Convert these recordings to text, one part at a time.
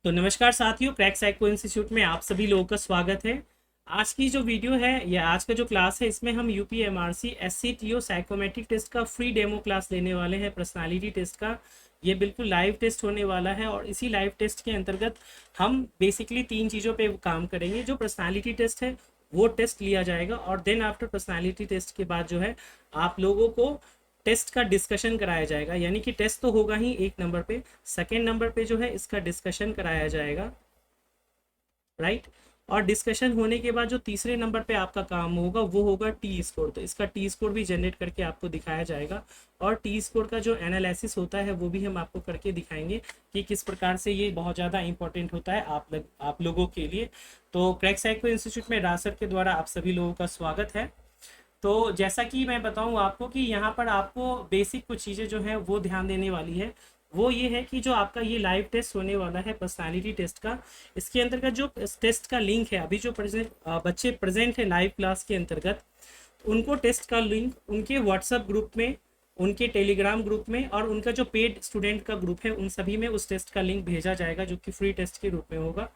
तो नमस्कार साथियों, क्रैक साइको इंस्टीट्यूट में आप सभी लोगों का स्वागत है। आज की जो वीडियो है या आज का जो क्लास है, इसमें हम यूपीएमआरसी एससीटीओ साइकोमेट्रिक टेस्ट का फ्री डेमो क्लास लेने वाले हैं। पर्सनालिटी टेस्ट का ये बिल्कुल लाइव टेस्ट होने वाला है और इसी लाइव टेस्ट के अंतर्गत हम बेसिकली 3 चीज़ों पे काम करेंगे। जो पर्सनालिटी टेस्ट है वो टेस्ट लिया जाएगा और देन आफ्टर पर्सनालिटी टेस्ट के बाद जो है आप लोगों को टेस्ट का डिस्कशन कराया जाएगा। यानी कि टेस्ट तो होगा ही एक नंबर पे, सेकेंड नंबर पे जो है इसका डिस्कशन कराया जाएगा, राइट। और डिस्कशन होने के बाद जो तीसरे नंबर पे आपका काम होगा वो होगा टी स्कोर। तो इसका टी स्कोर भी जनरेट करके आपको दिखाया जाएगा और टी स्कोर का जो एनालिसिस होता है वो भी हम आपको करके दिखाएंगे कि किस प्रकार से ये बहुत ज़्यादा इंपॉर्टेंट होता है आप लोगों के लिए। तो क्रैक साइको इंस्टीट्यूट में रासर के द्वारा आप सभी लोगों का स्वागत है। तो जैसा कि मैं बताऊं आपको कि यहाँ पर आपको बेसिक कुछ चीज़ें जो है वो ध्यान देने वाली है। वो ये है कि जो आपका ये लाइव टेस्ट होने वाला है पर्सनालिटी टेस्ट का, इसके अंतर्गत जो टेस्ट का लिंक है, अभी जो बच्चे प्रेजेंट है लाइव क्लास के अंतर्गत, उनको टेस्ट का लिंक उनके व्हाट्सएप ग्रुप में, उनके टेलीग्राम ग्रुप में और उनका जो पेड स्टूडेंट का ग्रुप है उन सभी में उस टेस्ट का लिंक भेजा जाएगा, जो कि फ्री टेस्ट के रूप में होगा।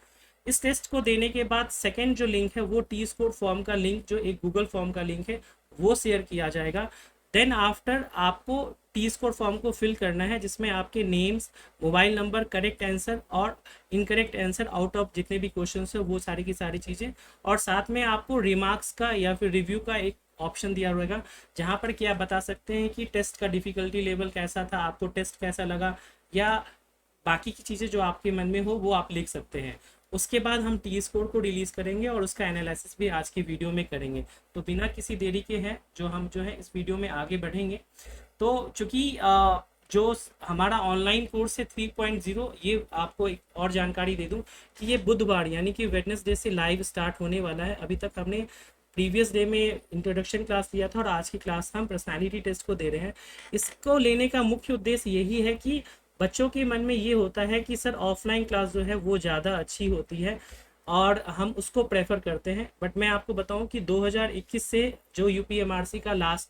इस टेस्ट को देने के बाद सेकंड जो लिंक है वो टी स्कोर फॉर्म का लिंक, जो एक गूगल फॉर्म का लिंक है, वो शेयर किया जाएगा। देन आफ्टर आपको टी स्कोर फॉर्म को फिल करना है, जिसमें आपके names, mobile number, correct answer और इनकरेक्ट आंसर आउट ऑफ जितने भी क्वेश्चन है वो सारी की सारी चीज़ें, और साथ में आपको रिमार्क्स का या फिर रिव्यू का एक ऑप्शन दिया रहेगा, जहाँ पर कि आप बता सकते हैं कि टेस्ट का डिफ़िकल्टी लेवल कैसा था, आपको टेस्ट कैसा लगा, या बाकी की चीज़ें जो आपके मन में हो वो आप लिख सकते हैं। उसके बाद हम टी स्कोर को रिलीज़ करेंगे और उसका एनालिसिस भी आज की वीडियो में करेंगे। तो बिना किसी देरी के हैं हम जो है इस वीडियो में आगे बढ़ेंगे। तो चूँकि जो हमारा ऑनलाइन कोर्स है 3.0, ये आपको एक और जानकारी दे दूं कि ये बुधवार यानी कि वेडनेसडे से लाइव स्टार्ट होने वाला है। अभी तक हमने प्रीवियस डे में इंट्रोडक्शन क्लास लिया था और आज की क्लास हम पर्सनालिटी टेस्ट को दे रहे हैं। इसको लेने का मुख्य उद्देश्य यही है कि बच्चों के मन में ये होता है कि सर ऑफलाइन क्लास जो है वो ज़्यादा अच्छी होती है और हम उसको प्रेफर करते हैं। बट मैं आपको बताऊं कि 2021 से जो यूपीएमआरसी का लास्ट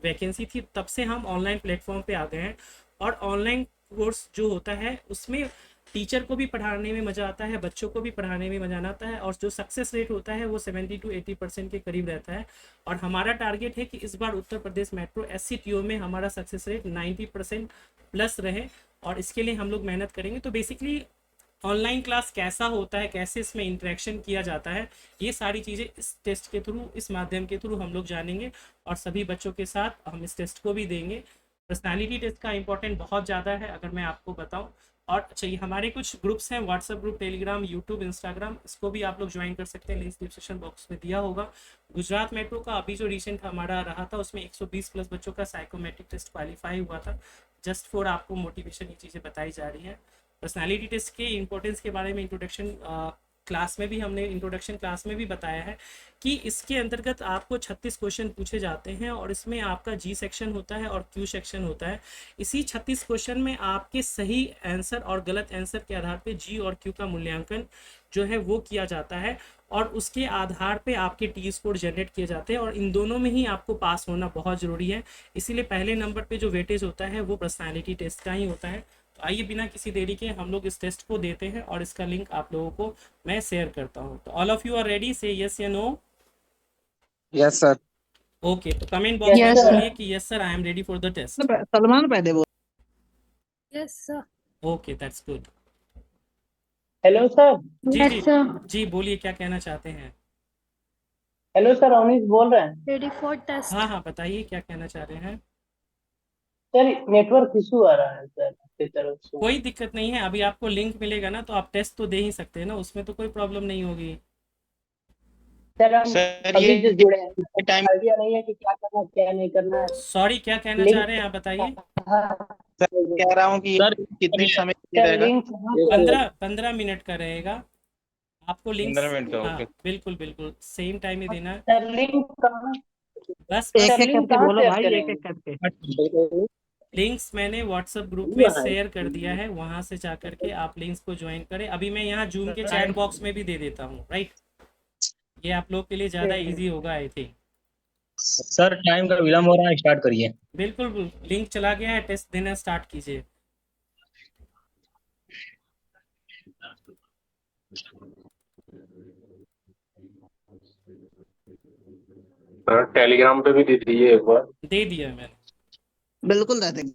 वैकेंसी थी, तब से हम ऑनलाइन प्लेटफॉर्म पे आ गए हैं। और ऑनलाइन कोर्स जो होता है उसमें टीचर को भी पढ़ाने में मज़ा आता है, बच्चों को भी पढ़ाने में मज़ा आता है, और जो सक्सेस रेट होता है वो 70 to 80% के करीब रहता है। और हमारा टारगेट है कि इस बार उत्तर प्रदेश मेट्रो एससीटीओ में हमारा सक्सेस रेट 90% प्लस रहे, और इसके लिए हम लोग मेहनत करेंगे। तो बेसिकली ऑनलाइन क्लास कैसा होता है, कैसे इसमें इंटरेक्शन किया जाता है, ये सारी चीज़ें इस टेस्ट के थ्रू, इस माध्यम के थ्रू हम लोग जानेंगे और सभी बच्चों के साथ हम इस टेस्ट को भी देंगे। पर्सनालिटी टेस्ट का इंपॉर्टेंट बहुत ज़्यादा है अगर मैं आपको बताऊं। और अच्छा, ये हमारे कुछ ग्रुप्स हैं, WhatsApp group, Telegram, YouTube, Instagram, इसको भी आप लोग ज्वाइन कर सकते हैं, लिंक डिस्क्रिप्शन बॉक्स में दिया होगा। गुजरात मेट्रो का अभी जो रिसेंट हमारा रहा था उसमें 120 प्लस बच्चों का साइकोमेट्रिक टेस्ट क्वालिफाई हुआ था। जस्ट फॉर आपको मोटिवेशन ये चीज़ें बताई जा रही हैं। पर्सनालिटी टेस्ट के इंपॉर्टेंस के बारे में इंट्रोडक्शन क्लास में भी बताया है कि इसके अंतर्गत आपको 36 क्वेश्चन पूछे जाते हैं और इसमें आपका जी सेक्शन होता है और क्यू सेक्शन होता है। इसी 36 क्वेश्चन में आपके सही आंसर और गलत आंसर के आधार पे जी और क्यू का मूल्यांकन जो है वो किया जाता है और उसके आधार पे आपके टी स्कोर जनरेट किए जाते हैं, और इन दोनों में ही आपको पास होना बहुत ज़रूरी है। इसीलिए पहले नंबर पे जो वेटेज होता है वो पर्सनालिटी टेस्ट का ही होता है। तो आइए बिना किसी देरी के हम लोग इस टेस्ट को देते हैं और इसका लिंक आप लोगों को मैं शेयर करता हूँ। तो all of you are ready, say yes या नो? Yes sir. ओके, तो कमेंट बॉक्स में बोलिए कि yes sir, I am ready for the test. Salman पहले बोल। Yes sir. Okay, that's good. Hello sir. जी जी जी, बोलिए क्या कहना चाहते हैं। हेलो सर, अवनीश बोल रहे हैं। Ready for test. हाँ हाँ, बताइए क्या कहना चाह रहे हैं। सर नेटवर्क इशू आ रहा है सर आपकी तरफ से। कोई दिक्कत नहीं है, अभी आपको लिंक मिलेगा ना तो आप टेस्ट तो दे ही सकते हैं ना, उसमें तो कोई प्रॉब्लम नहीं होगी। सर हम सर अभी जो जुड़े हैं, ये टाइम आइडिया नहीं है कि क्या करना है क्या नहीं करना है। सॉरी, क्या कहना चाह रहे हैं आप बताइए। कह रहा हूँ कि सर कितने समय के सर रहेगा? लिंक 15 मिनट का रहेगा आपको लिंक। 15 मिनट का, हाँ ओके। बिल्कुल बिल्कुल सेम टाइम ही देना है। सर लिंक कहाँ, बस एक सर एक लिंक करके कहाँ बोलो शेयर भाई, एक करेंगे? एक करके। लिंक्स मैंने व्हाट्सएप ग्रुप में शेयर कर दिया है, वहां से जा करके आप लिंक्स को ज्वाइन करें। अभी मैं यहाँ जूम के चैट बॉक्स में भी दे देता हूँ, राइट। ये आप लोग के लिए ज़्यादा इजी होगा आई थिंक। सर टाइम का विलम्ब हो रहा है, स्टार्ट करिए। बिल्कुल, लिंक चला गया है, टेस्ट देना स्टार्ट कीजिए। टेलीग्राम पे भी दे दीजिए एक बार। दे दिया है मैंने। बिल्कुल दे देंगे।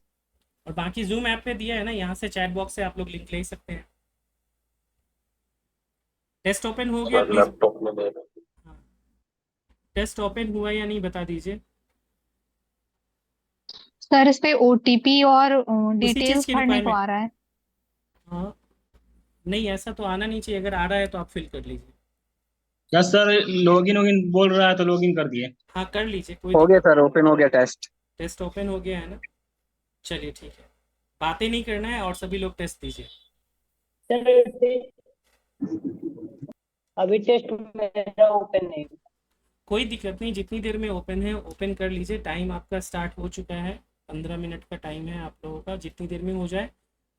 और बाकी जूम ऐप पे दिया है ना, यहाँ से चैट बॉक्स से आप लोग लिंक ले सकते हैं। टेस्ट ओपन हो गया सर प्लीज। लैपटॉप में दे रहे टेस्ट ओपन हुआ या नहीं बता दीजिए। सर इस पे ओटीपी और उसी चीज डिटेल्स की भरने को रिक्वायरमेंट। आ रहा है। हाँ, नहीं ऐसा तो आना नहीं चाहिए, अगर आ रहा है तो आप फिल कर लीजिए। क्या सर, लॉगिन वोगिन बोल रहा है तो लॉगिन कर दिए। हाँ कर लीजिए, कोई हो गया दिक्कत सर, ओपन हो गया टेस्ट। टेस्ट ओपन हो गया है ना। चलिए ठीक है, बातें नहीं करना है और सभी लोग टेस्ट दीजिए। सर अभी टेस्ट मेरा ओपन नहीं। कोई दिक्कत नहीं, जितनी देर में ओपन है ओपन कर लीजिए। टाइम आपका स्टार्ट हो चुका है, 15 मिनट का टाइम है आप लोगों का। जितनी देर में हो जाए,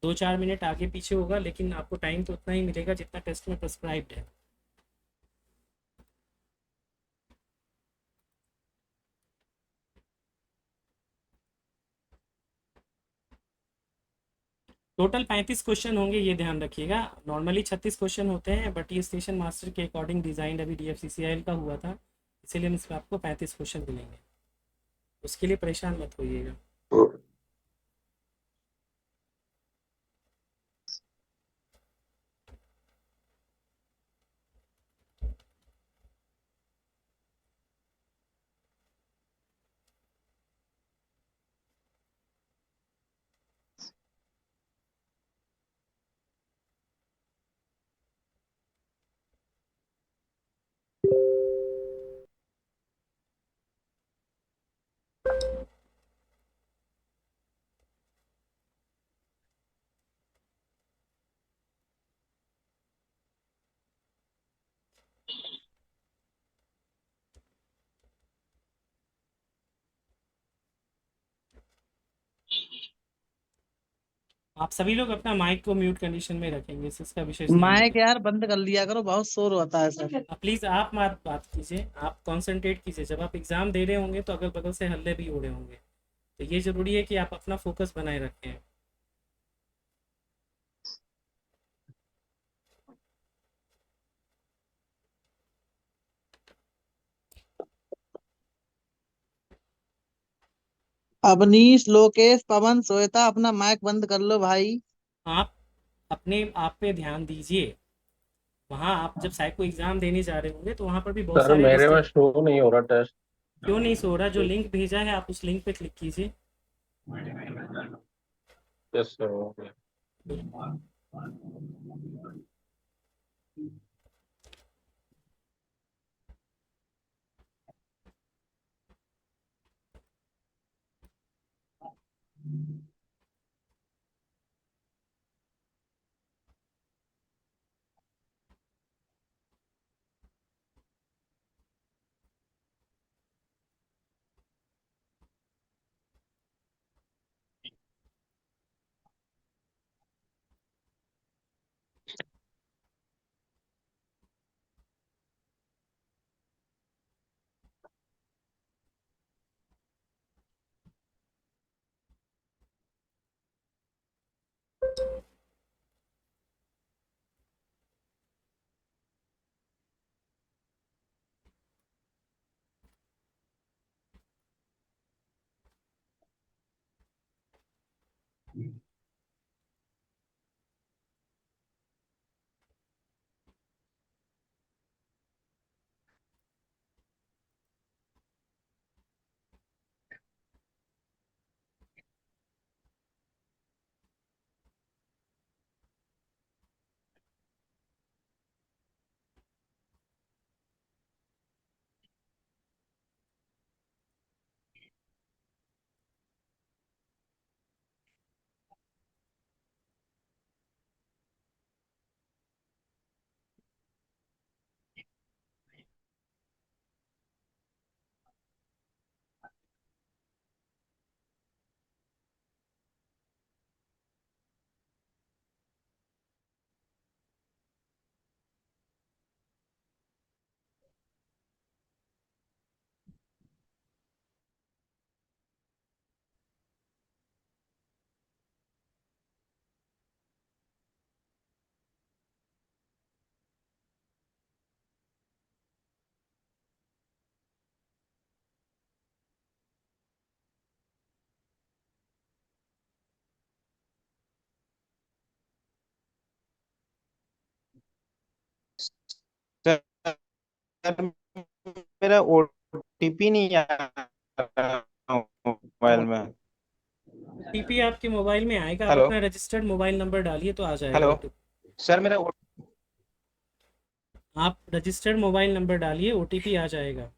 2-4 मिनट आगे पीछे होगा, लेकिन आपको टाइम तो उतना ही मिलेगा जितना टेस्ट में प्रिस्क्राइब्ड है। टोटल 35 क्वेश्चन होंगे, ये ध्यान रखिएगा। नॉर्मली 36 क्वेश्चन होते हैं, बट ये स्टेशन मास्टर के अकॉर्डिंग डिज़ाइन अभी DFCCIL का हुआ था, इसीलिए इसमें आपको 35 क्वेश्चन मिलेंगे। उसके लिए परेशान मत होइएगा। हैं। आप सभी लोग अपना माइक को म्यूट कंडीशन में रखेंगे, इसका विशेष ध्यान माइक रखें। यार बंद कर लिया करो, बहुत शोर होता है सर। प्लीज़ आप मत बात कीजिए, आप कंसंट्रेट कीजिए। जब आप एग्ज़ाम दे रहे होंगे तो अगल बगल से हल्ले भी हो रहे होंगे, तो ये ज़रूरी है कि आप अपना फोकस बनाए रखें। अवनीश, लोकेश, पवन, श्वेता, अपना माइक बंद कर लो भाई। आप अपने आप पे ध्यान दीजिए। वहाँ आप जब साइको एग्ज़ाम देने जा रहे होंगे तो वहाँ पर भी बहुत सर सारे मेरे में शो नहीं हो रहा टेस्ट। क्यों नहीं सो रहा? जो लिंक भेजा है आप उस लिंक पे क्लिक कीजिए। यस सर हो गया। मेरा ओटीपी नहीं आ रहा मोबाइल में। ओटीपी आपके मोबाइल में आएगा, आप हेलो अपना रजिस्टर्ड मोबाइल नंबर डालिए तो आ जाएगा हेलो ओटीपी। सर मेरा आप रजिस्टर्ड मोबाइल नंबर डालिए, ओटीपी आ जाएगा।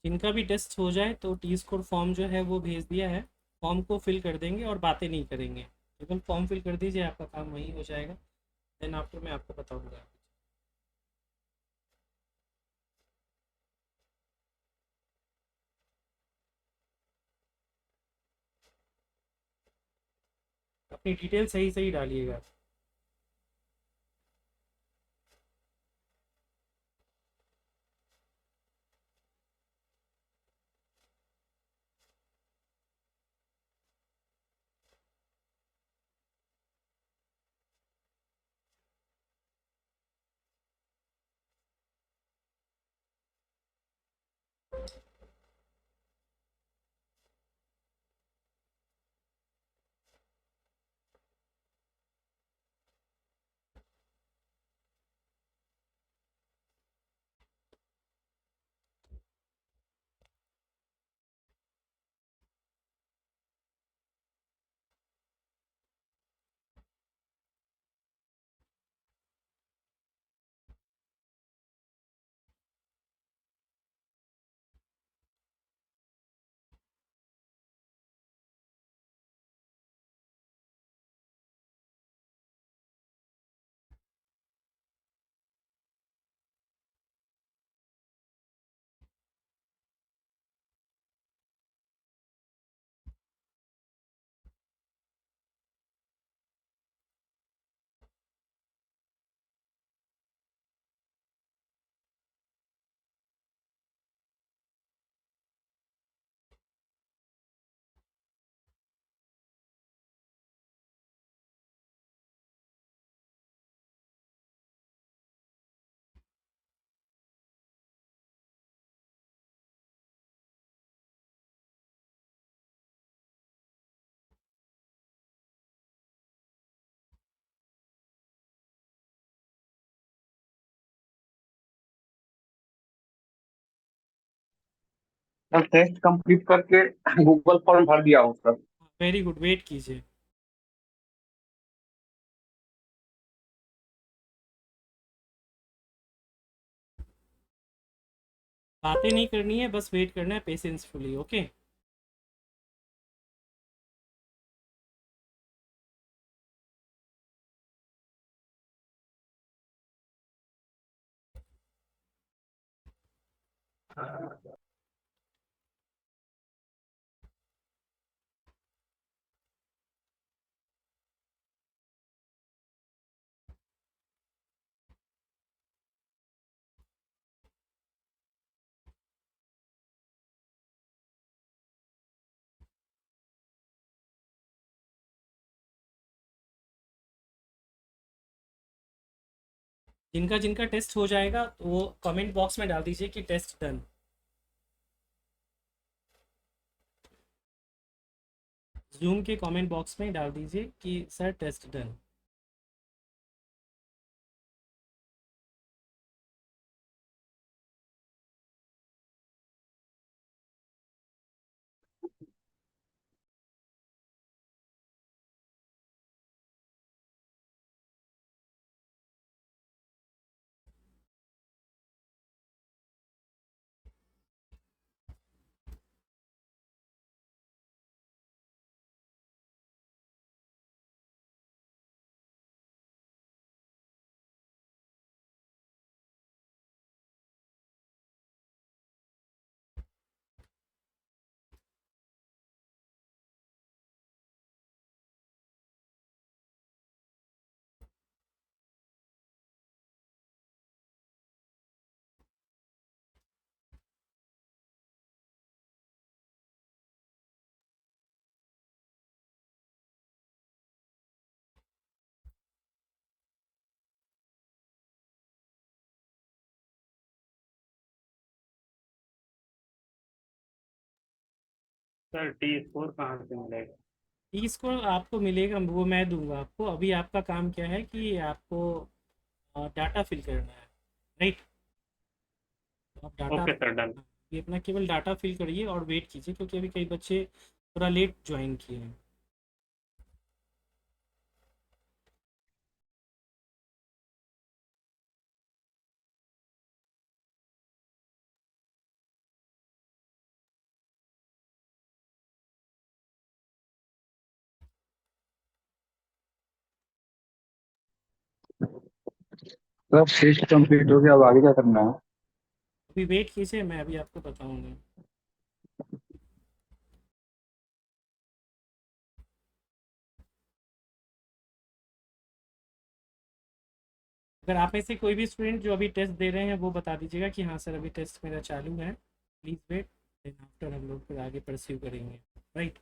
जिनका भी टेस्ट हो जाए तो टी स्कोर फॉर्म जो है वो भेज दिया है, फॉर्म को फिल कर देंगे और बातें नहीं करेंगे। केवल फॉर्म फिल कर दीजिए, आपका काम वही हो जाएगा। देन आफ्टर मैं आपको बताऊंगा। अपनी डिटेल सही सही डालिएगा। सर टेस्ट कंप्लीट करके गूगल फॉर्म भर दिया हूँ सर। वेरी गुड, वेट कीजिए। बातें नहीं करनी है, बस वेट करना है पेशेंसफुली। ओके। जिनका जिनका टेस्ट हो जाएगा तो वो कमेंट बॉक्स में डाल दीजिए कि टेस्ट डन। जूम के कमेंट बॉक्स में डाल दीजिए कि sir test done. Sir T score कहाँ से मिलेगा? इसको आपको मिलेगा, वो मैं दूंगा आपको। अभी आपका काम क्या है कि आपको डाटा फिल करना है, राइट? तो आप डाटा, ओके सर, डन। ये अपना केवल डाटा फिल करिए और वेट कीजिए, क्योंकि अभी कई बच्चे थोड़ा लेट ज्वाइन किए हैं। सर टेस्ट कंप्लीट हो गया, अब आगे क्या करना है? अभी वेट कीजिए, मैं अभी आपको बताऊंगा। अगर आप में से कोई भी स्टूडेंट जो अभी टेस्ट दे रहे हैं वो बता दीजिएगा कि हाँ सर अभी टेस्ट मेरा चालू है, प्लीज़ वेट, देन आफ्टर हम लोग फिर आगे परस्यू करेंगे, राइट?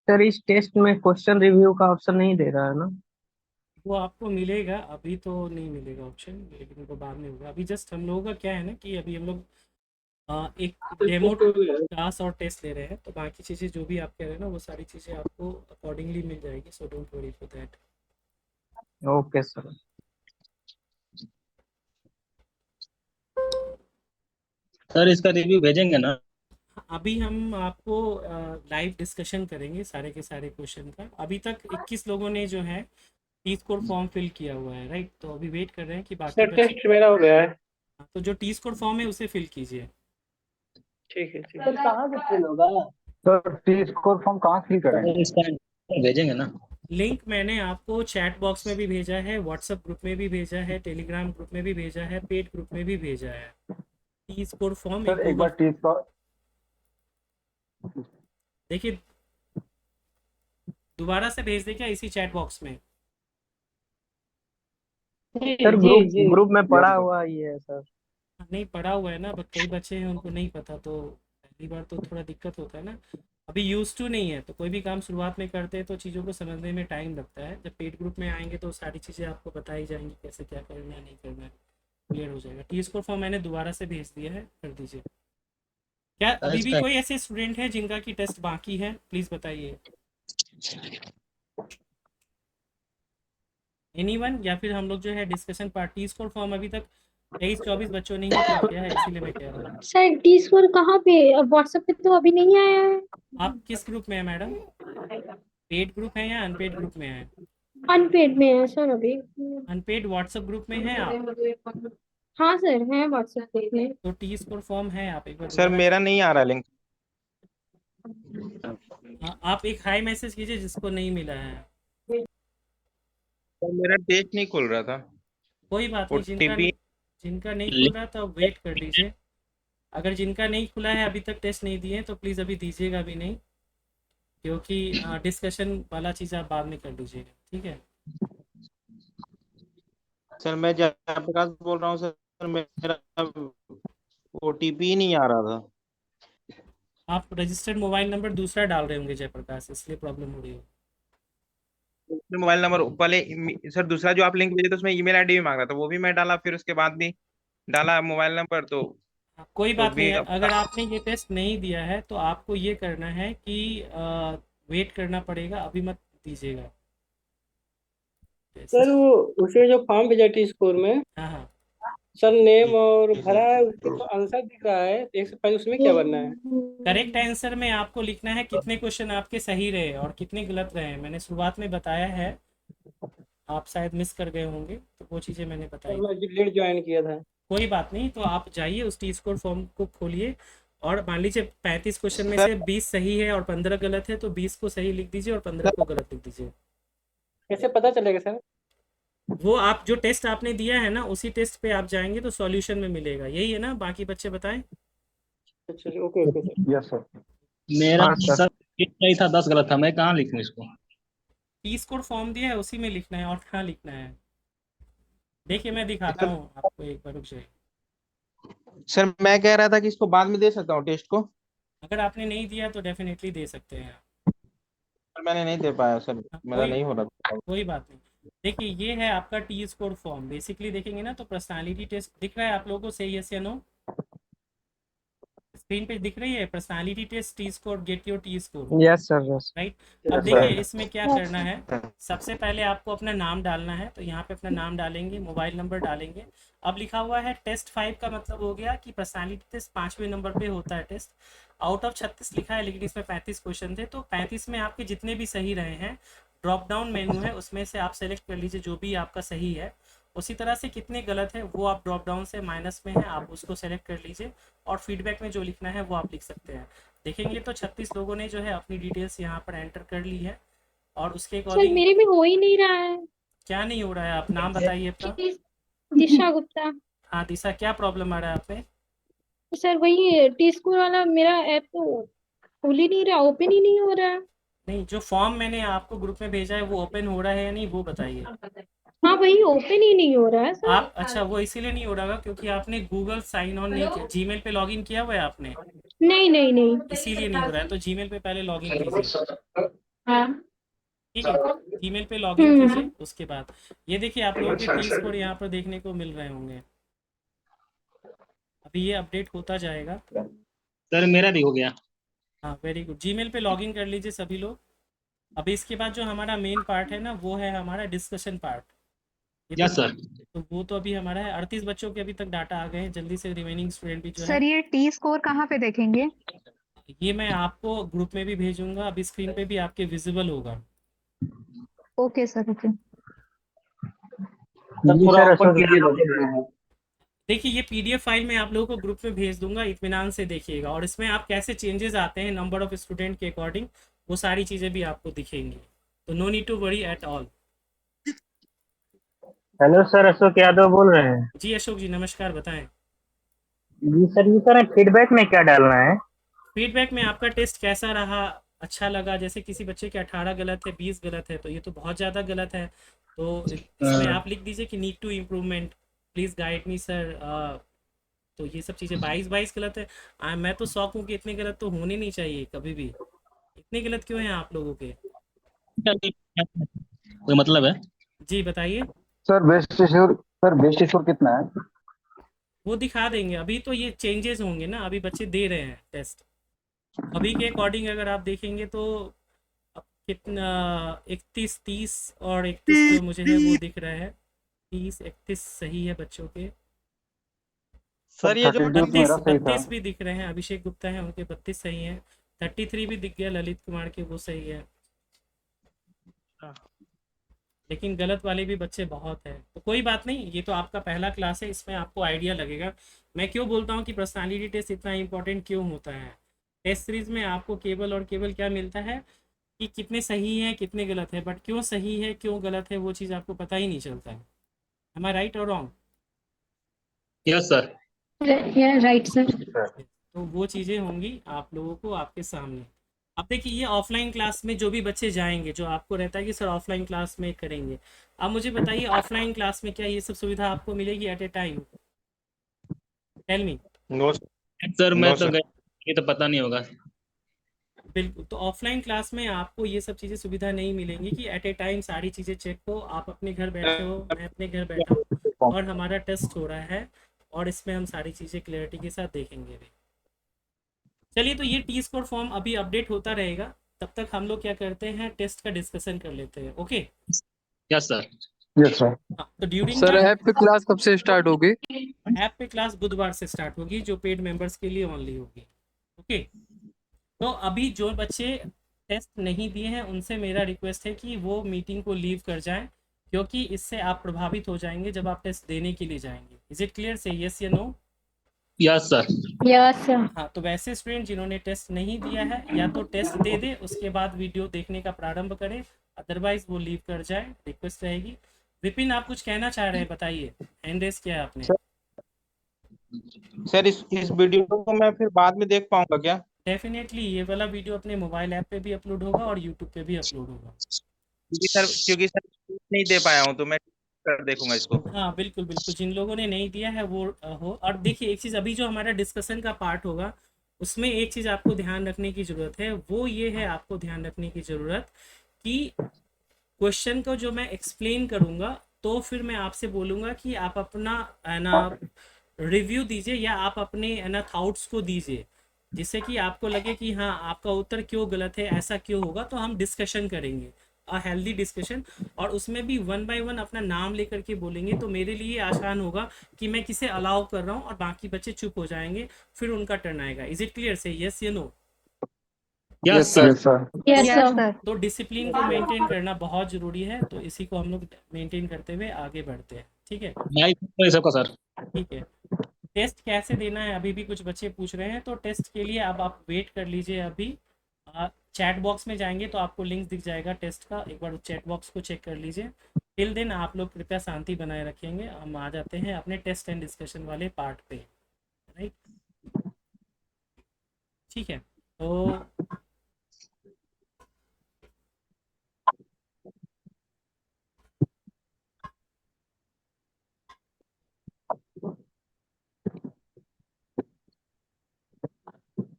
सर इस टेस्ट में क्वेश्चन रिव्यू का ऑप्शन नहीं दे रहा है ना? वो आपको मिलेगा, अभी तो नहीं मिलेगा ऑप्शन, लेकिन वो बाद में होगा। अभी जस्ट हम लोगों का क्या है ना कि अभी हम लोग एक डेमो क्लास और टेस्ट ले रहे हैं, तो बाकी चीज़ें जो भी आप कह रहे हैं ना वो सारी चीज़ें आपको अकॉर्डिंगली मिल जाएगी, सो don't worry for that. Okay sir. Sir इसका रिव्यू भेजेंगे ना? अभी हम आपको लाइव डिस्कशन करेंगे सारे के सारे क्वेश्चन का। अभी तक 21 लोगों ने जो है टी स्कोर फॉर्म फिल किया हुआ है, राइट? तो अभी वेट कर रहे हैं कि बाकी सर टेस्ट मेरा हो गया है। तो जो टी स्कोर फॉर्म है उसे फिल कीजिए। ठीक है, ठीक है। सर कहाँ से फिल होगा? सर टी स्कोर फॉर्म कहाँ फिल करें? सर इसका भेजेंगे ना? लिंक मैंने आपको चैट बॉक्स में भी भेजा है, व्हाट्सएप ग्रुप में भी भेजा है, टेलीग्राम ग्रुप में भी भेजा है, पेड ग्रुप में भी भेजा है। टी स्कोर फॉर्म सर एक एक बार गूगल, टी स्कोर देखिए दोबारा से भेज दे क्या इसी चैट बॉक्स में? सर जी ग्रुप जी। ग्रुप में पड़ा हुआ ही है सर। नहीं पढ़ा हुआ है ना, बट कई बच्चे हैं उनको नहीं पता, तो पहली बार तो थोड़ा दिक्कत होता है ना, अभी यूज टू नहीं है। तो कोई भी काम शुरुआत में करते हैं तो चीज़ों को समझने में टाइम लगता है। जब पेड ग्रुप में आएंगे तो सारी चीज़ें आपको बताई जाएंगी, कैसे क्या करना है नहीं करना है, क्लियर हो जाएगा। टी स्कोर फॉर्म मैंने दोबारा से भेज दिया है, कर दीजिए। क्या सर अभी भी इसका कोई ऐसे स्टूडेंट है जिनका की टेस्ट बाकी है? प्लीज़ बताइए। एनीवन, या फिर हम लोग जो है discussion part T score form अभी तक 23-24 बच्चों ने ही फिल किया है, इसीलिए मैं कह रहा हूँ। सर टी स्कोर कहाँ पे? व्हाट्सएप पे तो अभी नहीं आया है। आप किस ग्रुप में है मैडम? पेड ग्रुप है या अनपेड ग्रुप में है? अनपेड में है सर अभी। अनपेड व्हाट्सएप ग्रुप में है आप? हाँ सर है व्हाट्सएप पे में। तो टी स्कोर फॉर्म है, आप एक बार सर दोबारा मेरा नहीं आ रहा लिंक। आप एक हाई मैसेज कीजिए जिसको नहीं मिला है। सर मेरा टेस्ट नहीं खुल रहा था। कोई बात नहीं, OTP जिनका नहीं खुल रहा तो वेट कर लीजिए। अगर जिनका नहीं खुला है, अभी तक टेस्ट नहीं दिए, तो प्लीज़ अभी दीजिएगा भी नहीं, क्योंकि डिस्कशन वाला चीज़ आप बाद में कर लीजिएगा, ठीक है? सर मैं जयप्रकाश बोल रहा हूँ सर, मेरा OTP नहीं आ रहा था। आप रजिस्टर्ड मोबाइल नंबर दूसरा डाल रहे होंगे जयप्रकाश, इसलिए प्रॉब्लम हो रही हो। मोबाइल नंबर पहले सर दूसरा जो आप लिंक भेजे तो उसमें ईमेल आईडी भी मांग रहा था, वो भी मैं डाला, फिर उसके बाद भी डाला मोबाइल नंबर तो कोई बात नहीं भी है, अगर आपने ये टेस्ट नहीं दिया है तो आपको ये करना है कि वेट करना पड़ेगा, अभी मत दीजिएगा। सर वो उसे जो फॉर्म भेजा टी स्कोर में, हाँ हाँ, सर नेम और भरा है, उसके तो आंसर दिख रहा है एक से पहले, उसमें क्या भरना है? करेक्ट आंसर में आपको लिखना है कितने क्वेश्चन आपके सही रहे और कितने गलत रहे। मैंने शुरुआत में बताया है, आप शायद मिस कर गए होंगे, तो वो चीज़ें मैंने सर बताई। मैं लेट ज्वाइन किया था। कोई बात नहीं, तो आप जाइए उस टी स्कोर फॉर्म को खोलिए, और मान लीजिए 35 क्वेश्चन में से 20 सही है और 15 गलत है, तो 20 को सही लिख दीजिए और 15 को गलत लिख दीजिए। कैसे पता चलेगा सर? वो आप जो टेस्ट आपने दिया है ना, उसी टेस्ट पे आप जाएंगे तो सॉल्यूशन में मिलेगा, यही है ना? बाकी बच्चे बताएं। अच्छा okay okay sir. Yes sir. मेरा हाँ, सर। सर 1 सही था 10 गलत था, मैं कहाँ लिखूं इसको? टी स्कोर फॉर्म दिया है, उसी में लिखना है, और कहाँ लिखना है? देखिए मैं दिखाता हूँ आपको, एक बार रुक जाइए। सर मैं कह रहा था कि इसको बाद में दे सकता हूँ टेस्ट को। अगर आपने नहीं दिया तो डेफिनेटली दे सकते हैं। सर मैंने नहीं दे पाया सर, मेरा नहीं हो रहा था। कोई बात नहीं। देखिए ये है आपका टी स्कोर फॉर्म, बेसिकली देखेंगे ना तो पर्सनालिटी टेस्ट दिख रहा है आप लोगों को, से यस या नो? स्क्रीन पे दिख रही है personality test T score, get your T score, yes sir yes. Right? अब देखिए इसमें क्या करना है, सबसे पहले आपको अपना नाम डालना है, तो यहाँ पे अपना नाम डालेंगे, मोबाइल नंबर डालेंगे। अब लिखा हुआ है टेस्ट 5 का मतलब हो गया कि पर्सनालिटी टेस्ट 5वें नंबर पे होता है टेस्ट। आउट ऑफ 36 लिखा है, लेकिन इसमें 35 क्वेश्चन थे, तो 35 में आपके जितने भी सही रहे हैं, ड्रॉप डाउन मेनू है, उसमें से आप सेलेक्ट कर लीजिए जो भी आपका सही है। उसी तरह से कितने गलत है वो आप ड्रॉप डाउन से माइनस में है, आप उसको सेलेक्ट कर लीजिए, और फीडबैक में जो लिखना है वो आप लिख सकते हैं। देखेंगे तो 36 लोगों ने जो है अपनी डिटेल्स यहाँ पर एंटर कर ली है, और उसके सर अकॉर्डिंग मेरे में हो ही नहीं रहा है। क्या नहीं हो रहा है? आप नाम बताइए अपना। दिशा गुप्ता। हाँ दिशा, क्या प्रॉब्लम आ रहा है आप में? सर वही टी स्कूल वाला मेरा ऐप तो खुल ही नहीं रहा, ओपन ही नहीं हो रहा है। नहीं, जो फॉर्म मैंने आपको ग्रुप में भेजा है वो ओपन हो रहा है या नहीं, वो बताइए। हाँ वही ओपन ही नहीं हो रहा है सर। आप अच्छा, वो इसीलिए नहीं हो रहा होगा क्योंकि आपने गूगल साइन ऑन नहीं किया, जीमेल पे लॉगिन किया हुआ है आपने, नहीं नहीं नहीं। इसीलिए नहीं हो रहा है। तो जीमेल पे पहले लॉगिन कीजिए, हाँ। ठीक है? जीमेल पे लॉगिन कीजिए, उसके बाद ये देखिए आप लोगों के टी स्कोर यहाँ पर देखने को मिल रहे होंगे। अभी ये अपडेट होता जाएगा। सर मेरा भी हो गया। हाँ वेरी गुड, जीमेल पे लॉगिन कर लीजिए सभी लोग। अभी इसके बाद जो हमारा मेन पार्ट है ना, वो है हमारा डिस्कशन पार्ट। ये यस सर। तो वो तो अभी हमारा है, 38 बच्चों के अभी तक डाटा आ गए हैं, जल्दी से रिमेनिंग स्टूडेंट भी जो है। सर ये टी स्कोर कहाँ पे देखेंगे? ये मैं आपको ग्रुप में भी भेजूंगा, अभी स्क्रीन पे भी आपके विजिबल होगा। Okay sir okay. देखिए ये पीडीएफ फाइल मैं आप लोगों को ग्रुप में भेज दूंगा, इत्मीनान से देखिएगा, और इसमें आप कैसे चेंजेस आते हैं नंबर ऑफ स्टूडेंट के अकॉर्डिंग, वो सारी चीज़ें भी आपको दिखेंगी, तो no need to worry at all. Hello sir, Ashok Yadav बोल रहे हैं। जी अशोक जी नमस्कार, बताएं। जी सर, ये सर फीडबैक में क्या डालना है? फीडबैक में आपका टेस्ट कैसा रहा, अच्छा लगा? जैसे किसी बच्चे के 18 गलत है, 20 गलत है, तो ये तो बहुत ज़्यादा गलत है, तो इसमें आप लिख दीजिए कि need to improvement, please guide me sir. तो ये सब चीज़ें 22 गलत है। मैं तो शौक हूँ कि इतने गलत तो होने नहीं चाहिए कभी भी। इतने गलत क्यों हैं आप लोगों के? कोई मतलब है? जी बताइए। सर बेस्ट स्कोर कितना है? वो दिखा देंगे, अभी तो ये चेंजेस होंगे ना, अभी बच्चे दे रहे हैं टेस्ट, अभी के अकॉर्डिंग अगर आप देखेंगे तो अब कितना 31 30 और 31 जो मुझे है वो दिख रहा है। 30 31 सही है बच्चों के। सर ये जो 32 मेरा सही था। 32 भी दिख रहे हैं, अभिषेक गुप्ता है उनके 32 सही हैं। 33 भी दिख गया ललित कुमार के, वो सही है। लेकिन गलत वाले भी बच्चे बहुत हैं, तो कोई बात नहीं, ये तो आपका पहला क्लास है, इसमें आपको आइडिया लगेगा। मैं क्यों बोलता हूँ कि पर्सनालिटी टेस्ट इतना इंपॉर्टेंट क्यों होता है। टेस्ट सीरीज में आपको केवल और केवल क्या मिलता है कि कितने सही हैं कितने गलत है, बट क्यों सही है क्यों गलत है वो चीज़ आपको पता ही नहीं चलता है। एम आई राइट और wrong? Yes sir. Right sir. तो वो चीज़ें होंगी आप लोगों को आपके सामने। अब देखिए ये ऑफलाइन क्लास में जो भी बच्चे जाएंगे, जो आपको रहता है कि सर ऑफलाइन क्लास में करेंगे, आप मुझे बताइए ऑफलाइन क्लास में क्या ये सब सुविधा आपको मिलेगी at a time? Tell me. No sir मैं नो तो सर। गया, ये तो पता नहीं होगा। बिल्कुल, तो ऑफलाइन क्लास में आपको ये सब चीज़ें सुविधा नहीं मिलेंगी कि एट ए टाइम सारी चीज़ें चेक हो। आप अपने घर बैठे हो, मैं अपने घर बैठा हूँ और हमारा टेस्ट हो रहा है और इसमें हम सारी चीज़ें क्लैरिटी के साथ देखेंगे भी। चलिए, तो ये टी स्कोर फॉर्म अभी अपडेट होता रहेगा, तब तक हम लोग क्या करते हैं टेस्ट का डिस्कशन कर लेते हैं। Okay yes sir. Yes sir. हाँ, तो ड्यूरिंग सर ऐप पे क्लास कब से स्टार्ट होगी? ऐप पे क्लास बुधवार से स्टार्ट होगी, जो पेड मेंबर्स के लिए ओनली होगी। ओके, तो अभी जो बच्चे टेस्ट नहीं दिए हैं उनसे मेरा रिक्वेस्ट है कि वो मीटिंग को लीव कर जाएं, क्योंकि इससे आप प्रभावित हो जाएंगे जब आप टेस्ट देने के लिए जाएंगे। Is it clear? Say yes या no? Yes sir. Yes sir. हाँ, तो वैसे स्टूडेंट जिन्होंने टेस्ट नहीं दिया है या तो टेस्ट दे दे, उसके बाद वीडियो देखने का प्रारंभ करें, अदरवाइज वो लीव कर जाए, रिक्वेस्ट रहेगी। विपिन, आप कुछ कहना चाह रहे हैं, बताइए, हैंड रेस किया है आपने। सर इस वीडियो को मैं फिर बाद में देख पाऊंगा क्या? डेफिनेटली ये वाला वीडियो अपने मोबाइल ऐप पे भी अपलोड होगा और यूट्यूब पे भी अपलोड होगा। क्योंकि सर नहीं दे पाया हूँ तो मैं कर देखूंगा इसको। हाँ बिल्कुल बिल्कुल, जिन लोगों ने नहीं दिया है वो हो। और देखिए एक चीज़, अभी जो हमारा डिस्कशन का पार्ट होगा उसमें एक चीज़ आपको ध्यान रखने की ज़रूरत है, वो ये है आपको ध्यान रखने की ज़रूरत कि क्वेश्चन को जो मैं एक्सप्लेन करूँगा तो फिर मैं आपसे बोलूँगा कि आप अपना है ना रिव्यू दीजिए या आप अपने है ना थाउट्स को दीजिए, जिससे कि आपको लगे कि हाँ आपका उत्तर क्यों गलत है, ऐसा क्यों होगा। तो हम डिस्कशन करेंगे, अ हेल्दी डिस्कशन, और उसमें भी वन बाय वन अपना नाम लेकर के बोलेंगे, तो मेरे लिए आसान होगा कि मैं किसे अलाउ कर रहा हूँ और बाकी बच्चे चुप हो जाएंगे, फिर उनका टर्न आएगा। Is it clear? Say yes या no? Yes sir. Yes sir. Yes yes sir. Sir. तो डिसिप्लिन को मेंटेन करना बहुत ज़रूरी है, तो इसी को हम लोग मेंटेन करते हुए आगे बढ़ते हैं। ठीक है? नहीं सबका सर। ठीक है, टेस्ट कैसे देना है अभी भी कुछ बच्चे पूछ रहे हैं, तो टेस्ट के लिए अब आप वेट कर लीजिए। अभी चैट बॉक्स में जाएंगे तो आपको लिंक दिख जाएगा टेस्ट का, एक बार चैट बॉक्स को चेक कर लीजिए। टिल देन आप लोग कृपया शांति बनाए रखेंगे। हम आ जाते हैं अपने टेस्ट एंड डिस्कशन वाले पार्ट पे, राइट? ठीक है, तो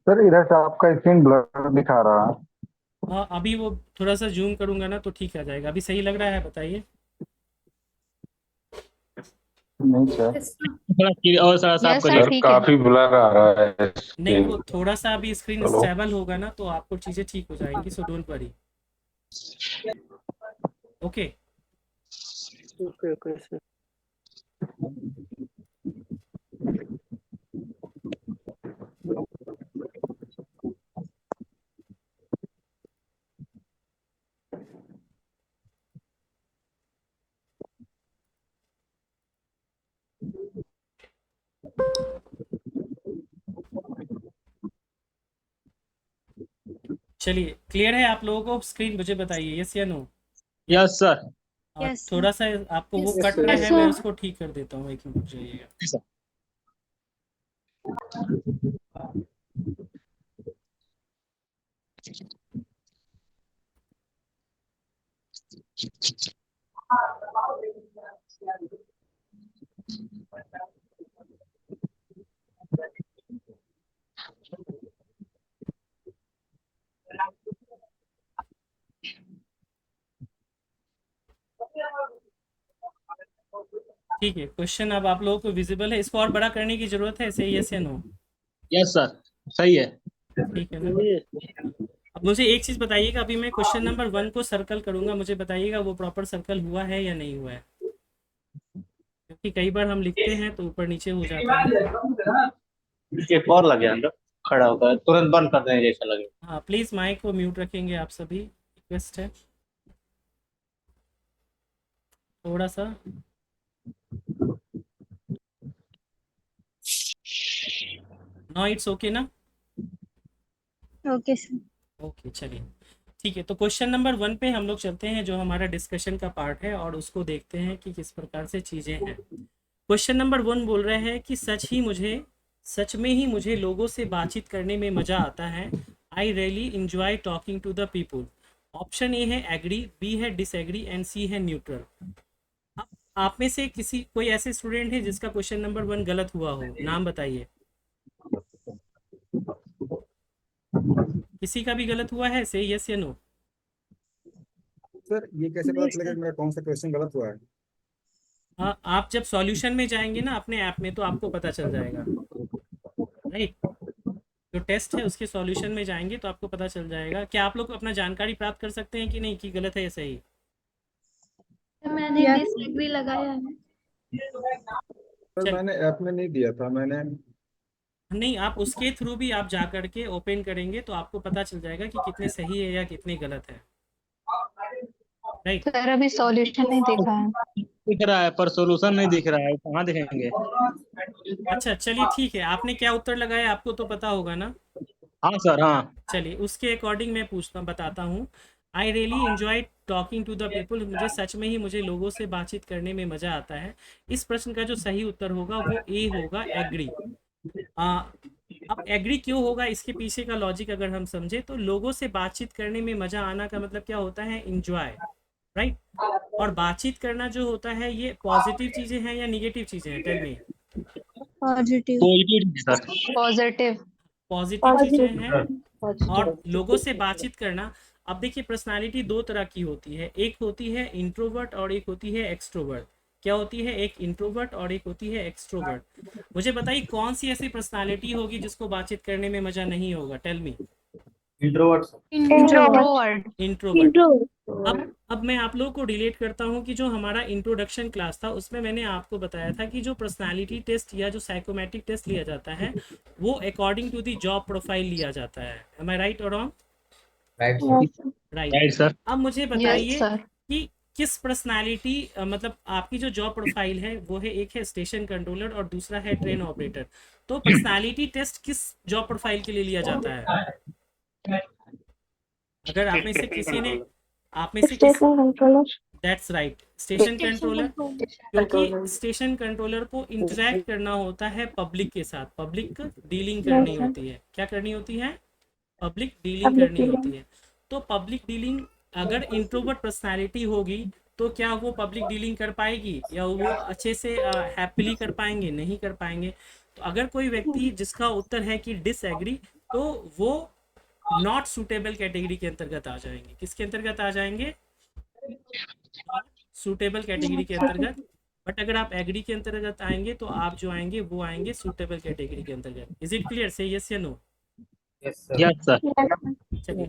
सर इधर से आपका स्क्रीन ब्लर दिखा रहा है। हाँ, अभी वो थोड़ा सा जूम करूंगा ना तो ठीक आ जाएगा। अभी सही लग रहा है, बताइए। नहीं सर। थोड़ा और सारा साफ यस करिए। सर, ठीक है। काफी ब्लर आ रहा है नहीं, वो थोड़ा सा अभी स्क्रीन हेलो। स्टेबल होगा ना तो आपको चीज़ें ठीक हो जाएंगी, so don't worry. Okay, okay okay sir. चलिए, क्लियर है आप लोगों को स्क्रीन? मुझे बताइए यस या no. Yes sir. Yes, sir. थोड़ा सा आपको वो Yes, कट sir. रहा Yes, है, मैं sir. उसको ठीक कर देता हूँ, एक मिनट जाइएगा। ठीक है, क्वेश्चन अब आप लोगों को विजिबल है, इसको और बड़ा करने की जरूरत है, ऐसे यस या नो? यस सर, सही है। ठीक है ना? अब मुझे एक चीज़ बताइएगा, अभी मैं क्वेश्चन नंबर 1 को सर्कल करूंगा, मुझे बताइएगा वो प्रॉपर सर्कल हुआ है या नहीं हुआ है, क्योंकि कई बार हम लिखते हैं तो ऊपर नीचे हो जाता है। एक और लगे अंदर खड़ा होता है, तुरंत बंद कर देने जैसा लगे। हाँ प्लीज़ माइक को म्यूट रखेंगे आप सभी, रिक्वेस्ट है थोड़ा सा। नो इट्स ओके ना? Okay sir. ओके चलिए ठीक है, तो क्वेश्चन नंबर 1 पे हम लोग चलते हैं, जो हमारा डिस्कशन का पार्ट है, और उसको देखते हैं कि किस प्रकार से चीज़ें हैं। क्वेश्चन नंबर 1 बोल रहे हैं कि सच में ही मुझे लोगों से बातचीत करने में मज़ा आता है। I really enjoy talking to the people. Option A है एग्री, बी है डिसएग्री एंड सी है न्यूट्रल। अब आप में से कोई ऐसे स्टूडेंट है जिसका क्वेश्चन नंबर 1 गलत हुआ हो, नाम बताइए। किसी का भी गलत हुआ है? से यस या नो? सर ये कैसे पता चलेगा कि मेरा कौन सा क्वेश्चन गलत हुआ है? आप जब सॉल्यूशन में जाएंगे ना अपने ऐप में, तो आपको पता चल जाएगा, राइट? जो टेस्ट है उसके सॉल्यूशन में जाएंगे तो आपको पता चल जाएगा। क्या आप लोग अपना जानकारी प्राप्त कर सकते हैं कि नहीं, कि गलत है या सही? मैंने डिसएग्री लगाया है। सर मैंने ऐप में नहीं दिया था, मैंने नहीं, आप उसके थ्रू भी आप जा करके ओपन करेंगे तो आपको पता चल जाएगा कि कितने सही है या कितने गलत है, राइट? सर अभी सॉल्यूशन नहीं देखा है। दिख रहा है पर सॉल्यूशन नहीं दिख रहा है, कहाँ दिखेंगे? अच्छा चलिए ठीक है, आपने क्या उत्तर लगाया आपको तो पता होगा ना? हाँ सर हाँ। चलिए उसके अकॉर्डिंग मैं बताता हूँ। I really enjoy talking to the people. मुझे लोगों से बातचीत करने में मज़ा आता है। इस प्रश्न का जो सही उत्तर होगा वो ए होगा, एग्री। अब एग्री क्यों होगा, इसके पीछे का लॉजिक अगर हम समझे तो लोगों से बातचीत करने में मज़ा आना का मतलब क्या होता है? Enjoy, right? और बातचीत करना जो होता है ये पॉजिटिव चीज़ें हैं या निगेटिव चीज़ें हैं? Tell me. Positive. Positive. Positive चीज़ें हैं। और लोगों से बातचीत करना, अब देखिए पर्सनालिटी दो तरह की होती है, एक होती है इंट्रोवर्ट और एक होती है एक्सट्रोवर्ट। क्या होती है? एक इंट्रोवर्ट और एक होती है एक्सट्रोवर्ट। मुझे बताइए कौन सी ऐसी पर्सनालिटी होगी जिसको बातचीत करने में मजा नहीं होगा? Tell me. इंट्रोवर्ट। अब मैं आप लोगों को रिलेट करता हूँ कि जो हमारा इंट्रोडक्शन क्लास था उसमें मैंने आपको बताया था कि जो पर्सनालिटी टेस्ट या जो साइकोमेट्रिक टेस्ट लिया जाता है वो according to the job profile लिया जाता है। एम आई राइट और रॉन्ग? Right sir. अब मुझे बताइए कि किस पर्सनालिटी, मतलब आपकी जो जॉब प्रोफाइल है वो है, एक है स्टेशन कंट्रोलर और दूसरा है ट्रेन ऑपरेटर। तो पर्सनालिटी टेस्ट किस जॉब प्रोफाइल के लिए लिया जाता है? अगर आप में से किसी दैट्स राइट, स्टेशन कंट्रोलर। क्योंकि स्टेशन कंट्रोलर को इंटरेक्ट करना होता है पब्लिक के साथ, पब्लिक डीलिंग करनी होती है। क्या करनी होती है? पब्लिक डीलिंग करनी होती है। तो पब्लिक डीलिंग, अगर इंट्रोवर्ट पर्सनालिटी होगी तो क्या वो पब्लिक डीलिंग कर पाएगी या वो अच्छे से हैप्पीली कर पाएंगे? नहीं कर पाएंगे। तो अगर कोई व्यक्ति जिसका उत्तर है कि डिसएग्री, तो वो नॉट सूटेबल कैटेगरी के अंतर्गत आ जाएंगे। किसके अंतर्गत आ जाएंगे? सूटेबल कैटेगरी के अंतर्गत। बट अगर आप एग्री के अंतर्गत आएंगे तो आप जो आएंगे वो आएंगे सूटेबल कैटेगरी के अंतर्गत। Is it clear? Say yes या नो? Yes sir. चलिए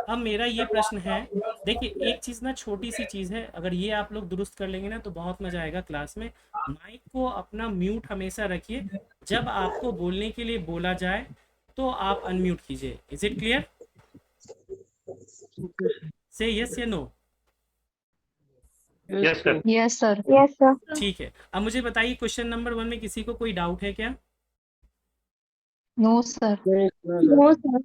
अब मेरा ये प्रश्न है, देखिए एक चीज़ ना, छोटी सी चीज़ है, अगर ये आप लोग दुरुस्त कर लेंगे ना तो बहुत मज़ा आएगा क्लास में। माइक को अपना म्यूट हमेशा रखिए, जब आपको बोलने के लिए बोला जाए तो आप अनम्यूट कीजिए। Is it clear? Say yes या no? Yes sir. Yes sir. Yes sir. ठीक है, अब मुझे बताइए क्वेश्चन नंबर 1 में किसी को कोई डाउट है क्या? No sir. No sir.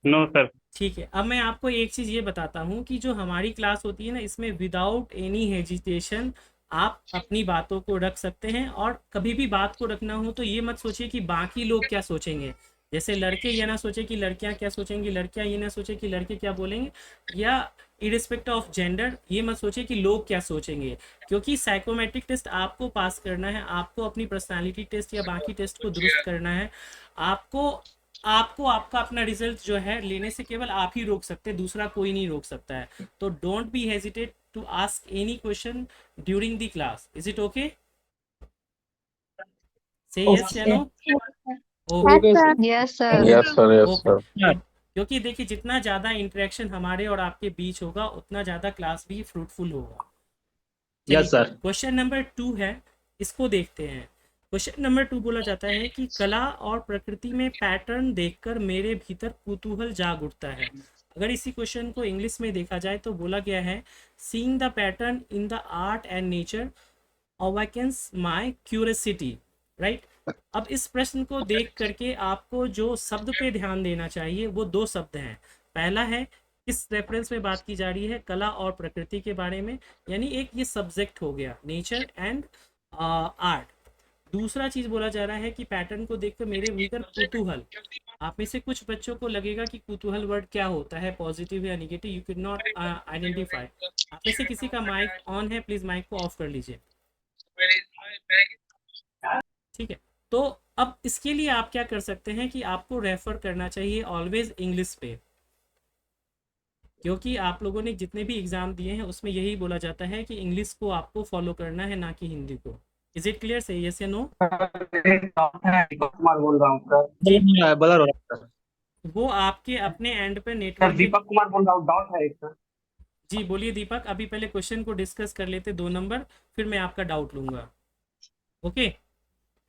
No sir. ठीक है, अब मैं आपको एक चीज़ ये बताता हूँ कि जो हमारी क्लास होती है ना, इसमें विदाउट एनी हेजिटेशन आप अपनी बातों को रख सकते हैं। और कभी भी बात को रखना हो तो ये मत सोचिए कि बाकी लोग क्या सोचेंगे। जैसे लड़के ये ना सोचे कि लड़कियां क्या सोचेंगी, लड़कियां ये ना सोचे कि लड़के क्या बोलेंगे, या इरिस्पेक्टिव ऑफ जेंडर ये मत सोचे कि लोग क्या सोचेंगे। क्योंकि साइकोमेट्रिक टेस्ट आपको पास करना है, आपको अपनी पर्सनालिटी टेस्ट या बाकी टेस्ट को दुरुस्त करना है। आपको आपका अपना रिजल्ट जो है लेने से केवल आप ही रोक सकते हैं, दूसरा कोई नहीं रोक सकता है। तो don't be hesitate to ask any question during the class. Is it okay? Say yes या no? Yes sir. Yes sir. क्योंकि देखिए जितना ज़्यादा इंटरेक्शन हमारे और आपके बीच होगा उतना ज़्यादा क्लास भी फ्रूटफुल होगा। Yes sir. क्वेश्चन नंबर 2 है, इसको देखते हैं। क्वेश्चन नंबर 2 बोला जाता है कि कला और प्रकृति में पैटर्न देखकर मेरे भीतर कुतूहल जाग उठता है। अगर इसी क्वेश्चन को इंग्लिश में देखा जाए तो बोला गया है seeing the pattern in the art and nature awakens my curiosity, right. अब इस प्रश्न को देख करके आपको जो शब्द पे ध्यान देना चाहिए वो दो शब्द हैं। पहला है किस रेफरेंस में बात की जा रही है, कला और प्रकृति के बारे में, यानी एक ये सब्जेक्ट हो गया नेचर एंड आर्ट। दूसरा चीज बोला जा रहा है कि पैटर्न को देखकर मेरे भीतर कुतूहल। आप में से कुछ बच्चों को लगेगा कि कुतूहल वर्ड क्या होता है, पॉजिटिव या negative, you can not identify. आप में से किसी का माइक ऑन है, प्लीज माइक को ऑफ कर लीजिए, ठीक है। तो अब इसके लिए आप क्या कर सकते हैं कि आपको रेफर करना चाहिए ऑलवेज इंग्लिश पे, क्योंकि आप लोगों ने जितने भी एग्जाम दिए हैं उसमें यही बोला जाता है कि इंग्लिश को आपको फॉलो करना है, ना कि हिंदी को। Is it clear? Say yes या नो? दीपक कुमार बोल रहा हूँ सर। ब्लर हो रहा है। वो आपके अपने एंड पे सर नेटवर्क दीपक कुमार बोल रहा हूँ, डाउट है एक सर। जी बोलिए दीपक। अभी पहले क्वेश्चन को डिस्कस कर लेते 2 नंबर, फिर मैं आपका डाउट लूंगा। ओके,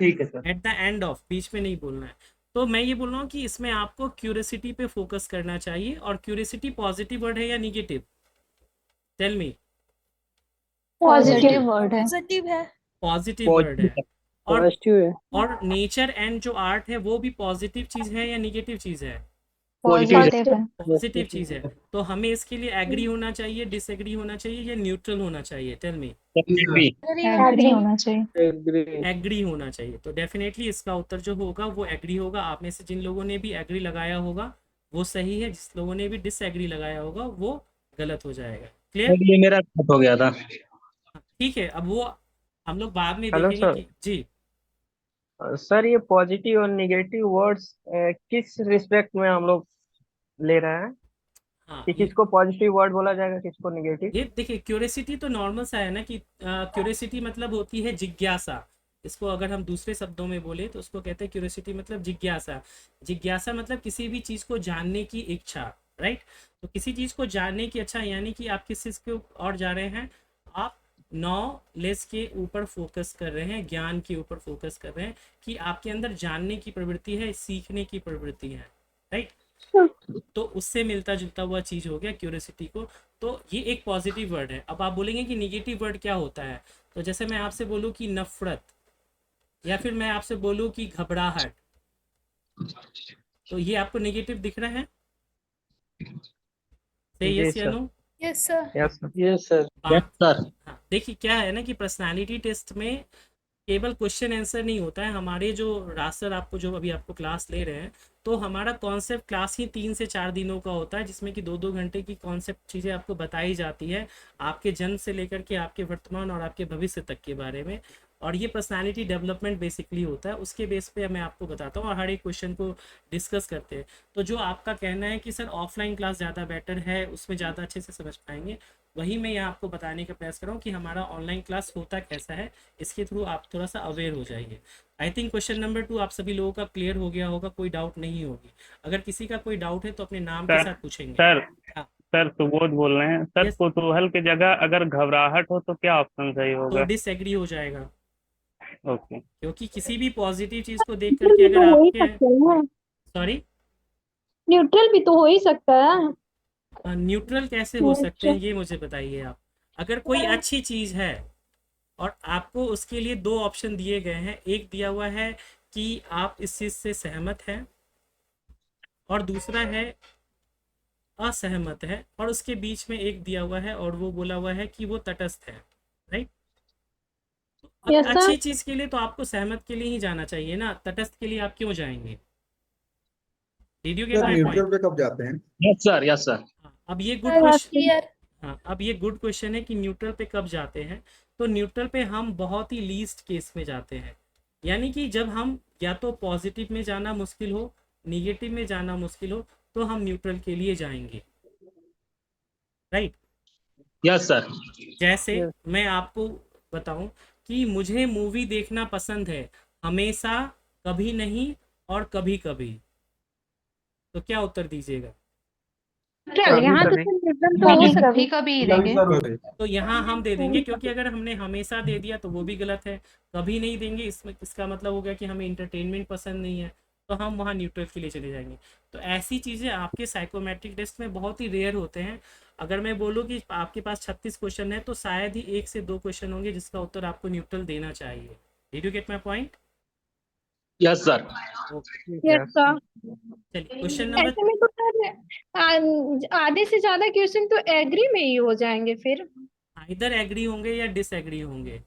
ठीक है sir. At the end of, बीच में नहीं बोलना है। तो मैं ये बोल रहा हूँ कि इसमें आपको क्यूरियोसिटी पे फोकस करना चाहिए। और क्यूरियोसिटी पॉजिटिव वर्ड है या negative? Tell me. Positive word है। पॉजिटिव है। पॉजिटिव वर्ड है। और पॉजिटिव है। और नेचर एंड जो आर्ट है वो भी पॉजिटिव चीज है या निगेटिव चीज है? पॉजिटिव है। पॉजिटिव चीज है। तो हमें इसके लिए एग्री होना चाहिए, डिसएग्री होना चाहिए या न्यूट्रल होना चाहिए? Tell me. एग्री होना चाहिए। एग्री होना चाहिए। तो डेफिनेटली इसका उत्तर जो होगा वो एग्री होगा। आप में से जिन लोगों ने भी एग्री लगाया होगा वो सही है, जिस लोगों ने भी डिसएग्री लगाया होगा वो गलत हो जाएगा। क्लियर? ये मेरा गलत हो गया था। ठीक है, अब वो हम लोग बाद में हेलो देखेंगे सर। कि जी सर ये पॉजिटिव और निगेटिव वर्ड्स किस रिस्पेक्ट में हम लोग ले रहे हैं हाँ कि किसको पॉजिटिव वर्ड बोला जाएगा, किसको निगेटिव? ये देखिए क्यूरियोसिटी तो नॉर्मल सा है ना कि क्यूरियोसिटी मतलब होती है जिज्ञासा। इसको अगर हम दूसरे शब्दों में बोले तो उसको कहते हैं क्यूरियोसिटी मतलब जिज्ञासा। जिज्ञासा मतलब किसी भी चीज़ को जानने की इच्छा, राइट। तो किसी चीज़ को जानने की इच्छा यानी कि आप किस चीज़ के और जा रहे हैं, आप नॉलेज के ऊपर फोकस कर रहे हैं, ज्ञान के ऊपर फोकस कर रहे हैं कि आपके अंदर जानने की प्रवृत्ति है, सीखने की प्रवृत्ति है, राइट। तो उससे मिलता जुलता हुआ चीज हो गया क्यूरियोसिटी को। तो ये एक पॉजिटिव वर्ड है। अब आप बोलेंगे कि निगेटिव वर्ड क्या होता है, तो जैसे मैं आपसे बोलूं कि नफरत, या फिर मैं आपसे बोलूं कि घबराहट, तो ये आपको निगेटिव दिख रहा है? से यस या no? Yes sir. Yes sir. Yes sir. Yes sir. हाँ, देखिए क्या है ना कि पर्सनालिटी टेस्ट में केवल क्वेश्चन आंसर नहीं होता है। हमारे जो रास्टर आपको जो अभी आपको क्लास ले रहे हैं, तो हमारा कॉन्सेप्ट क्लास ही 3 से 4 दिनों का होता है, जिसमें कि 2-2 घंटे की कॉन्सेप्ट चीज़ें आपको बताई जाती है आपके जन्म से लेकर के आपके वर्तमान और आपके भविष्य तक के बारे में। और ये पर्सनालिटी डेवलपमेंट बेसिकली होता है, उसके बेस पे मैं आपको बताता हूँ और हर एक क्वेश्चन को डिस्कस करते हैं। तो जो आपका कहना है कि सर ऑफलाइन क्लास ज़्यादा बेटर है, उसमें ज़्यादा अच्छे से समझ पाएंगे, वही मैं यहाँ आपको बताने का प्रयास कर रहा हूँ कि हमारा ऑनलाइन क्लास होता कैसा है। इसके थ्रू आप थोड़ा सा अवेयर हो जाइए। आई थिंक क्वेश्चन नंबर 2 आप सभी लोगों का क्लियर हो गया होगा, कोई डाउट नहीं होगी। अगर किसी का कोई डाउट है तो अपने नाम के साथ पूछेंगे। सर हाँ। सर सुबोध बोल रहे हैं सर। Yes. कुतूहल की जगह अगर घबराहट हो तो क्या ऑप्शन सही तो होगा? डिसएग्री हो जाएगा, ओके। क्योंकि किसी भी पॉजिटिव चीज को देख करके अगर आपके सॉरी न्यूट्रल भी तो हो ही सकता है। न्यूट्रल कैसे हो सकते हैं ये मुझे बताइए आप। अगर कोई अच्छी चीज है और आपको उसके लिए 2 ऑप्शन दिए गए हैं, एक दिया हुआ है कि आप इस चीज से सहमत हैं और दूसरा है असहमत है, और उसके बीच में एक दिया हुआ है और वो बोला हुआ है कि वो तटस्थ है, राइट। Yes, sir. अच्छी चीज के लिए तो आपको सहमत के लिए ही जाना चाहिए ना, तटस्थ के लिए आप क्यों जाएंगे? Did you get sir my neutral point? पे कब जाते हैं? Yes sir. Yes sir. अब ये गुड क्वेश्चन, हाँ अब ये गुड क्वेश्चन है कि न्यूट्रल पे कब जाते हैं। तो न्यूट्रल पे हम बहुत ही लीस्ट केस में जाते हैं, यानी कि जब हम या तो पॉजिटिव में जाना मुश्किल हो, निगेटिव में जाना मुश्किल हो, तो हम न्यूट्रल के लिए जाएंगे, राइट। Yes sir. जैसे मैं आपको बताऊं कि मुझे मूवी देखना पसंद है, हमेशा, कभी नहीं और कभी कभी। तो क्या उत्तर दीजिएगा? यहाँ तो न्यूट्रल तो हो सकता है। कभी देंगे। तो यहाँ हम दे देंगे, क्योंकि अगर हमने हमेशा दे दिया तो वो भी गलत है, कभी नहीं देंगे इसमें इसका मतलब हो गया कि हमें इंटरटेनमेंट पसंद नहीं है, तो हम वहाँ न्यूट्रल के लिए चले जाएंगे। तो ऐसी चीज़ें आपके साइकोमेट्रिक टेस्ट में बहुत ही रेयर होते हैं। अगर मैं बोलूँ कि आपके पास 36 क्वेश्चन है तो शायद ही 1 से 2 क्वेश्चन होंगे जिसका उत्तर आपको न्यूट्रल देना चाहिए। Did you get my point? Yes sir. Yes sir. चलिए क्वेश्चन नंबर, ऐसे में तो सर आधे से ज्यादा क्वेश्चन तो एग्री में ही हो जाएंगे फिर। इधर एग्री होंगे या डिसएग्री होंगे।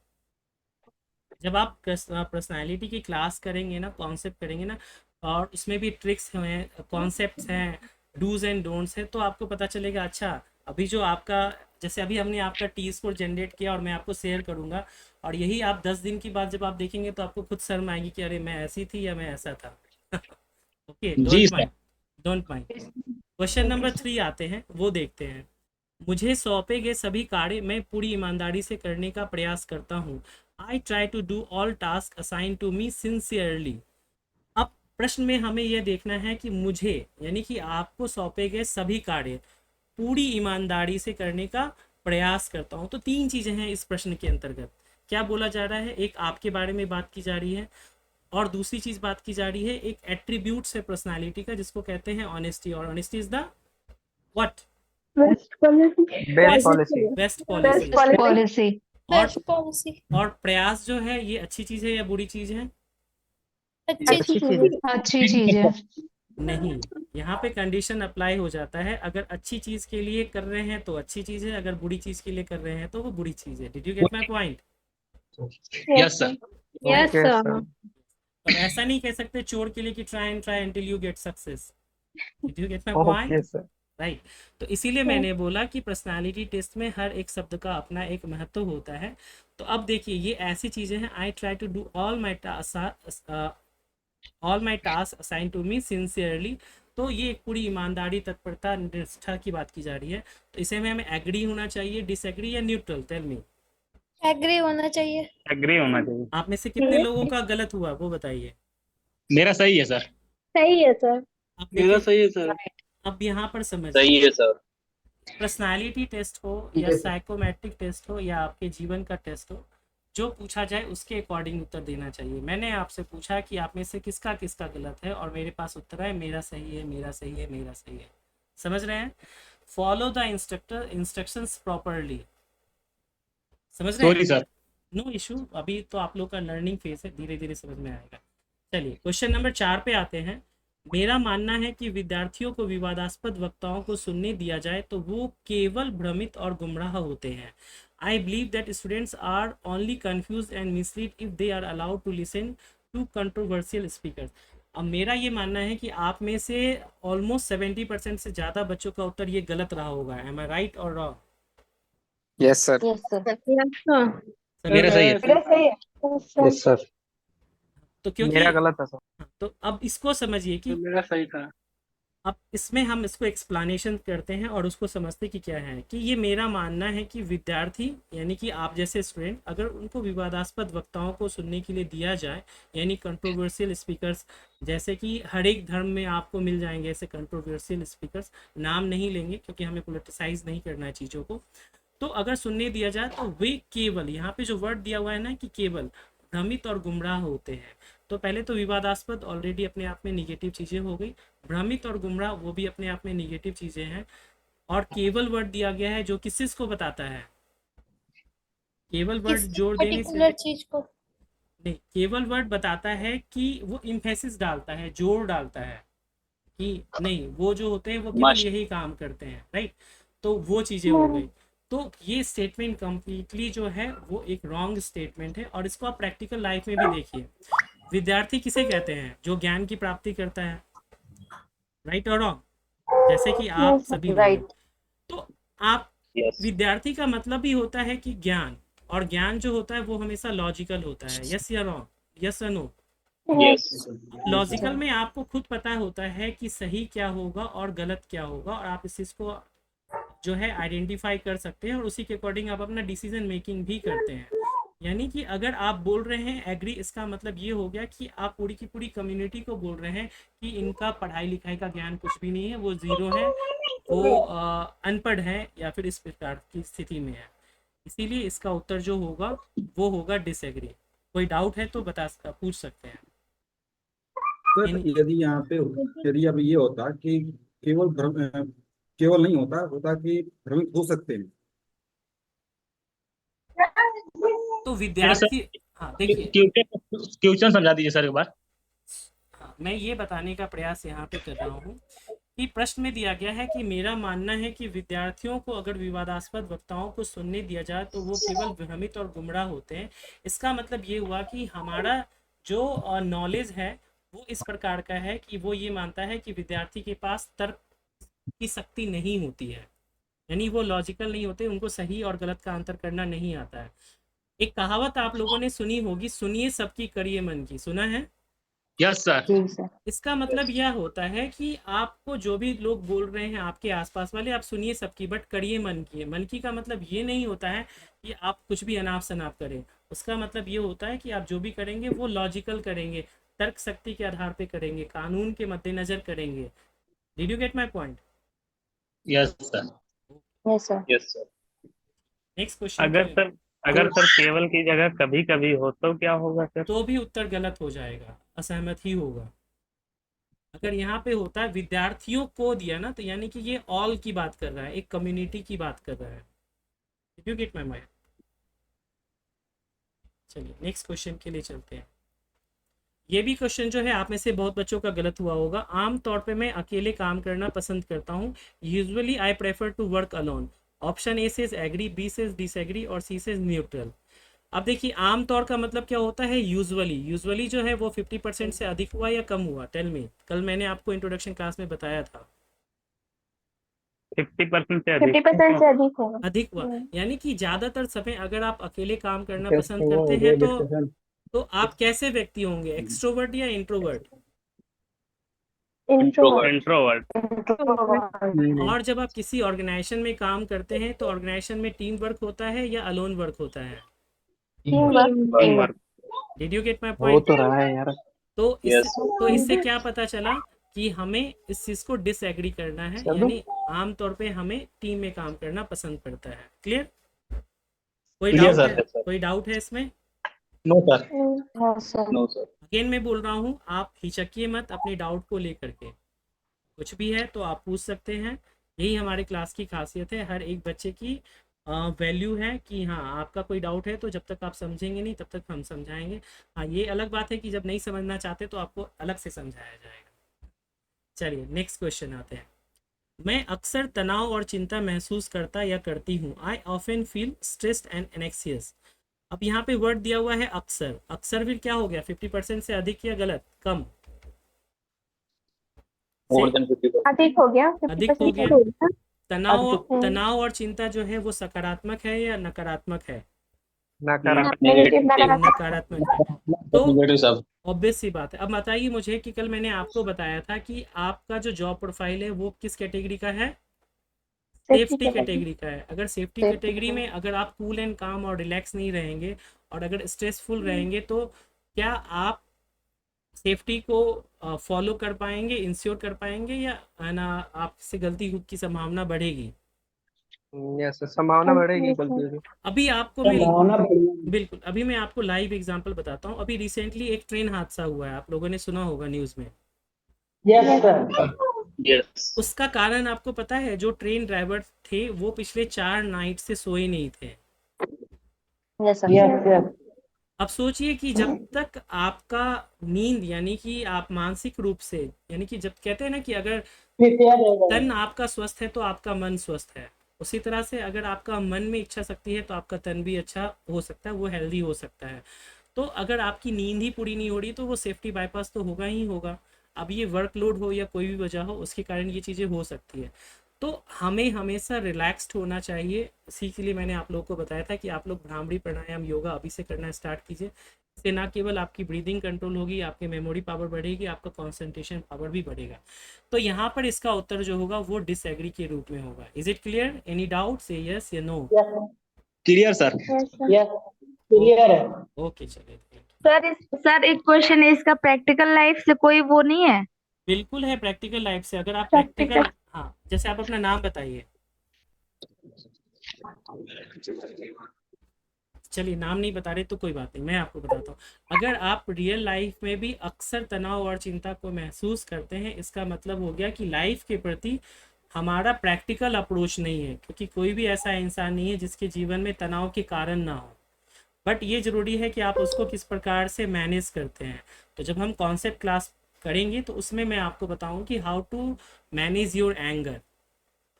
जब आप पर्सनालिटी की क्लास करेंगे ना, कॉन्सेप्ट करेंगे ना, और उसमें भी ट्रिक्स हैं, कॉन्सेप्ट्स हैं, डूज एंड डोंट्स हैं, तो आपको पता चलेगा अच्छा अभी जो आपका, जैसे अभी हमने आपका टी स्कोर जनरेट किया और मैं आपको शेयर करूंगा, और यही आप 10 दिन की बाद जब आप देखेंगे तो आपको खुद शर्म आएगी कि अरे मैं ऐसी थी या मैं ऐसा था। Okay, don't mind. Question number 3 आते हैं, वो देखते हैं। मुझे सौंपे गए सभी कार्य मैं पूरी ईमानदारी से करने का प्रयास करता हूँ। I try to do all task assign to me sincerely. अब प्रश्न में हमें यह देखना है कि मुझे, यानी कि आपको सौंपे गए सभी कार्य पूरी ईमानदारी से करने का प्रयास करता हूँ। तो 3 चीज़ें हैं इस प्रश्न के अंतर्गत। क्या बोला जा रहा है? एक आपके बारे में बात की जा रही है, और दूसरी चीज़ बात की जा रही है एक एट्रीब्यूट्स है पर्सनालिटी का, जिसको कहते हैं ऑनेस्टी, और honesty is the what? Best policy. Best policy. Policy. और प्रयास जो है ये अच्छी चीज़ है या बुरी चीज़ है? अच्छी चीज है। नहीं, यहाँ पे कंडीशन अप्लाई हो जाता है। अगर अच्छी चीज़ के लिए कर रहे हैं तो अच्छी चीज़ है, अगर बुरी चीज़ के लिए कर रहे हैं तो वो बुरी चीज़ है। Did you get my point? Yes sir. Yes sir. और ऐसा नहीं कह सकते चोर के लिए कि try and try until you get success. Did you get my point? Right. तो इसीलिए मैंने बोला कि पर्सनालिटी टेस्ट में हर एक शब्द का अपना एक महत्व होता है। तो अब देखिए ये ऐसी चीज़ें हैं, I try to do all my task assign to me sincerely. तो ये एक पूरी ईमानदारी, तत्परता, निष्ठा की बात की जा रही है। तो इसे में हमें एग्री होना चाहिए, डिसएग्री या न्यूट्रल? Tell me. एग्री होना चाहिए। एग्री होना चाहिए। आप में से कितने लोगों का गलत हुआ वो बताइए। मेरा सही है सर। सही है सर। अब मेरा देखिए, सही है सर। अब यहाँ पर समझ, सही है सर। पर्सनालिटी टेस्ट हो या साइकोमेट्रिक टेस्ट हो या आपके जीवन का टेस्ट हो, जो पूछा जाए उसके अकॉर्डिंग उत्तर देना चाहिए। मैंने आपसे पूछा कि आप में से किसका किसका गलत है, और मेरे पास उत्तर है मेरा सही है, मेरा सही है, मेरा सही है। समझ रहे हैं? Follow the instructions properly. समझ रहे सॉरी हैं? सर। नो इशू, अभी तो आप लोग का लर्निंग फेज है, धीरे धीरे समझ में आएगा। चलिए क्वेश्चन नंबर 4 पे आते हैं। मेरा मानना है कि विद्यार्थियों को विवादास्पद वक्ताओं को सुनने दिया जाए तो वो केवल भ्रमित और गुमराह होते हैं। I believe that students are only confuse and mislead if they are allowed to listen to controversial speakers. अब मेरा ये मानना है कि आप में से ऑलमोस्ट 70% से ज़्यादा बच्चों का उत्तर ये गलत रहा होगा। एम आई राइट और रॉन्ग? Yes sir. मेरा सही है। Yes sir. तो क्योंकि मेरा गलत है सर। तो अब इसको समझिए कि मेरा सही था। अब इसमें हम इसको एक्सप्लेनेशन करते हैं और उसको समझते कि क्या है। कि ये मेरा मानना है कि विद्यार्थी, यानी कि आप जैसे स्टूडेंट, अगर उनको विवादास्पद वक्ताओं को सुनने के लिए दिया जाए, यानी कंट्रोवर्शियल स्पीकर्स, जैसे कि हर एक धर्म में आपको मिल जाएंगे ऐसे कंट्रोवर्शियल स्पीकर्स, नाम नहीं लेंगे क्योंकि हमें पोलिटिसाइज नहीं करना है चीज़ों को। तो अगर सुनने दिया जाए तो वे केवल, यहाँ पे जो वर्ड दिया हुआ है ना कि केवल, भ्रमित और गुमराह होते हैं। तो पहले तो विवादास्पद ऑलरेडी अपने आप में निगेटिव चीज़ें हो गई, भ्रमित और गुमराह वो भी अपने आप में निगेटिव चीज़ें हैं, और केवल वर्ड दिया गया है जो किस को बताता है? केवल वर्ड जोड़ देने से चीज को नहीं, केवल वर्ड बताता है कि वो इम्फेसिस डालता है, जोर डालता है कि नहीं, वो जो होते हैं वो केवल यही काम करते हैं। राइट? तो वो चीज़ें हो गई। तो ये स्टेटमेंट कंप्लीटली जो है वो एक रॉन्ग स्टेटमेंट है, और इसको आप प्रैक्टिकल लाइफ में भी देखिए। विद्यार्थी किसे कहते हैं? जो ज्ञान की प्राप्ति करता है। राइट और रॉन्ग? जैसे कि आप सभी लोग। तो आप विद्यार्थी का मतलब ही होता है कि ज्ञान, और ज्ञान जो होता है वो हमेशा लॉजिकल होता है। यस या रॉन्ग? यस या नो? लॉजिकल में आपको खुद पता होता है कि सही क्या होगा और गलत क्या होगा, और आप इस चीज़ को जो है आइडेंटिफाई कर सकते हैं, और उसी के अकॉर्डिंग आप अपना डिसीजन मेकिंग भी करते हैं। यानी कि अगर आप बोल रहे हैं एग्री, इसका मतलब ये हो गया कि आप पूरी की पूरी कम्युनिटी को बोल रहे हैं कि इनका पढ़ाई लिखाई का ज्ञान कुछ भी नहीं है, वो ज़ीरो है, वो अनपढ़ है या फिर इस प्रकार की स्थिति में है। इसीलिए इसका उत्तर जो होगा वो होगा डिसएग्री। कोई डाउट है तो पूछ सकते हैं। सर यदि यहाँ पे यदि अब ये होता कि केवल नहीं होता कि भ्रमित हो सकते हैं। तो विद्यार्थी, हाँ देखिए, क्वेश्चन समझा दीजिए सर एक बार। हाँ, मैं ये बताने का प्रयास यहाँ पे कर रहा हूँ कि प्रश्न में दिया गया है कि मेरा मानना है कि विद्यार्थियों को अगर विवादास्पद वक्ताओं को सुनने दिया जाए तो वो केवल भ्रमित और गुमराह होते हैं। इसका मतलब ये हुआ कि हमारा जो नॉलेज है वो इस प्रकार का है कि वो ये मानता है कि विद्यार्थी के पास तर्क की शक्ति नहीं होती है, यानी वो लॉजिकल नहीं होते, उनको सही और गलत का अंतर करना नहीं आता है। एक कहावत आप लोगों ने सुनी होगी, सुनिए सबकी करिए मन की, सुना है? Yes sir. इसका मतलब यह होता है कि आपको जो भी लोग बोल रहे हैं आपके आसपास वाले, आप सुनिए सबकी, बट करिए मन की। मन की का मतलब ये नहीं होता है कि आप कुछ भी अनाप शनाप करें। उसका मतलब ये होता है कि आप जो भी करेंगे वो लॉजिकल करेंगे, तर्क शक्ति के आधार पे करेंगे, कानून के मद्देनजर करेंगे। Did you get my point? Yes sir. Yes sir. Next question. अगर सर केवल की जगह कभी कभी हो तो क्या होगा सर? तो भी उत्तर गलत हो जाएगा, असहमत ही होगा। अगर यहाँ पे होता है विद्यार्थियों को दिया ना, तो यानी कि ये ऑल की बात कर रहा है, एक कम्युनिटी की बात कर रहा है। Did you get my mind? चलिए नेक्स्ट क्वेश्चन के लिए चलते हैं। ये भी क्वेश्चन जो है आप में से बहुत बच्चों का गलत हुआ होगा। आम तौर पे मैं अकेले काम करना पसंद करता हूँ। Usually I prefer to work alone. Option A says agree, B says disagree और सी सेज न्यूट्रल। अब देखिए आम तौर का मतलब क्या होता है? यूजुअली जो है वो 50% से अधिक हुआ या कम हुआ? Tell me. कल मैंने आपको इंट्रोडक्शन क्लास में बताया था 50% से अधिक होगा। अधिक हुआ, यानी कि ज्यादातर समय अगर आप अकेले काम करना पसंद करते हैं तो आप कैसे व्यक्ति होंगे? एक्सट्रोवर्ट या इंट्रोवर्ट? इंट्रोवर्ट। और जब आप किसी ऑर्गेनाइजेशन में काम करते हैं तो ऑर्गेनाइजेशन में टीम वर्क होता है या अलोन वर्क होता है? Did you get my point? तो रहा है यार। तो इससे क्या पता चला कि हमें इस चीज को डिसएग्री करना है, यानी आमतौर पे हमें टीम में काम करना पसंद पड़ता है। क्लियर? कोई डाउट है इसमें? No sir. अगेन मैं बोल रहा हूँ, आप हिचकिए मत अपने डाउट को लेकर के। कुछ भी है तो आप पूछ सकते हैं। यही हमारे क्लास की खासियत है, हर एक बच्चे की वैल्यू है कि हाँ आपका कोई डाउट है तो जब तक आप समझेंगे नहीं तब तक हम समझाएंगे। हाँ ये अलग बात है कि जब नहीं समझना चाहते तो आपको अलग से समझाया जाएगा। चलिए नेक्स्ट क्वेश्चन आते हैं। मैं अक्सर तनाव और चिंता महसूस करता या करती हूँ। I often feel stressed and एनेक्सियस। अब यहाँ पे वर्ड दिया हुआ है अक्सर। अक्सर फिर क्या हो गया? 50% से अधिक या गलत? कम? अधिक हो गया। अधिक हो गया। तनाव और चिंता जो है वो सकारात्मक है या नकारात्मक है? नकारात्मक है। तो ऑब्वियस सी बात है। अब बताइए मुझे कि कल मैंने आपको बताया था कि आपका जो जॉब प्रोफाइल है वो किस कैटेगरी का है? सेफ्टी कैटेगरी का है। अगर सेफ्टी कैटेगरी में अगर आप कूल एंड काम और रिलैक्स नहीं रहेंगे और अगर स्ट्रेसफुल रहेंगे तो क्या आप सेफ्टी को फॉलो कर पाएंगे, इंश्योर कर पाएंगे, या है ना आपसे गलती की संभावना बढ़ेगी? यस संभावना बढ़ेगी गलती की। अभी आपको मैं बिल्कुल अभी मैं आपको लाइव एग्जांपल बताता हूँ। अभी रिसेंटली एक ट्रेन हादसा हुआ है, आप लोगों ने सुना होगा न्यूज़ में। यस। उसका कारण आपको पता है? जो ट्रेन ड्राइवर थे वो पिछले 4 नाइट से सोए नहीं थे। अब सोचिए कि जब तक आपका नींद यानी कि आप मानसिक रूप से, यानी कि जब कहते हैं ना कि अगर तन आपका स्वस्थ है तो आपका मन स्वस्थ है, उसी तरह से अगर आपका मन में इच्छा शक्ति है तो आपका तन भी अच्छा हो सकता है, वो हेल्दी हो सकता है। तो अगर आपकी नींद ही पूरी नहीं हो रही तो वो सेफ्टी बाईपास तो होगा ही होगा। अब ये वर्कलोड हो या कोई भी वजह हो, उसके कारण ये चीज़ें हो सकती है। तो हमें हमेशा रिलैक्स्ड होना चाहिए। इसी के लिए मैंने आप लोगों को बताया था कि आप लोग भ्रामरी प्राणायाम योगा अभी से करना स्टार्ट कीजिए। इससे ना केवल आपकी ब्रीदिंग कंट्रोल होगी, आपकी मेमोरी पावर बढ़ेगी, आपका कंसंट्रेशन पावर भी बढ़ेगा। तो यहाँ पर इसका उत्तर जो होगा वो डिसएग्री के रूप में होगा। Is it clear? Any doubt? से यस या नो? Clear sir. क्लियर है। ओके चलिए सर एक क्वेश्चन है, इसका प्रैक्टिकल लाइफ से कोई वो नहीं है? बिल्कुल है प्रैक्टिकल लाइफ से। अगर आप प्रैक्टिकल प्रैक्टिकल, हाँ जैसे आप अपना नाम बताइए। चलिए नाम नहीं बता रहे तो कोई बात नहीं, मैं आपको बताता हूँ। अगर आप रियल लाइफ में भी अक्सर तनाव और चिंता को महसूस करते हैं, इसका मतलब हो गया कि लाइफ के प्रति हमारा प्रैक्टिकल अप्रोच नहीं है, क्योंकि कोई भी ऐसा इंसान नहीं है जिसके जीवन में तनाव के कारण ना हो। बट ये ज़रूरी है कि आप उसको किस प्रकार से मैनेज करते हैं। तो जब हम कॉन्सेप्ट क्लास करेंगे तो उसमें मैं आपको बताऊं कि how to manage your anger,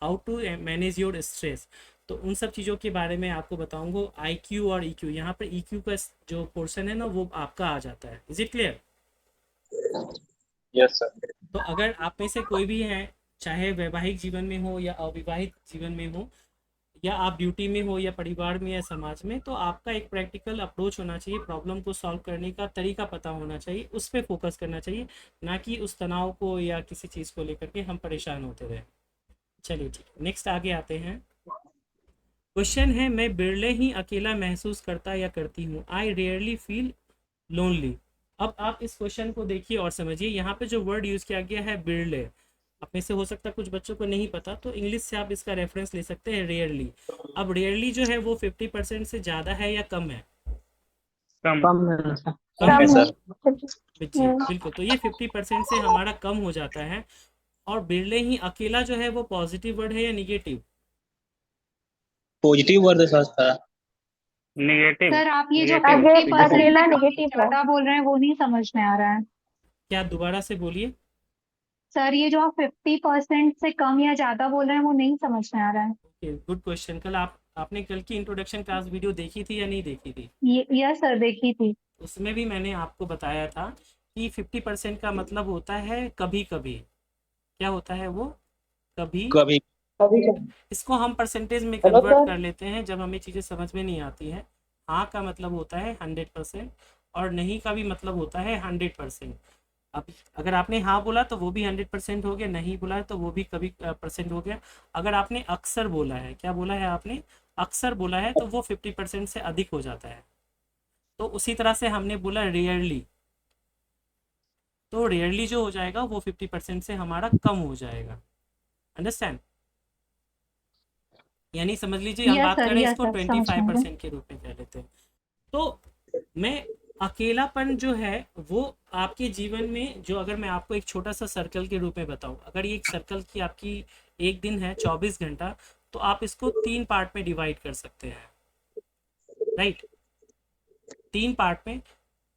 how to manage your stress. तो उन सब चीज़ों के बारे में आपको बताऊंगा। IQ और EQ, यहाँ पर EQ का जो पोर्शन है ना वो आपका आ जाता है। Is it clear? Yes sir. तो अगर आप में से कोई भी है, चाहे वैवाहिक जीवन में हो या अविवाहित जीवन में हो, या आप ड्यूटी में हो या परिवार में या समाज में, तो आपका एक प्रैक्टिकल अप्रोच होना चाहिए, प्रॉब्लम को सॉल्व करने का तरीका पता होना चाहिए, उस पर फोकस करना चाहिए, ना कि उस तनाव को या किसी चीज़ को लेकर के हम परेशान होते रहे। चलिए ठीक है, नेक्स्ट आगे आते हैं। क्वेश्चन है, मैं बिरले ही अकेला महसूस करता या करती हूँ। आई रेयरली फील लोनली। अब आप इस क्वेश्चन को देखिए और समझिए। यहाँ पे जो वर्ड यूज़ किया गया है बिरले, आप में से हो सकता है कुछ बच्चों को नहीं पता, तो इंग्लिश से आप इसका रेफरेंस ले सकते हैं रेयरली। अब रेयरली जो है वो 50% से ज़्यादा है या कम है? कम है सर। कम है कम है। जी बिल्कुल। तो ये 50% से हमारा कम हो जाता है। और बिरले ही अकेला जो है वो पॉजिटिव वर्ड है या निगेटिव? पॉजिटिव वर्ड है सर। नेगेटिव। सर आप ये जो Negative. 50% अकेला से नेगेटिव है। ज्यादा बोल रहे हैं वो नहीं समझ में आ रहा है। क्या दोबारा से बोलिए। सर ये जो आप 50% से कम या ज्यादा बोल रहे हैं वो नहीं समझ में आ रहा है। Good question. कल आपने कल की इंट्रोडक्शन क्लास वीडियो देखी थी या नहीं देखी थी? यस सर देखी थी। उसमें भी मैंने आपको बताया था कि 50% का मतलब होता है कभी कभी। क्या होता है वो? कभी कभी इसको हम परसेंटेज में हेलो कन्वर्ट सर। कर लेते हैं जब हमें चीज़ें समझ में नहीं आती है। हाँ का मतलब होता है 100% और नहीं का भी मतलब होता है 100%। अब अगर आपने हाँ बोला तो वो भी 100% हो गया, नहीं बोला है तो वो भी कभी परसेंट हो गया। अगर आपने अक्सर बोला है, क्या बोला है आपने? अक्सर बोला है, तो वो 50% से अधिक हो जाता है। तो उसी तरह से हमने बोला रेयरली, तो रेयरली जो हो जाएगा वो 50% से हमारा कम हो जाएगा। अंडरस्टैंड? यानी समझ लीजिए हम बात करें इसको 25% के रूप में कह लेते हैं। तो मैं अकेलापन जो है वो आपके जीवन में, जो अगर मैं आपको एक छोटा सा सर्कल के रूप में बताऊं, अगर ये एक सर्कल की आपकी एक दिन है 24 घंटा, तो आप इसको 3 पार्ट में डिवाइड कर सकते हैं। राइट, 3 पार्ट में।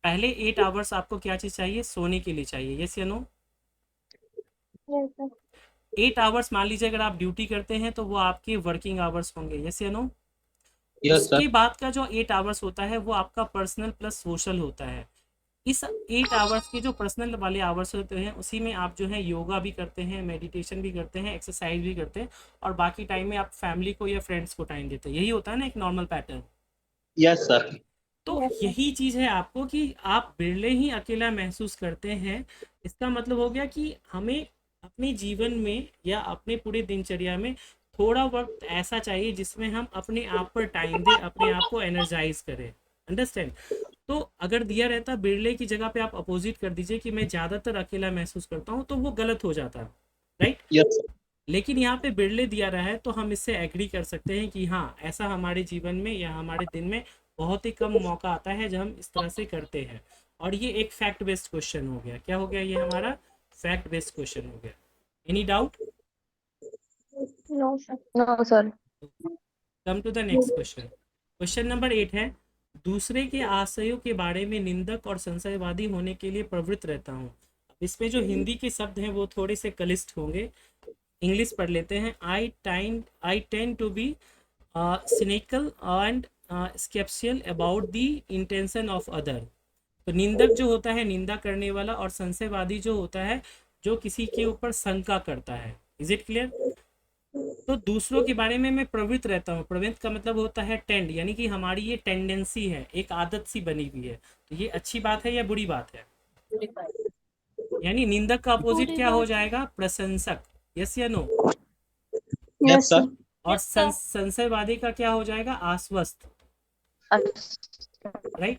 पहले 8 आवर्स आपको क्या चीज़ चाहिए? सोने के लिए चाहिए। यस या नो? 8 आवर्स मान लीजिए अगर आप ड्यूटी करते हैं तो वो आपके वर्किंग आवर्स होंगे। यस या नो? उसके बाद का जो 8 आवर्स होता है वो आपका पर्सनल प्लस सोशल होता है। इस 8 आवर्स के जो पर्सनल वाले आवर्स होते हैं उसी में आप जो है योगा भी करते हैं, मेडिटेशन भी करते हैं, एक्सरसाइज भी करते हैं, और बाकी टाइम में आप फैमिली को या फ्रेंड्स को टाइम देते हैं। यही होता है ना एक नॉर्मल पैटर्न। Yes sir. तो यही चीज़ है आपको कि आप बिरले ही अकेला महसूस करते हैं। इसका मतलब हो गया कि हमें अपने जीवन में या अपने पूरे दिनचर्या में थोड़ा वक्त ऐसा चाहिए जिसमें हम अपने आप पर टाइम दें, अपने आप को एनर्जाइज करें। अंडरस्टैंड? तो अगर दिया रहता बिरले की जगह पे आप अपोजिट कर दीजिए कि मैं ज़्यादातर अकेला महसूस करता हूँ, तो वो गलत हो जाता है। राइट? यस। लेकिन यहाँ पे बिरले दिया रहा है तो हम इससे एग्री कर सकते हैं कि हाँ, ऐसा हमारे जीवन में या हमारे दिन में बहुत ही कम मौका आता है जब हम इस तरह से करते हैं। और ये एक फैक्ट बेस्ड क्वेश्चन हो गया। क्या हो गया? ये हमारा फैक्ट बेस्ड क्वेश्चन हो गया। Any doubt? No sir. Come to the next question. Question number 8 है, दूसरे के आशयों के बारे में निंदक और संशयवादी होने के लिए प्रवृत्त रहता हूँ। इसमें जो हिंदी के शब्द हैं वो थोड़े से क्लिष्ट होंगे, इंग्लिश पढ़ लेते हैं। I tend to be cynical and skeptical about the intention of other। तो निंदक जो होता है निंदा करने वाला, और संशयवादी जो होता है जो किसी के ऊपर शंका करता है। Is it clear? तो दूसरों के बारे में मैं प्रवृत्त रहता हूँ। प्रवृत्त का मतलब होता है टेंड, यानी कि हमारी ये टेंडेंसी है, एक आदत सी बनी हुई है। तो ये अच्छी बात है या बुरी बात है? यानी निंदक का अपोजिट क्या हो जाएगा? प्रशंसक। यस या नो? Yes sir. और संशयवादी का क्या हो जाएगा? आश्वस्त। राइट।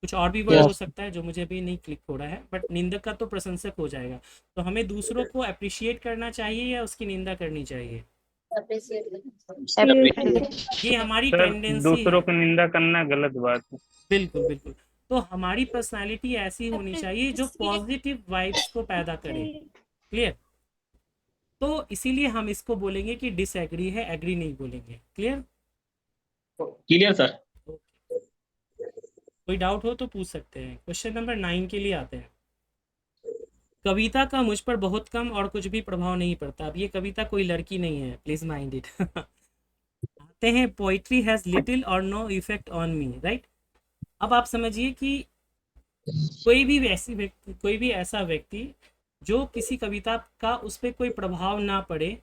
कुछ और भी वर्ड हो Yes. सकता है जो मुझे अभी नहीं क्लिक हो रहा है, बट निंदक का तो प्रशंसक हो जाएगा। तो हमें दूसरों को अप्रिशिएट करना चाहिए या उसकी निंदा करनी चाहिए? ये हमारी सर टेंडेंसी दूसरों है। की निंदा करना गलत बात है। बिल्कुल बिल्कुल। तो हमारी पर्सनालिटी ऐसी होनी चाहिए जो पॉजिटिव वाइब्स को पैदा करे। क्लियर? तो इसीलिए हम इसको बोलेंगे कि डिसएग्री है, एग्री नहीं बोलेंगे। क्लियर? Clear sir. कोई डाउट हो तो पूछ सकते हैं। क्वेश्चन नंबर 9 के लिए आते हैं। कविता का मुझ पर बहुत कम और कुछ भी प्रभाव नहीं पड़ता। अब ये कविता कोई लड़की नहीं है, प्लीज माइंड इट। आते हैं, पोइट्री हैज लिटिल और no effect on me, right. अब आप समझिए कि कोई भी ऐसा व्यक्ति जो किसी कविता का उस पर कोई प्रभाव ना पड़े,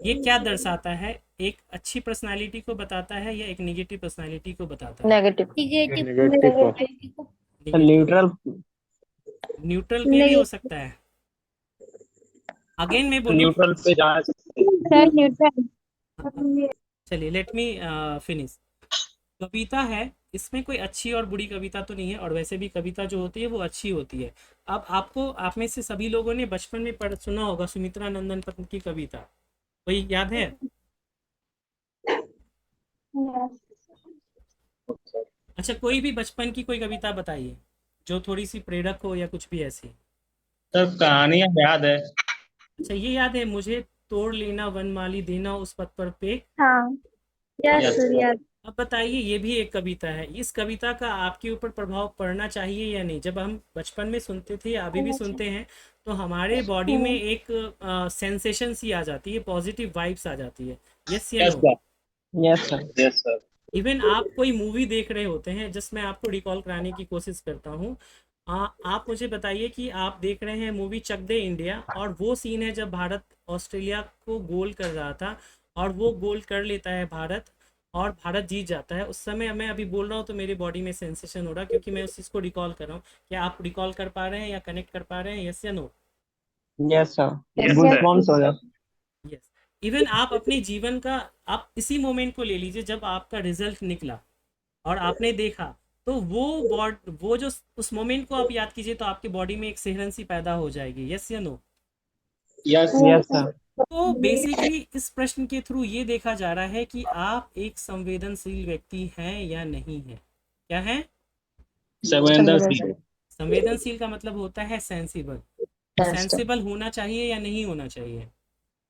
ये क्या दर्शाता है? एक अच्छी पर्सनालिटी को बताता है या एक नेगेटिव पर्सनालिटी को बताता है? नेगेटिव। न्यूट्रल। न्यूट्रल के लिए हो सकता है। अगेन मैं बोलूं, न्यूट्रल पे जाना सर न्यूट्रल। चलिए लेट मी फिनिश। कविता है, इसमें कोई अच्छी और बुरी कविता तो नहीं है, और वैसे भी कविता जो होती है वो अच्छी होती है। अब आप में से सभी लोगों ने बचपन में सुना होगा सुमित्रा नंदन पन्त की कविता, कोई याद है? अच्छा, कोई भी बचपन की कोई कविता बताइए जो थोड़ी सी प्रेरक हो या कुछ भी ऐसी। सर कहानियां याद है। अच्छा, ये याद है, मुझे तोड़ लेना वनमाली देना उस पथ पर पे। हाँ यस सर यस। अब बताइए, ये भी एक कविता है। इस कविता का आपके ऊपर प्रभाव पड़ना चाहिए या नहीं? जब हम बचपन में सुनते थे या अभी भी सुनते हैं तो हमारे बॉडी में एक सेंसेशन सी आ जाती है, पॉजिटिव वाइब्स आ जाती है। यस या no? Yes sir. Yes sir. Even आप कोई मूवी देख रहे होते हैं, जस्ट मैं आपको रिकॉल कराने की कोशिश करता हूँ। आप मुझे बताइए कि आप देख रहे हैं मूवी चक दे इंडिया, और वो सीन है जब भारत ऑस्ट्रेलिया को गोल कर रहा था और वो गोल कर लेता है भारत, और भारत जीत जाता है। उस समय मैं अभी बोल रहा हूँ तो मेरे बॉडी में सेंसेशन हो रहा है, क्योंकि मैं उस चीज़ को रिकॉल कर रहा हूँ। क्या आप रिकॉल कर पा रहे हैं या कनेक्ट कर पा रहे हैं? यस या no? Yes sir. Yes, goosebumps हो जाता। यस। इवन आप अपने जीवन का, आप इसी मोमेंट को ले लीजिए जब आपका रिजल्ट निकला और आपने देखा, तो वो जो उस मोमेंट को आप याद कीजिए तो आपकी बॉडी में एक सिहरन सी पैदा हो जाएगी। यस या नो? Yes yes sir. तो बेसिकली इस प्रश्न के थ्रू ये देखा जा रहा है कि आप एक संवेदनशील व्यक्ति हैं या नहीं है। क्या है? संवेदनशील। संवेदनशील का मतलब होता है सेंसिबल। सेंसिबल होना चाहिए या नहीं होना चाहिए?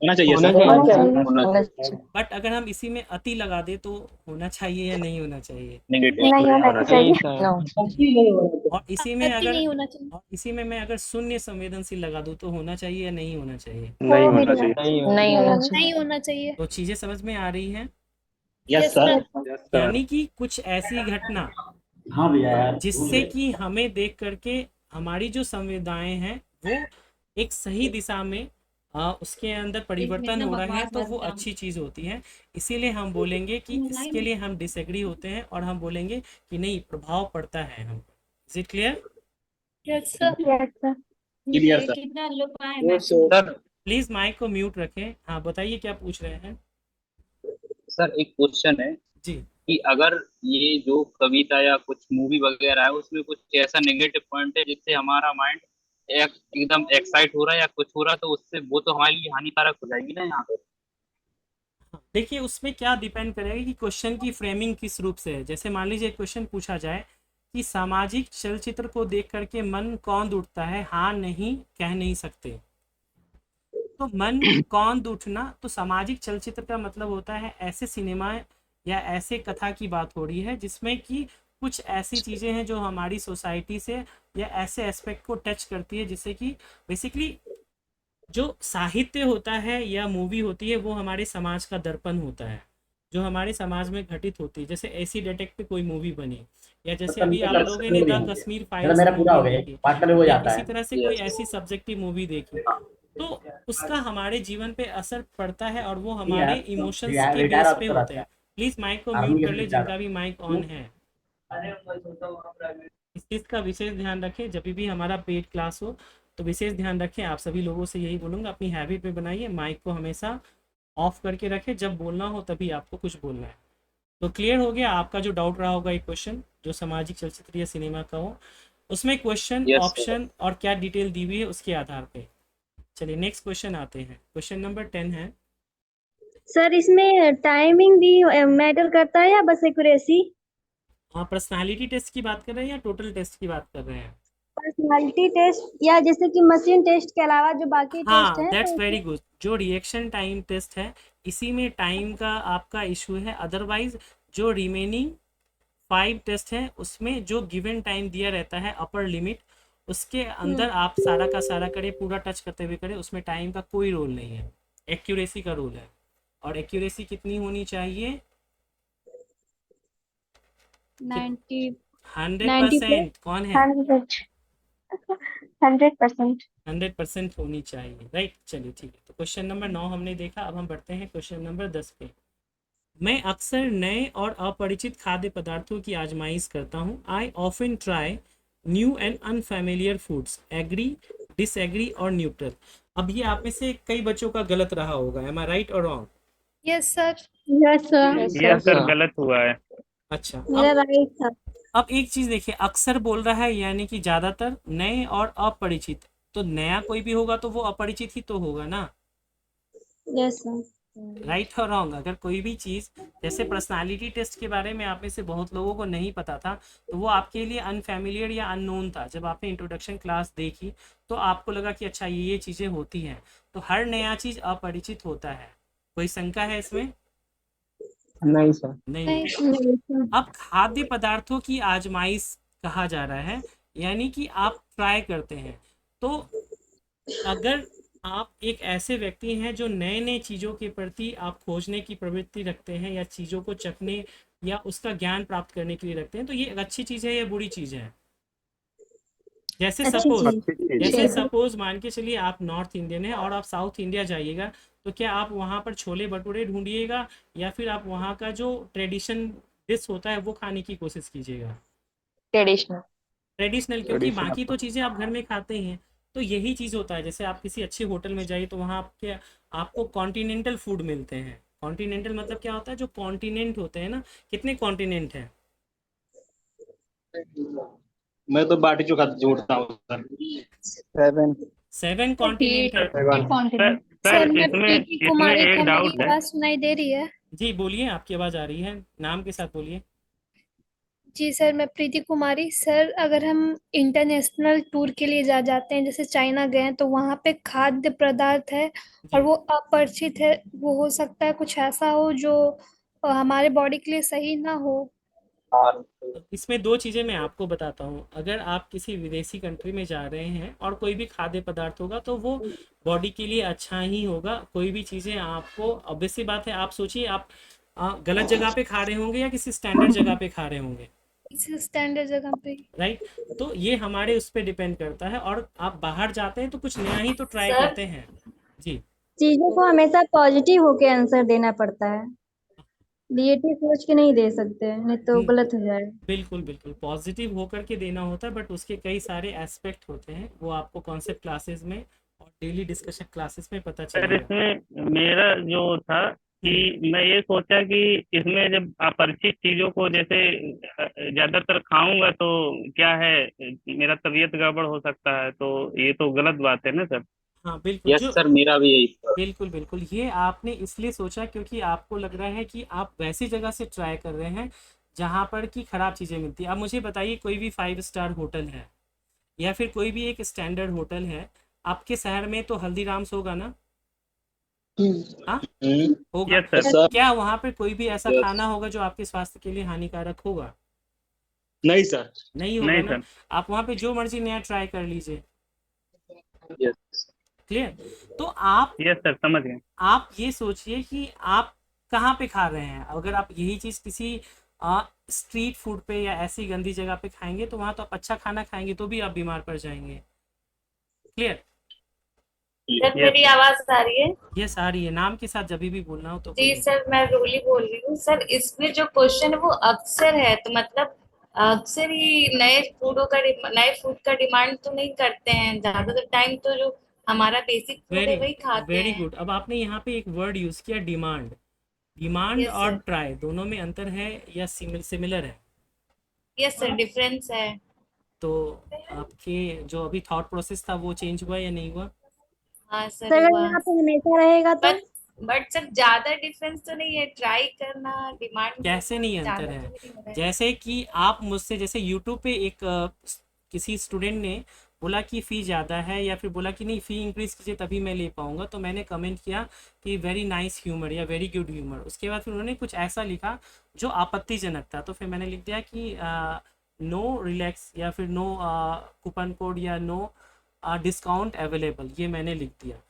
होना चाहिए होना सर। चाहिए। बट अगर हम इसी में अति लगा दे तो होना चाहिए या नहीं होना चाहिए? नेगेटिव। नहीं होना चाहिए। और इसी में अति अगर नहीं होना चाहिए। और इसी में मैं अगर शून्य संवेदनशील लगा दूं तो होना चाहिए या नहीं होना चाहिए? नहीं होना चाहिए। नहीं होना चाहिए। नहीं होना चाहिए। तो चीजें समझ में आ रही हैं? Yes sir. यानी कि कुछ ऐसी घटना हाँ भैया जिससे कि हमें देख करके हमारी जो संवेदनाएं हैं वो एक सही दिशा में उसके अंदर परिवर्तन हो रहा है, तो वो अच्छी चीज़ होती है। इसीलिए हम बोलेंगे कि इसके लिए हम डिसएग्री होते हैं और हम बोलेंगे कि नहीं, प्रभाव पड़ता है हम। Is it clear? Yes sir. Yes sir. Clear sir. कितना लोग आए वो सर प्लीज माइक को म्यूट रखें। हाँ बताइए, क्या पूछ रहे हैं? सर एक क्वेश्चन है जी। कि अगर ये जो कविता या कुछ मूवी वगैरह है उसमें कुछ ऐसा नेगेटिव पॉइंट है जिससे हमारा माइंड एकदम एक्साइट हो रहा है या कुछ हो रहा है, तो उससे वो तो हमारे लिए हानिकारक हो जाएगी ना यहाँ पे। देखिए, उसमें क्या डिपेंड करेगा कि क्वेश्चन की फ्रेमिंग किस रूप से है। जैसे मान लीजिए क्वेश्चन पूछा जाए कि सामाजिक चलचित्र को देख करके मन कौन उठता है, हाँ नहीं कह नहीं सकते। तो मन कौन उठना, तो सामाजिक चलचित्र का मतलब होता है ऐसे सिनेमा या ऐसे कथा की बात हो रही है जिसमें कि कुछ ऐसी चीज़ें हैं जो हमारी सोसाइटी से या ऐसे एस्पेक्ट को टच करती है, जिससे कि बेसिकली जो साहित्य होता है या मूवी होती है वो हमारे समाज का दर्पण होता है, जो हमारे समाज में घटित होती है। जैसे एसिड अटैक पे कोई मूवी बनी, या जैसे अभी आप लोगों ने द कश्मीर फाइल्स देखी, या इसी तरह से कोई ऐसी सब्जेक्टिव मूवी देखी, तो उसका हमारे जीवन पे असर पड़ता है और वो हमारे इमोशंस के बेस पे होते हैं। प्लीज माइक को म्यूट कर ले जिनका भी माइक ऑन है। इस चीज़ का विशेष ध्यान रखें, जब भी हमारा पेड क्लास हो तो विशेष ध्यान रखें। आप सभी लोगों से यही बोलूँगा, अपनी हैबिट में बनाइए, माइक को हमेशा ऑफ करके रखें, जब बोलना हो तभी आपको कुछ बोलना है। तो क्लियर हो गया आपका जो डाउट रहा होगा एक क्वेश्चन जो सामाजिक चलचित्र या सिनेमा का हो, उसमें क्वेश्चन Yes, sir. ऑप्शन और क्या डिटेल दी हुई है उसके आधार पे। चलिए नेक्स्ट क्वेश्चन आते हैं। क्वेश्चन नंबर 10 है, सर इसमें टाइमिंग भी मैटर करता है या बस एक्यूरेसी? आप पर्सनालिटी टेस्ट की बात कर रहे हैं या टोटल टेस्ट की बात कर रहे हैं? पर्सनालिटी टेस्ट या जैसे कि मशीन टेस्ट के अलावा जो बाकी टेस्ट हाँ, हैं दैट्स तो वेरी गुड। जो रिएक्शन टाइम टेस्ट है इसी में टाइम का आपका इशू है, अदरवाइज जो रिमेनिंग 5 टेस्ट है उसमें जो गिवन टाइम दिया रहता है अपर लिमिट, उसके अंदर आप सारा का सारा करें, पूरा टच करते हुए करें, उसमें टाइम का कोई रोल नहीं है, एक्यूरेसी का रोल है। और एक्यूरेसी कितनी होनी चाहिए? 90 100%। कौन है? 100%। 100% होनी चाहिए, राइट। चलिए ठीक है, तो क्वेश्चन नंबर 9 हमने देखा। अब हम बढ़ते हैं क्वेश्चन नंबर 10 पे। मैं अक्सर नए और अपरिचित खाद्य पदार्थों की आजमाइश करता हूँ। I often try new and unfamiliar foods, agree, disagree और न्यूट्रल। अब ये आप में से कई बच्चों का गलत रहा होगा, एम आई राइट और wrong? Yes sir. Yes sir. Yes sir, गलत हुआ है। अच्छा, मेरा राइट था। अब एक चीज देखिए, अक्सर बोल रहा है यानी कि ज्यादातर, नए और अपरिचित, तो नया कोई भी होगा तो वो अपरिचित ही तो होगा ना, यस सर। राइट और रॉन्ग। अगर कोई भी चीज़, जैसे पर्सनालिटी टेस्ट के बारे में आप में से बहुत लोगों को नहीं पता था, तो वो आपके लिए अनफैमिलियर या अननोन था। जब आपने इंट्रोडक्शन क्लास देखी तो आपको लगा कि अच्छा ये चीज़ें होती हैं। तो हर नया चीज़ अपरिचित होता है। कोई शंका है इसमें? नहीं सर। नहीं। अब खाद्य पदार्थों की आजमाइश कहा जा रहा है, यानी कि आप ट्राई करते हैं। तो अगर आप एक ऐसे व्यक्ति हैं जो नए नए चीज़ों के प्रति आप खोजने की प्रवृत्ति रखते हैं या चीज़ों को चखने या उसका ज्ञान प्राप्त करने के लिए रखते हैं, तो ये एक अच्छी चीज़ है या बुरी चीज़ है? जैसे सपोज मान के चलिए आप नॉर्थ इंडियन है और आप साउथ इंडिया जाइएगा, तो क्या आप वहाँ पर छोले भटूरे ढूंढिएगा या फिर आप वहाँ का जो ट्रेडिशन डिश होता है वो खाने की कोशिश कीजिएगा? ट्रेडिशनल, क्योंकि बाकी तो चीज़ें आप घर में खाते हैं। तो यही चीज़ होता है, जैसे आप किसी अच्छे होटल में जाइए तो वहाँ आपको कॉन्टिनेंटल फूड मिलते हैं। कॉन्टिनेंटल मतलब क्या होता है? जो कॉन्टिनेंट होते हैं ना, कितने कॉन्टिनेंट हैं? मैं तो बाटी चोखा जोड़ता हूँ सर। 7 कॉन्टिनेंट है। सर मैं प्रीति कुमारी एक को डाउट मेरी है। आवाज सुनाई दे रही है? जी बोलिए, आपकी आवाज़ आ रही है, नाम के साथ बोलिए। जी सर, मैं प्रीति कुमारी। सर अगर हम इंटरनेशनल टूर के लिए जाते हैं, जैसे चाइना गए हैं, तो वहाँ पे खाद्य पदार्थ है और वो अपरिचित है, वो हो सकता है कुछ ऐसा हो जो हमारे बॉडी के लिए सही ना हो। इसमें 2 चीज़ें मैं आपको बताता हूँ। अगर आप किसी विदेशी कंट्री में जा रहे हैं और कोई भी खाद्य पदार्थ होगा तो वो बॉडी के लिए अच्छा ही होगा। कोई भी चीज़ें आपको, ऑब्वियस सी बात है, आप सोचिए आप गलत जगह पे खा रहे होंगे या किसी स्टैंडर्ड जगह पे खा रहे होंगे, इसी स्टैंडर्ड जगह पे। राइट। तो ये हमारे उस पर डिपेंड करता है। और आप बाहर जाते हैं तो कुछ नया ही तो ट्राई करते हैं। जी, चीजों को हमेशा पॉजिटिव होके आंसर देना पड़ता है, निगेटिव सोच के नहीं दे सकते, नहीं तो गलत हो जाएगा। बिल्कुल बिल्कुल पॉजिटिव होकर के देना होता है, बट उसके कई सारे एस्पेक्ट होते हैं, वो आपको कॉन्सेप्ट क्लासेस में और डेली डिस्कशन क्लासेस में पता सर चलेगा। इसमें मेरा जो था कि मैं ये सोचा कि इसमें जब अपरिचित चीजों को जैसे ज्यादातर खाऊंगा तो क्या है, मेरा तबीयत गड़बड़ हो सकता है, तो ये तो गलत बात है ना सर? हाँ बिल्कुल। यस सर, मेरा भी यही था। बिल्कुल बिल्कुल, ये आपने इसलिए सोचा क्योंकि आपको लग रहा है कि आप वैसी जगह से ट्राई कर रहे हैं जहाँ पर की खराब चीज़ें मिलती है। अब मुझे बताइए, कोई भी 5 स्टार होटल है या फिर कोई भी एक स्टैंडर्ड होटल है आपके शहर में, तो हल्दीराम्स होगा ना? हाँ होगा। Yes sir. क्या वहाँ पर कोई भी ऐसा खाना होगा जो आपके स्वास्थ्य के लिए हानिकारक होगा? नहीं सर। नहीं होगा नहीं ना। सर। आप वहाँ पे जो मर्जी नया ट्राई कर लीजिए। Yes clear? तो आप यस सर, समझ गए। आप ये सोचिए कि आप कहाँ पे खा रहे हैं। अगर आप यही चीज़ किसी स्ट्रीट फूड पे या ऐसी गंदी जगह पे खाएंगे तो वहाँ तो आप अच्छा खाना खाएंगे तो भी आप बीमार पड़ जाएंगे। क्लियर? सर मेरी आवाज आ रही है? यस आ रही है। नाम के साथ जब भी बोलना हो तो जी बोलिए। सर, मैं रूली बोल रही हूँ। सर इसमें जो क्वेश्चन है वो अक्सर है, तो मतलब अक्सर ही नए फूड का डिमांड तो नहीं करते हैं, ज्यादातर टाइम तो जो हमारा बेसिक फूड है वही खाते वेरी हैं। गुड। अब आपने यहाँ पे एक वर्ड यूज़ किया, डिमांड। डिमांड यस और सर, ट्राई दोनों में अंतर है या सिमिलर है? यस सर, डिफरेंस है। तो आपके जो अभी थॉट प्रोसेस था वो चेंज हुआ या नहीं हुआ? हाँ सर, सर अगर हुआ। यहाँ पे हमेशा रहेगा तो? बट सर ज्यादा डिफरेंस तो नहीं है, ट्राई करना, डिमांड कैसे करना, नहीं अंतर ज्यादा है? तो नहीं हो रहा है। जैसे कि आप मुझसे, जैसे यूट्यूब पे एक किसी स्टूडेंट ने बोला कि फ़ी ज़्यादा है, या फिर बोला कि नहीं फ़ी इंक्रीज़ कीजिए तभी मैं ले पाऊँगा, तो मैंने कमेंट किया कि वेरी नाइस ह्यूमर या वेरी गुड ह्यूमर। उसके बाद फिर उन्होंने कुछ ऐसा लिखा जो आपत्तिजनक था, तो फिर मैंने लिख दिया कि नो रिलैक्स, या फिर नो कूपन कोड, या नो डिस्काउंट अवेलेबल, ये मैंने लिख दिया।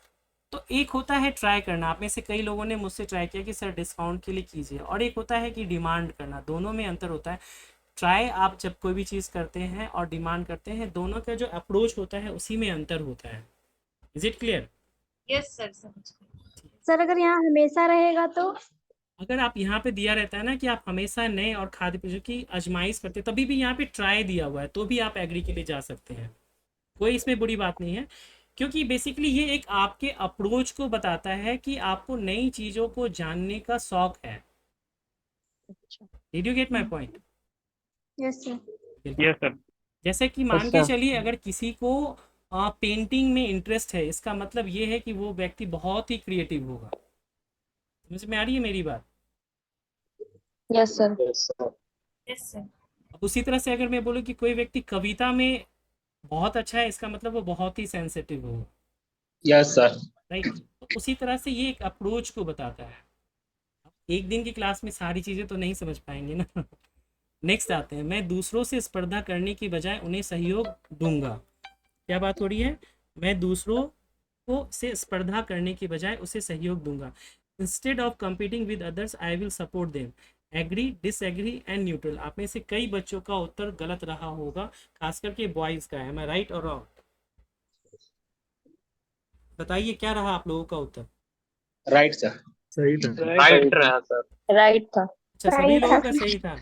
तो एक होता है ट्राई करना, आप में से कई लोगों ने मुझसे ट्राई किया कि सर डिस्काउंट के लिए कीजिए, और एक होता है कि डिमांड करना, दोनों में अंतर होता है। ट्राई आप जब कोई भी चीज़ करते हैं और डिमांड करते हैं, दोनों का जो अप्रोच होता है उसी में अंतर होता है। Is it clear? Yes sir, समझ गए। सर अगर यहाँ हमेशा रहेगा तो? अगर आप यहाँ पे दिया रहता है ना कि आप हमेशा नए और खाद्य पदार्थों की आजमाइश करते हैं, तभी भी यहाँ पे ट्राई दिया हुआ है, तो भी आप एग्री के लिए जा सकते हैं, कोई इसमें बुरी बात नहीं है। क्योंकि बेसिकली ये एक आपके अप्रोच को बताता है कि आपको नई चीज़ों को जानने का शौक है। Did you get my point? Yes sir. Yes sir. जैसे कि मान के अच्छा। चलिए, अगर किसी को पेंटिंग में इंटरेस्ट है, इसका मतलब ये है कि वो व्यक्ति बहुत ही क्रिएटिव होगा। समझ में आ रही है मेरी बात? Yes sir. Yes sir. अब उसी तरह से अगर मैं बोलूँ कि कोई व्यक्ति कविता में बहुत अच्छा है, इसका मतलब वो बहुत ही सेंसिटिव होगा। Yes sir. राइट? तो उसी तरह से ये एक अप्रोच को बताता है। एक दिन की क्लास में सारी चीज़ें तो नहीं समझ पाएंगे ना। नेक्स्ट आते हैं, मैं दूसरों से स्पर्धा करने की बजाय उन्हें सहयोग दूंगा। क्या बात हो रही है? मैं दूसरों को से स्पर्धा करने की बजाय उसे सहयोग दूंगा। Instead of competing with others I will support them. Agree, disagree and neutral. आप में से कई बच्चों का उत्तर गलत रहा होगा, खास करके बॉयज़ का है। मैं राइट और रॉन्ग? बताइए क्या रहा आप लोगों का उत्तर? Right sir. सही था। राइट रहा सर। राइट था। अच्छा, सभी लोगों का सही था।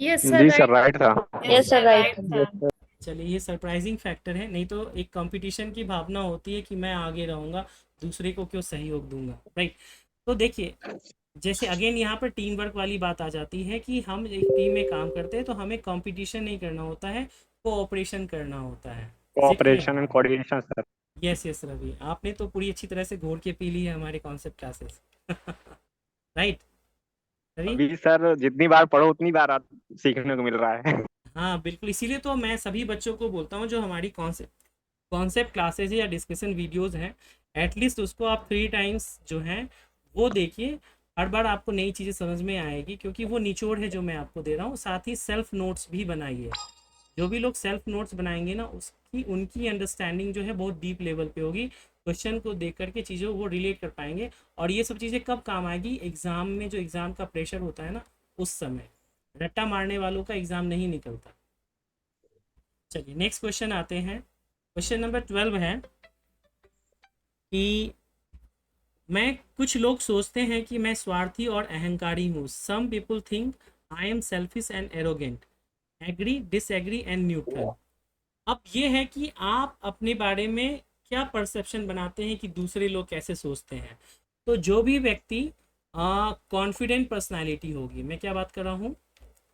यस सर, जी सर, राइट था। यस सर राइट था। चलिए, ये सरप्राइजिंग फैक्टर है, नहीं तो एक कंपटीशन की भावना होती है कि मैं आगे रहूँगा, दूसरे को क्यों सहयोग दूंगा। राइट? तो देखिए, जैसे अगेन यहाँ पर टीम वर्क वाली बात आ जाती है कि हम एक टीम में काम करते हैं, तो हमें कंपटीशन नहीं करना होता है, कोऑपरेशन करना होता है। Cooperation and coordination sir. Yes yes Ravi, आपने तो पूरी अच्छी तरह से घोर के पी ली है हमारे कॉन्सेप्ट क्लासेस। राइट रवि? अभी सर जितनी बार पढ़ो उतनी बार सीखने को मिल रहा है। हाँ बिल्कुल, इसीलिए तो मैं सभी बच्चों को बोलता हूँ जो हमारी कॉन्सेप्ट क्लासेज या डिस्कशन वीडियोस हैं, एटलीस्ट उसको आप 3 टाइम्स जो हैं वो देखिए। हर बार आपको नई चीज़ें समझ में आएगी, क्योंकि वो निचोड़ है जो मैं आपको दे रहा हूँ। साथ ही सेल्फ नोट्स भी बनाइए। जो भी लोग सेल्फ नोट्स बनाएंगे ना, उसकी उनकी अंडरस्टैंडिंग जो है बहुत डीप लेवल पे होगी। क्वेश्चन को देख करके चीज़ों वो रिलेट कर पाएंगे, और ये सब चीज़ें कब काम आएगी? एग्ज़ाम में, जो एग्ज़ाम का प्रेशर होता है ना, उस समय। रट्टा मारने वालों का एग्ज़ाम नहीं निकलता। चलिए नेक्स्ट क्वेश्चन आते हैं। क्वेश्चन नंबर 12 है कि कुछ लोग सोचते हैं कि मैं स्वार्थी और अहंकारी हूँ। Some people think I am selfish and arrogant. Agree, disagree and neutral. अब ये है कि आप अपने बारे में क्या परसेप्शन बनाते हैं कि दूसरे लोग कैसे सोचते हैं। तो जो भी व्यक्ति कॉन्फिडेंट पर्सनालिटी होगी, मैं क्या बात कर रहा हूँ,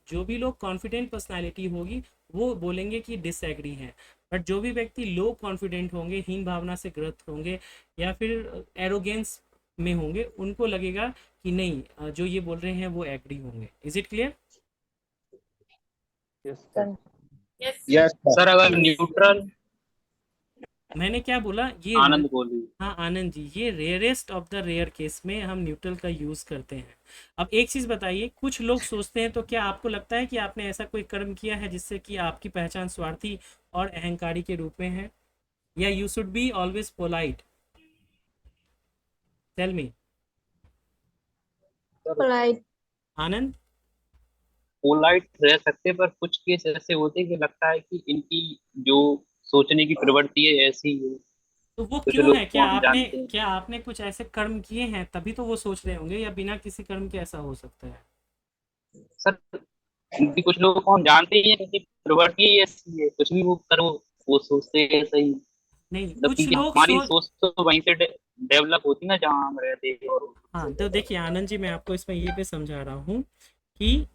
जो भी लोग कॉन्फिडेंट पर्सनालिटी होगी वो बोलेंगे कि डिसएग्री है। बट जो भी व्यक्ति लो कॉन्फिडेंट होंगे, हीन भावना से ग्रस्त होंगे, या फिर एरोगेंस में होंगे, उनको लगेगा कि नहीं, जो ये बोल रहे हैं वो एग्री होंगे। Is it clear? Yes sir अगर न्यूट्रल, मैंने क्या बोला? ये आनंद बोलिए। हाँ आनंद जी, ये rarest of the rare case में हम न्यूट्रल का यूज़ करते हैं। अब एक चीज़ बताइए, कुछ लोग सोचते हैं, तो क्या आपको लगता है कि आपने ऐसा कोई कर्म किया है जिससे कि आपकी पहचान स्वार्थी और अहंकारी के रूप में है? या you should be always polite? Tell me polite. Anand. Polite रह सकते, पर कुछ केस ऐसे होते हैं कि लगता है कि इनकी जो सोचने की प्रवृत्ति है ऐसी है। तो वो कुछ क्यों लोग है? को हम जानते हैं। क्या आपने कुछ ऐसे कर्म किए हैं तभी तो वो सोच रहे होंगे, या बिना किसी कर्म के ऐसा हो सकता है? सर इनकी कुछ लोगों को हम जानते ही हैं, इनकी प्रवृत्ति ही ऐसी है, कुछ भी वो करो वो सोचते हैं ऐसा ही। नहीं, मतलब कुछ क्योंकि लोग हमारी सोच तो वहीं से डेवलप होती ना जहाँ हम रहते हैं। और हाँ तो देखिए आनंद जी, मैं आपको इसमें ये पे समझा रहा हूँ कि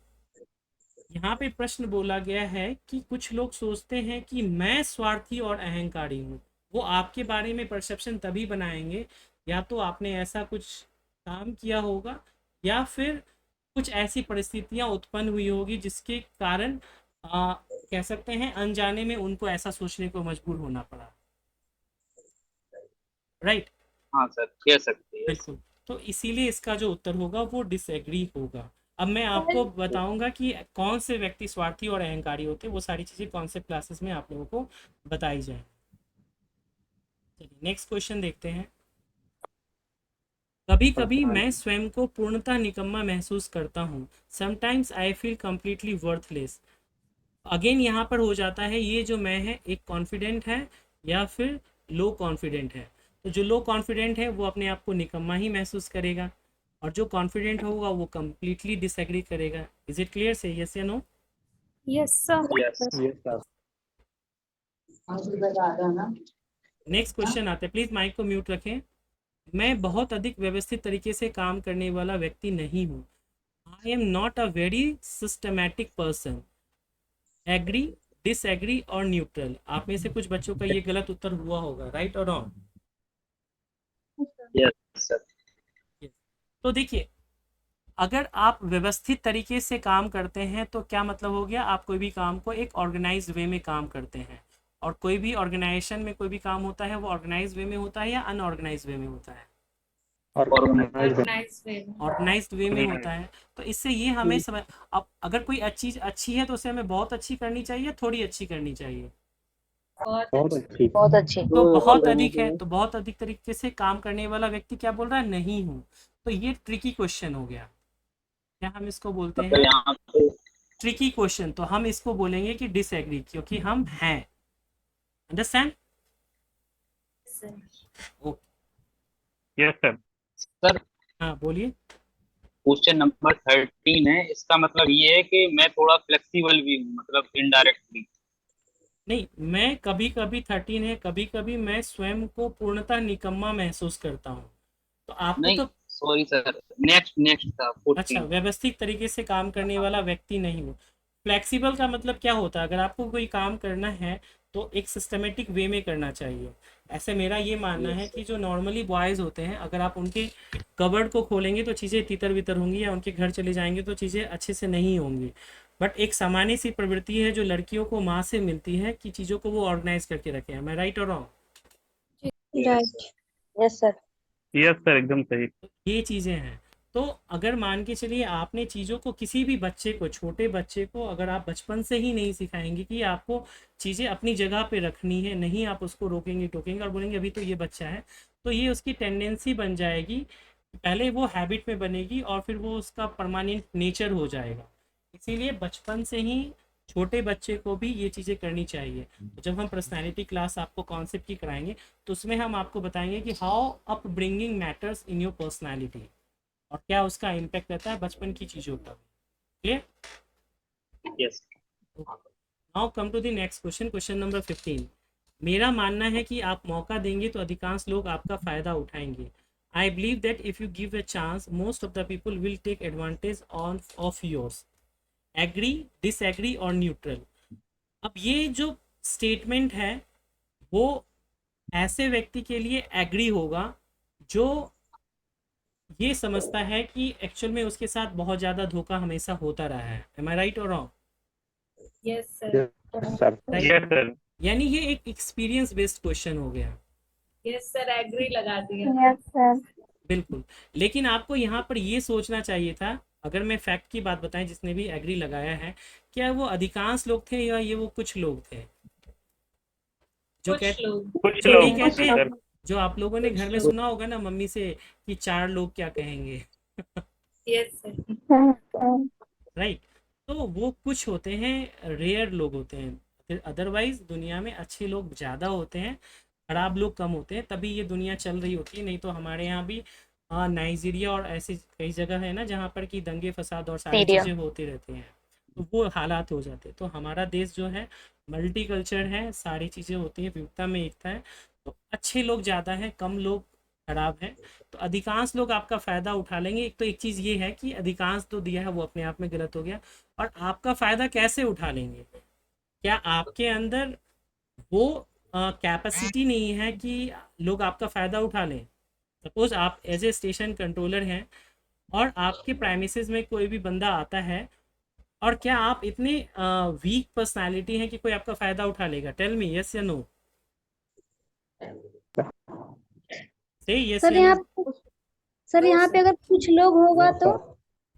यहाँ पे प्रश्न बोला गया है कि कुछ लोग सोचते हैं कि मैं स्वार्थी और अहंकारी हूँ। वो आपके बारे में परसेप्शन तभी बनाएंगे या तो आपने ऐसा कुछ काम किया होगा या फिर कुछ ऐसी परिस्थितियाँ उत्पन्न हुई होगी जिसके कारण कह सकते हैं अनजाने में उनको ऐसा सोचने को मजबूर होना पड़ा। राइट? हाँ सर, कह सकते हैं। बिल्कुल। तो इसीलिए इसका जो उत्तर होगा वो डिसएग्री होगा। अब मैं आपको बताऊंगा कि कौन से व्यक्ति स्वार्थी और अहंकारी होते हैं, वो सारी चीज़ें कॉन्सेप्ट क्लासेस में आप लोगों को बताई जाए। चलिए नेक्स्ट क्वेश्चन देखते हैं। कभी कभी मैं स्वयं को पूर्णतः निकम्मा महसूस करता हूँ। Sometimes I feel completely worthless. Again यहाँ पर हो जाता है ये जो मैं है एक कॉन्फिडेंट है या फिर लो कॉन्फिडेंट है। तो जो लो कॉन्फिडेंट है वो अपने आप को निकम्मा ही महसूस करेगा और जो कॉन्फिडेंट होगा वो कम्प्लीटली डिसएग्री करेगा। Is it clear? Say yes या no? Yes sir. Next question आते हैं, प्लीज माइक को म्यूट रखें। मैं बहुत अधिक व्यवस्थित तरीके से काम करने वाला व्यक्ति नहीं हूँ। I am not a very systematic person. Agree, disagree और न्यूट्रल। आप में से कुछ बच्चों का ये गलत उत्तर हुआ होगा, राइट और रॉन्ग? Yes sir. तो देखिए अगर आप व्यवस्थित तरीके से काम करते हैं तो क्या मतलब हो गया, आप कोई भी काम को एक ऑर्गेनाइज्ड वे में काम करते हैं। और कोई भी ऑर्गेनाइजेशन में कोई भी काम होता है वो ऑर्गेनाइज्ड वे में होता है या अनऑर्गेनाइज्ड वे में होता है? ऑर्गेनाइज्ड वे में होता है। तो इससे ये हमें समझ, अब अगर कोई चीज़ अच्छी है तो उसे हमें बहुत अच्छी करनी चाहिए, थोड़ी अच्छी करनी चाहिए? बहुत अच्छी। तो बहुत अधिक है तो बहुत अधिक तरीके से काम करने वाला व्यक्ति क्या बोल रहा है, नहीं हूँ। तो ये ट्रिकी क्वेश्चन हो गया। क्या हम इसको बोलते हैं? यहाँ पे ट्रिकी क्वेश्चन। तो हम इसको बोलेंगे कि डिसएग्री, क्योंकि हम हैं। अंडरस्टैंड? Yes sir. सर हाँ बोलिए। क्वेश्चन नंबर 13 है, इसका मतलब ये है कि मैं थोड़ा फ्लेक्सिबल भी हूँ, मतलब इनडायरेक्टली। नहीं, मैं कभी कभी 13 है, कभी कभी मैं स्वयं को पूर्णतः निकम्मा महसूस करता हूँ। तो आपको नहीं तो सॉरी सर, नेक्स्ट था 14। अच्छा, व्यवस्थित तरीके से काम करने वाला व्यक्ति नहीं हूँ। फ्लेक्सिबल का मतलब क्या होता है? अगर आपको कोई काम करना है तो एक सिस्टमेटिक वे में करना चाहिए। ऐसे मेरा ये मानना है कि जो नॉर्मली बॉयज़ होते हैं अगर आप उनके कबर्ड को खोलेंगे तो चीज़ें तितर बितर होंगी, या उनके घर चले जाएंगे तो चीज़ें अच्छे से नहीं होंगी। बट एक सामान्य सी प्रवृत्ति है जो लड़कियों को माँ से मिलती है कि चीज़ों को वो ऑर्गेनाइज करके रखें। मैं राइट और wrong? Right. Yes sir. Yes sir, एकदम सही। ये चीज़ें हैं। तो अगर मान के चलिए आपने चीज़ों को, किसी भी बच्चे को, छोटे बच्चे को अगर आप बचपन से ही नहीं सिखाएंगे कि आपको चीज़ें अपनी जगह पे रखनी है, नहीं आप उसको रोकेंगे टोकेंगे और बोलेंगे अभी तो ये बच्चा है, तो ये उसकी टेंडेंसी बन जाएगी। पहले वो हैबिट में बनेगी और फिर वो उसका परमानेंट नेचर हो जाएगा। इसीलिए बचपन से ही छोटे बच्चे को भी ये चीज़ें करनी चाहिए। तो जब हम पर्सनैलिटी क्लास आपको कॉन्सेप्ट की कराएंगे तो उसमें हम आपको बताएंगे कि how upbringing matters in your personality और क्या उसका इम्पैक्ट रहता है बचपन की चीज़ों पर। Clear? Yes. Now come to the next question, question number 15। मेरा मानना है कि आप मौका देंगे तो अधिकांश लोग आपका फ़ायदा उठाएंगे। I believe that if you give a chance most of the people will take advantage of yours. Agree, disagree और न्यूट्रल। अब ये जो स्टेटमेंट है वो ऐसे व्यक्ति के लिए एग्री होगा जो ये समझता है कि एक्चुअल में उसके साथ बहुत ज़्यादा धोखा हमेशा होता रहा है। एम आई राइट और wrong? Yes sir. Yes sir. यानी ये एक एक्सपीरियंस बेस्ड क्वेश्चन हो गया। यस सर, एग्री लगा दिया। Yes sir. बिल्कुल। लेकिन आपको यहाँ पर ये सोचना चाहिए था, अगर मैं फैक्ट की बात बताएं, जिसने भी एग्री लगाया है, क्या वो अधिकांश लोग थे या ये वो कुछ लोग थे जो कुछ जो नहीं लोग कहते, सर। जो आप लोगों ने घर में सुना होगा ना मम्मी से कि 4 लोग क्या कहेंगे। Yes sir. राइट? तो वो कुछ होते हैं, रेयर लोग होते हैं। अदरवाइज दुनिया में अच्छे लोग ज़्यादा होते हैं, खराब लोग कम होते हैं, तभी ये दुनिया चल रही होती है। नहीं तो हमारे यहाँ भी नाइजीरिया और ऐसी कई जगह है ना जहाँ पर कि दंगे फसाद और सारी चीज़ें होती रहती हैं, तो वो हालात हो जाते हैं। तो हमारा देश जो है मल्टी कल्चर है, सारी चीज़ें होती हैं, विविधता में एकता है। तो अच्छे लोग ज़्यादा हैं, कम लोग खराब है। तो अधिकांश लोग आपका फ़ायदा उठा लेंगे। एक तो एक चीज़ ये है कि अधिकांश तो दिया है वो अपने आप में गलत हो गया। और आपका फ़ायदा कैसे उठा लेंगे? क्या आपके अंदर वो कैपेसिटी नहीं है कि लोग आपका फ़ायदा उठा लें? सपोज आप एज ए स्टेशन कंट्रोलर हैं और आपके प्राइमिसेस में कोई भी बंदा आता है, और क्या आप इतने वीक पर्सनालिटी हैं कि कोई आपका फ़ायदा उठा लेगा? टेल मी, यस या नो? से यस सर या यहाँ नो? सर यहाँ पे अगर कुछ लोग होगा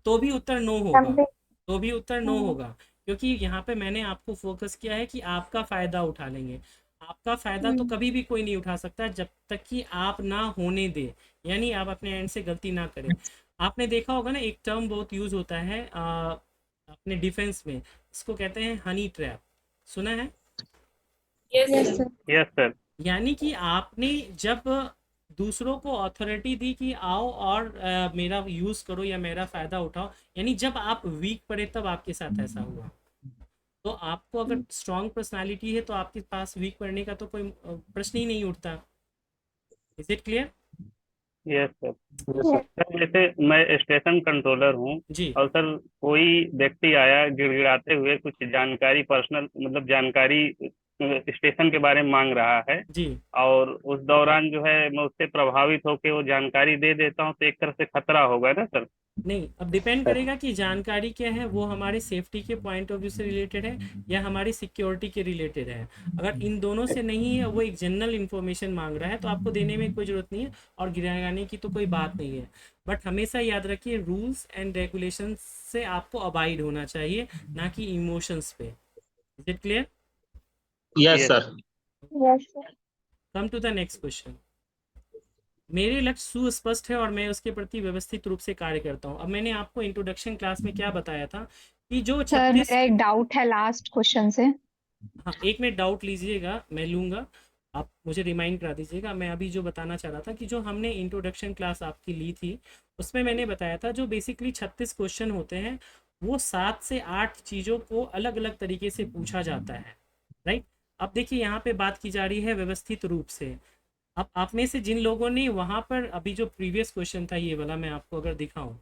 तो भी उत्तर नो होगा, तो भी उत्तर नो होगा, क्योंकि यहाँ पे मैंने आपको फोकस किया है कि आपका फ़ायदा उठा लेंगे। आपका फ़ायदा तो कभी भी कोई नहीं उठा सकता जब तक कि आप ना होने दे, यानी आप अपने एंड से गलती ना करें। आपने देखा होगा ना, एक टर्म बहुत यूज़ होता है अपने डिफेंस में, इसको कहते हैं हनी ट्रैप। सुना है? Yes yes sir. Sir. Yes sir. यानी कि आपने जब दूसरों को अथॉरिटी दी कि आओ और मेरा यूज़ करो या मेरा फ़ायदा उठाओ, यानी जब आप वीक पड़े तब आपके साथ ऐसा हुआ। तो आपको अगर स्ट्रॉन्ग पर्सनालिटी है तो आपके पास वीक पड़ने का तो कोई प्रश्न ही नहीं उठता। Is it clear? Yes sir. Sir जैसे मैं स्टेशन कंट्रोलर हूँ जी और सर कोई व्यक्ति आया गिड़गिड़ाते हुए कुछ जानकारी, पर्सनल मतलब जानकारी स्टेशन के बारे में मांग रहा है, जी और उस दौरान जो है मैं उससे प्रभावित होकर वो जानकारी दे देता हूँ, तो एक तरह से खतरा होगा ना सर? नहीं, अब डिपेंड करेगा कि जानकारी क्या है, वो हमारे सेफ्टी के पॉइंट ऑफ व्यू से रिलेटेड है या हमारी सिक्योरिटी के रिलेटेड है। अगर इन दोनों से नहीं है, वो एक जनरल इन्फॉर्मेशन मांग रहा है, तो आपको देने में कोई ज़रूरत नहीं है और गिराने की तो कोई बात नहीं है। बट हमेशा याद रखिए, रूल्स एंड रेगुलेशन से आपको अबाइड होना चाहिए, ना कि इमोशंस पे। Is it clear? Yes sir. Yes sir. Come to the next question. मेरे लक्ष्य सुस्पष्ट है और मैं उसके प्रति व्यवस्थित रूप से कार्य करता हूँ। अब मैंने आपको इंट्रोडक्शन क्लास में क्या बताया था कि जो सर 36 मेरा एक डाउट है लास्ट क्वेश्चन से। हाँ, एक मिनट डाउट लीजिएगा, मैं लूँगा, आप मुझे रिमाइंड करा दीजिएगा। मैं अभी जो बताना चाह रहा था कि जो हमने इंट्रोडक्शन क्लास आपकी ली थी, उसमें मैंने बताया था जो बेसिकली 36 क्वेश्चन होते हैं, वो 7 से 8 चीज़ों को अलग अलग तरीके से पूछा जाता है, राइट? अब देखिए, यहाँ पे बात की जा रही है व्यवस्थित रूप से। अब आप में से जिन लोगों ने वहाँ पर अभी जो प्रीवियस क्वेश्चन था, ये वाला मैं आपको अगर दिखाऊं,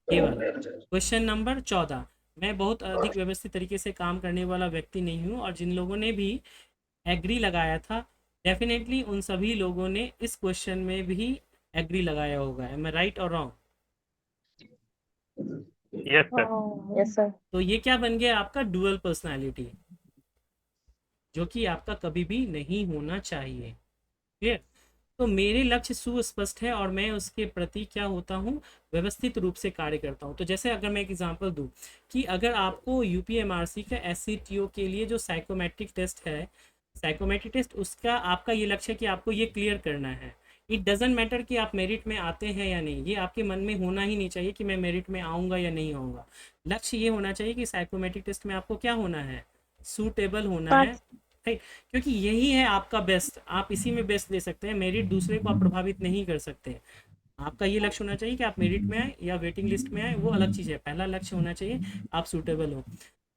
ये वाला क्वेश्चन नंबर 14, मैं बहुत अधिक व्यवस्थित तरीके से काम करने वाला व्यक्ति नहीं हूँ, और जिन लोगों ने भी एग्री लगाया था, डेफिनेटली उन सभी लोगों ने इस क्वेश्चन में भी एग्री लगाया होगा। एम आई राइट और wrong? Yes sir. Yes sir. तो ये क्या बन गया आपका? डुअल पर्सनालिटी, जो कि आपका कभी भी नहीं होना चाहिए। क्लियर? तो मेरे लक्ष्य सुस्पष्ट है और मैं उसके प्रति क्या होता हूँ? व्यवस्थित रूप से कार्य करता हूँ। तो जैसे अगर मैं एक एग्जांपल दूँ कि अगर आपको यूपीएमआरसी का एससीटीओ के लिए जो साइकोमेट्रिक टेस्ट है, साइकोमेट्रिक टेस्ट, उसका आपका ये लक्ष्य है कि आपको ये क्लियर करना है। इट डजेंट मैटर कि आप मेरिट में आते हैं या नहीं, ये आपके मन में होना ही नहीं चाहिए कि मैं मेरिट में आऊँगा या नहीं आऊँगा। लक्ष्य ये होना चाहिए कि साइकोमेट्रिक टेस्ट में आपको क्या होना है? सूटेबल होना है, राइट? क्योंकि यही है आपका बेस्ट, आप इसी में बेस्ट दे सकते हैं। मेरिट दूसरे को आप प्रभावित नहीं कर सकते। आपका ये लक्ष्य होना चाहिए कि आप मेरिट में आए या वेटिंग लिस्ट में आए, वो अलग चीज़ है। पहला लक्ष्य होना चाहिए आप सूटेबल हो।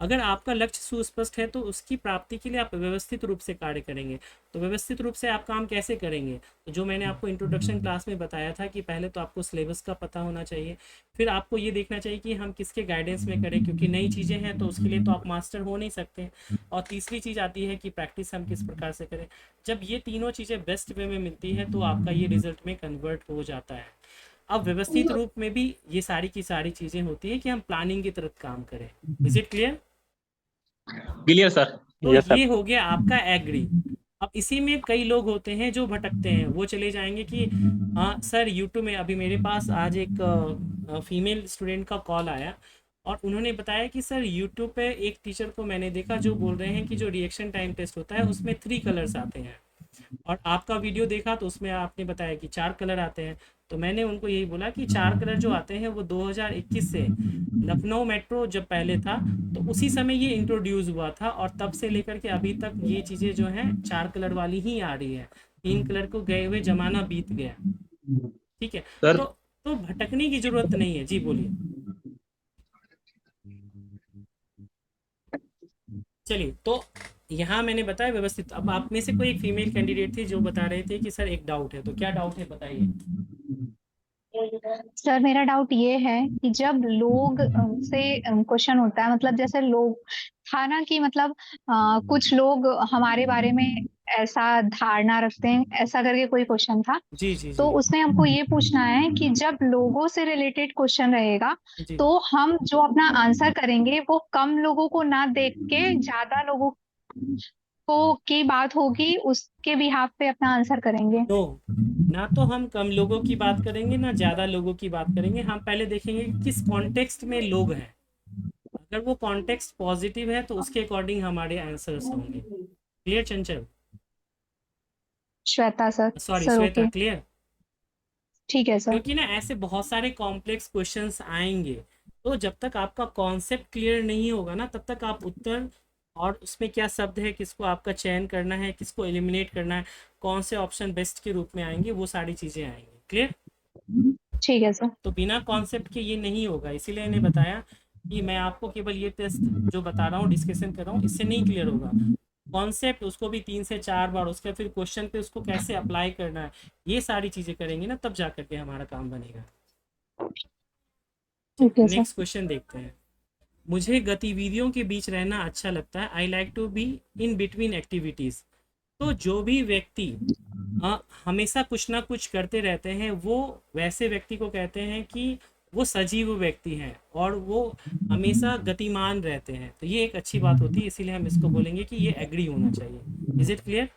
अगर आपका लक्ष्य सुस्पष्ट है तो उसकी प्राप्ति के लिए आप व्यवस्थित रूप से कार्य करेंगे। तो व्यवस्थित रूप से आप काम कैसे करेंगे? तो जो मैंने आपको इंट्रोडक्शन क्लास में बताया था कि पहले तो आपको सिलेबस का पता होना चाहिए, फिर आपको ये देखना चाहिए कि हम किसके गाइडेंस में करें, क्योंकि नई चीज़ें हैं तो उसके लिए तो आप मास्टर हो नहीं सकते। और तीसरी चीज़ आती है कि प्रैक्टिस हम किस प्रकार से करें। जब ये तीनों चीज़ें बेस्ट वे में मिलती है तो आपका ये रिजल्ट में कन्वर्ट हो जाता है। अब व्यवस्थित रूप में भी ये सारी की सारी चीज़ें होती है कि हम प्लानिंग की तरफ काम करें। Is it clear? Clear sir. तो ये हो गया आपका एग्री। अब इसी में कई लोग होते हैं जो भटकते हैं, वो चले जाएंगे कि हाँ सर यूट्यूब में, अभी मेरे पास आज एक फीमेल स्टूडेंट का कॉल आया और उन्होंने बताया कि सर यूट्यूब पे एक टीचर को मैंने देखा जो बोल रहे हैं कि जो रिएक्शन टाइम टेस्ट होता है उसमें 3 कलर्स आते हैं, और आपका वीडियो देखा तो उसमें आपने बताया कि 4 कलर आते हैं। तो मैंने उनको यही बोला कि 4 कलर जो आते हैं वो 2021 से लखनऊ मेट्रो जब पहले था तो उसी समय ये इंट्रोड्यूस हुआ था, और तब से लेकर के अभी तक ये चीज़ें जो हैं 4 कलर वाली ही आ रही है। 3 कलर को गए हुए ज़माना बीत गया। ठीक है, तो भटकने की ज़रूरत नहीं है। जी बोलिए। चलिए, तो यहाँ मैंने बताया व्यवस्थित। अब आप में से कोई एक फीमेल कैंडिडेट थी जो बता रहे थे कि सर एक डाउट है, तो क्या डाउट है बताइए। सर मेरा डाउट ये है कि जब लोग से क्वेश्चन होता है, मतलब जैसे लोग था ना कि मतलब कुछ लोग हमारे बारे में ऐसा धारणा रखते हैं, ऐसा करके कोई क्वेश्चन था। जी जी तो जी उसमें हमको ये पूछना है कि जब लोगों से रिलेटेड क्वेश्चन रहेगा जी तो हम जो अपना आंसर करेंगे वो कम लोगों को ना देख के ज्यादा लोगों को की बात होगी उसके बिहाफ पे अपना आंसर करेंगे। नो, ना तो हम कम लोगों की बात करेंगे ना ज़्यादा लोगों की बात करेंगे। हम पहले देखेंगे कि किस कॉन्टेक्स्ट में लोग हैं। अगर वो कॉन्टेक्स्ट पॉजिटिव है तो उसके अकॉर्डिंग हमारे आंसर्स होंगे। क्लियर चंचल? Shweta sir. Sorry sir Shweta, okay, clear? ठीक है सर। क्योंकि ना ऐसे बहुत सारे कॉम्प्लेक्स क्वेश्चंस आएंगे, तो जब तक आपका कॉन्सेप्ट क्लियर नहीं होगा ना, तब तक आप उत्तर और उसमें क्या शब्द है, किसको आपका चयन करना है, किसको एलिमिनेट करना है, कौन से ऑप्शन बेस्ट के रूप में आएंगे, वो सारी चीज़ें आएंगी। क्लियर? ठीक है सर। तो बिना कॉन्सेप्ट के ये नहीं होगा, इसीलिए मैंने बताया कि मैं आपको केवल ये टेस्ट जो बता रहा हूँ, डिस्कशन कर रहा हूँ, इससे नहीं क्लियर होगा। कॉन्सेप्ट उसको भी 3 से 4 बार, उसके फिर क्वेश्चन पे उसको कैसे अप्लाई करना है, ये सारी चीज़ें करेंगे ना, तब जा करके हमारा काम बनेगा। ठीक है सर। नेक्स्ट क्वेश्चन देखते हैं। मुझे गतिविधियों के बीच रहना अच्छा लगता है। I like to be in between activities. तो जो भी व्यक्ति हमेशा कुछ ना कुछ करते रहते हैं, वो वैसे व्यक्ति को कहते हैं कि वो सजीव व्यक्ति हैं और वो हमेशा गतिमान रहते हैं। तो ये एक अच्छी बात होती है, इसीलिए हम इसको बोलेंगे कि ये एग्री होना चाहिए। Is it clear?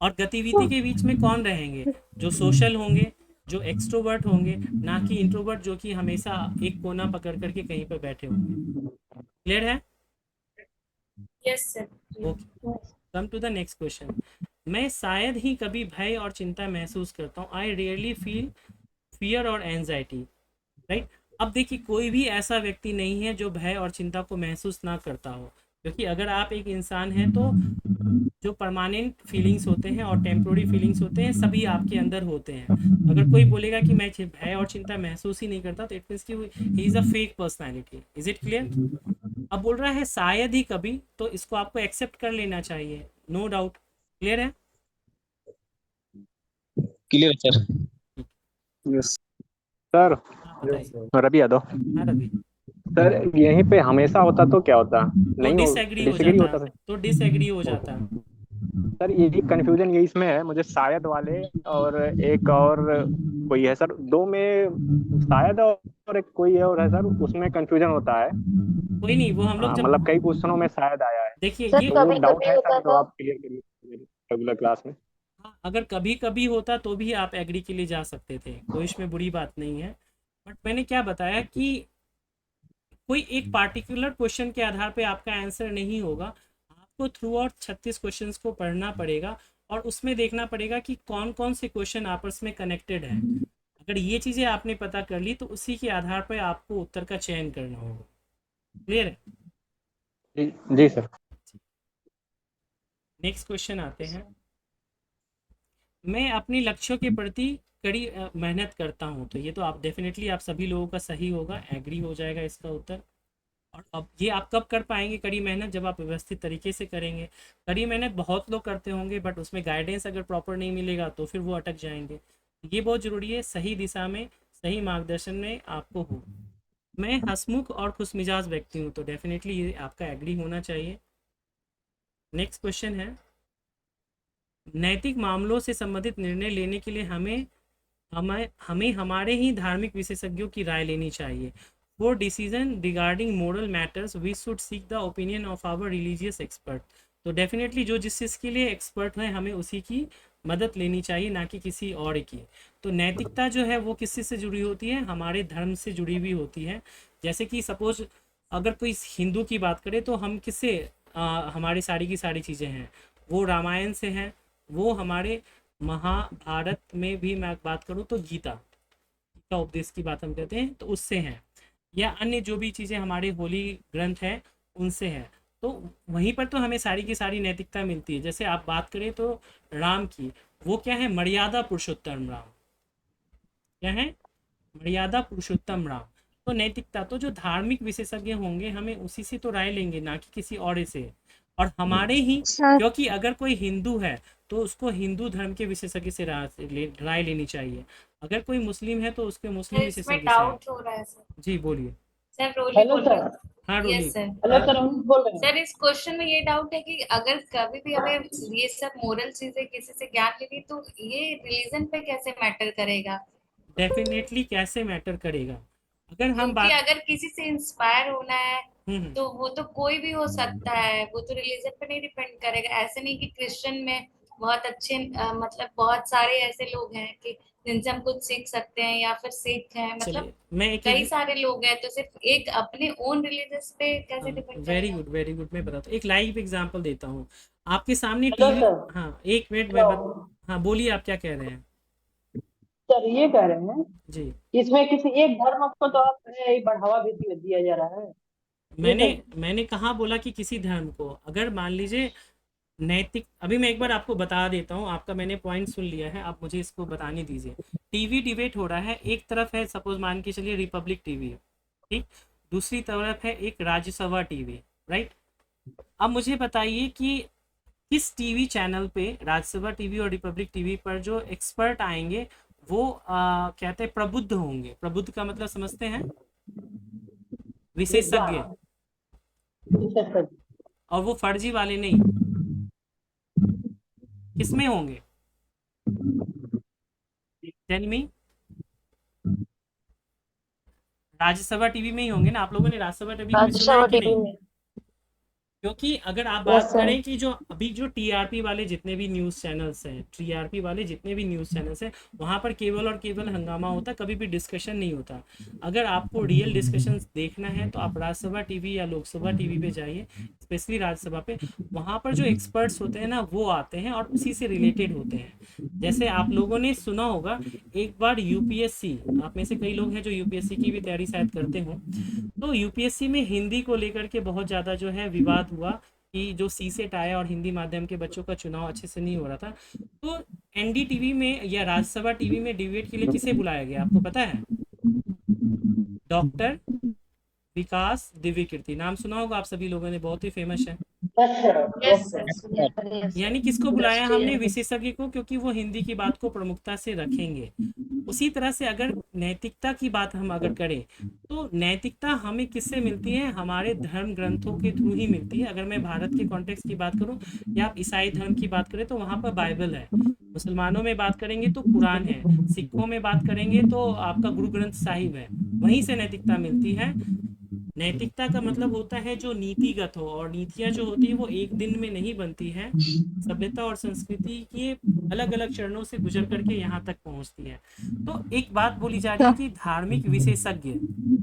और गतिविधि के बीच में कौन रहेंगे? जो सोशल होंगे, जो एक्सट्रोवर्ट होंगे, ना कि इंट्रोवर्ट जो कि हमेशा एक कोना पकड़ करके कहीं पर बैठे होंगे। क्लियर है? Yes sir. Okay, come to the next question. मैं शायद ही कभी भय और चिंता महसूस करता हूँ। आई रियरली फील फियर और एंजाइटी। राइट? अब देखिए, कोई भी ऐसा व्यक्ति नहीं है जो भय और चिंता को महसूस ना करता हो, क्योंकि अगर आप एक इंसान हैं तो जो परमानेंट फीलिंग्स होते हैं और टेम्प्रोरी फीलिंग्स होते हैं, सभी आपके अंदर होते हैं। अगर कोई बोलेगा कि मैं भय और चिंता महसूस ही नहीं करता, तो इट मीन्स कि he is a fake personality. Is it clear? अब बोल रहा है शायद ही कभी, तो इसको आपको एक्सेप्ट कर लेना चाहिए, नो डाउट। क्लियर है? Clear sir. यस सर हाँ बताइए। रवि यादव। हाँ रवि। सर यहीं पे हमेशा होता तो क्या होता? तो नहीं हो, डिसएग्री हो डिसएग्री जाता, होता सर। तो डिसएग्री हो जाता। सर यही कंफ्यूजन यही इसमें है मुझे, शायद वाले और एक और कोई है सर, दो में शायद और एक कोई है और है सर, उसमें कंफ्यूजन होता है। कोई नहीं, वो हम लोग जब मतलब कई क्वेश्चनों में शायद आया है, देखिए सर ये तो वो कभी डाउट कभी है होता सर, तो था। आप क्लियर करिए रेगुलर क्लास में। हाँ, अगर कभी कभी होता तो भी आप एग्री के लिए जा सकते थे, कोई इसमें बुरी बात नहीं है। बट मैंने क्या बताया कि कोई एक पार्टिकुलर क्वेश्चन के आधार पे आपका आंसर नहीं होगा। आपको थ्रू आउट 36 क्वेश्चंस को पढ़ना पड़ेगा और उसमें देखना पड़ेगा कि कौन कौन से क्वेश्चन आपस में कनेक्टेड हैं। अगर ये चीज़ें आपने पता कर ली, तो उसी के आधार पर आपको उत्तर का चयन करना होगा। क्लियर है? जी सर। नेक्स्ट क्वेश्चन आते हैं। मैं अपने लक्ष्यों के प्रति कड़ी मेहनत करता हूँ। तो ये तो आप डेफिनेटली आप सभी लोगों का सही होगा, एग्री हो जाएगा इसका उत्तर। और अब ये आप कब कर पाएंगे कड़ी मेहनत? जब आप व्यवस्थित तरीके से करेंगे। कड़ी मेहनत बहुत लोग करते होंगे, बट उसमें गाइडेंस अगर प्रॉपर नहीं मिलेगा तो फिर वो अटक जाएंगे। ये बहुत ज़रूरी है, सही दिशा में सही मार्गदर्शन में आपको हो। मैं हंसमुख और खुशमिजाज व्यक्ति हूँ। तो डेफिनेटली ये आपका एग्री होना चाहिए। नेक्स्ट क्वेश्चन है, नैतिक मामलों से संबंधित निर्णय लेने के लिए हमें हमारे ही धार्मिक विशेषज्ञों की राय लेनी चाहिए। For decision regarding moral matters we should seek the opinion of our religious expert. तो डेफिनेटली जो जिस चीज़ के लिए एक्सपर्ट है, हमें उसी की मदद लेनी चाहिए, ना कि किसी और की। तो नैतिकता जो है वो किससे से जुड़ी होती है? हमारे धर्म से जुड़ी हुई होती है। जैसे कि सपोज अगर कोई हिंदू की बात करें, तो हम किससे हमारी सारी की सारी चीज़ें हैं वो रामायण से हैं। वो हमारे महाभारत में भी मैं बात करूँ तो गीता का उपदेश की बात हम कहते हैं, तो उससे हैं। या अन्य जो भी चीज़ें हमारे होली ग्रंथ हैं उनसे हैं। तो वहीं पर तो हमें सारी की सारी नैतिकता मिलती है। जैसे आप बात करें तो राम की, वो क्या है? मर्यादा पुरुषोत्तम राम। क्या है? मर्यादा पुरुषोत्तम राम। तो नैतिकता तो जो धार्मिक विशेषज्ञ होंगे, हमें उसी से तो राय लेंगे, ना कि किसी और से। और हमारे ही, सर क्योंकि अगर कोई हिंदू है तो उसको हिंदू धर्म के विशेषज्ञ से राय लेनी चाहिए, अगर कोई मुस्लिम है तो उसके मुस्लिम सर इसमें विशेषज्ञ से। डाउट हो रहा है सर। जी बोलिए। सर रोली हेलो बोल सर। रहे हो? हाँ Roli. Yes sir. Hello sir, हम बोल रहे हैं। सर इस क्वेश्चन में ये डाउट है कि अगर कभी भी हमें ये सब मोरल चीजें किसी से ज्ञान मिली तो ये रिलीजन पे कैसे मैटर करेगा? डेफिनेटली कैसे मैटर करेगा, अगर हम क्योंकि बात अगर किसी से इंस्पायर होना है हम्म, तो वो तो कोई भी हो सकता है, वो तो रिलीजन पे नहीं डिपेंड करेगा। ऐसे नहीं कि क्रिश्चियन में बहुत अच्छे मतलब बहुत सारे ऐसे लोग हैं कि जिनसे हम कुछ सीख सकते हैं, या फिर सिख हैं, मतलब चलिए मैं एक कई सारे लोग हैं, तो सिर्फ एक अपने ओन रिलीजन पे कैसे डिपेंड वेरी करेगा? गुड वेरी गुड, मैं बताता हूँ, एक लाइव एग्जांपल देता हूँ आपके सामने हेलो टीवी। सर। हाँ एक मिनट मैं हाँ बोलिए, आप क्या कह रहे हैं? सर ये कह रहे हैं जी इसमें किसी एक धर्म को तो आप बढ़ावा भी दिया जा रहा है। ये मैंने सर। मैंने कहाँ बोला कि किसी धर्म को, अगर मान लीजिए नैतिक, अभी मैं एक बार आपको बता देता हूँ, आपका मैंने पॉइंट सुन लिया है, आप मुझे इसको बताने दीजिए। टीवी डिबेट हो रहा है, एक तरफ है सपोज मान के चलिए रिपब्लिक टीवी, ठीक, दूसरी तरफ है एक राज्यसभा टीवी, राइट। अब मुझे बताइए कि किस टीवी चैनल पे, राज्यसभा टीवी और रिपब्लिक टीवी पर जो एक्सपर्ट आएंगे वो कहते हैं प्रबुद्ध होंगे। प्रबुद्ध का मतलब समझते हैं, विशेषज्ञ, और वो फर्जी वाले नहीं। किसमें होंगे? Tell me. राज्यसभा टीवी में ही होंगे ना। आप लोगों ने राज्यसभा टीवी में सुना है कि नहीं? क्योंकि अगर आप बात करें कि जो अभी जो टीआरपी वाले जितने भी न्यूज़ चैनल्स हैं, टीआरपी वाले जितने भी न्यूज़ चैनल्स हैं, वहाँ पर केवल और केवल हंगामा होता, कभी भी डिस्कशन नहीं होता। अगर आपको रियल डिस्कशन देखना है तो आप राज्यसभा टीवी या लोकसभा टीवी पे जाइए, स्पेशली राज्यसभा पे, वहाँ पर जो एक्सपर्ट्स होते हैं ना वो आते हैं और उसी से रिलेटेड होते हैं। जैसे आप लोगों ने सुना होगा एक बार यूपीएससी, आप में से कई लोग हैं जो यूपीएससी की भी तैयारी शायद करते हो, तो यूपीएससी में हिंदी को लेकर के बहुत ज़्यादा जो है विवाद हुआ कि जो सीसेट आया और हिंदी माध्यम के बच्चों का चुनाव अच्छे से नहीं हो रहा था। तो एनडीटीवी में या राज्यसभा टीवी में डिबेट के लिए किसे बुलाया गया आपको पता है? डॉक्टर विकास दिव्य कीर्ति, नाम सुना होगा आप सभी लोगों ने, बहुत ही फेमस है। यानी किसको बुलाया हमने? विशेषज्ञ को, क्योंकि वो हिंदी की बात को प्रमुखता से रखेंगे। उसी तरह से अगर नैतिकता की बात हम अगर करें तो नैतिकता हमें किससे मिलती है? हमारे धर्म ग्रंथों के थ्रू ही मिलती है। अगर मैं भारत के कॉन्टेक्स्ट की बात करूं या आप ईसाई धर्म की बात करें तो वहाँ पर बाइबल है, मुसलमानों में बात करेंगे तो कुरान है, सिखों में बात करेंगे तो आपका गुरु ग्रंथ साहिब है, वहीं से नैतिकता मिलती है। नैतिकता का मतलब होता है जो नीतिगत हो, और नीतियाँ जो होती है वो एक दिन में नहीं बनती है, सभ्यता और संस्कृति के अलग अलग चरणों से गुजर करके यहाँ तक पहुँचती है। तो एक बात बोली जा रही है कि धार्मिक विशेषज्ञ,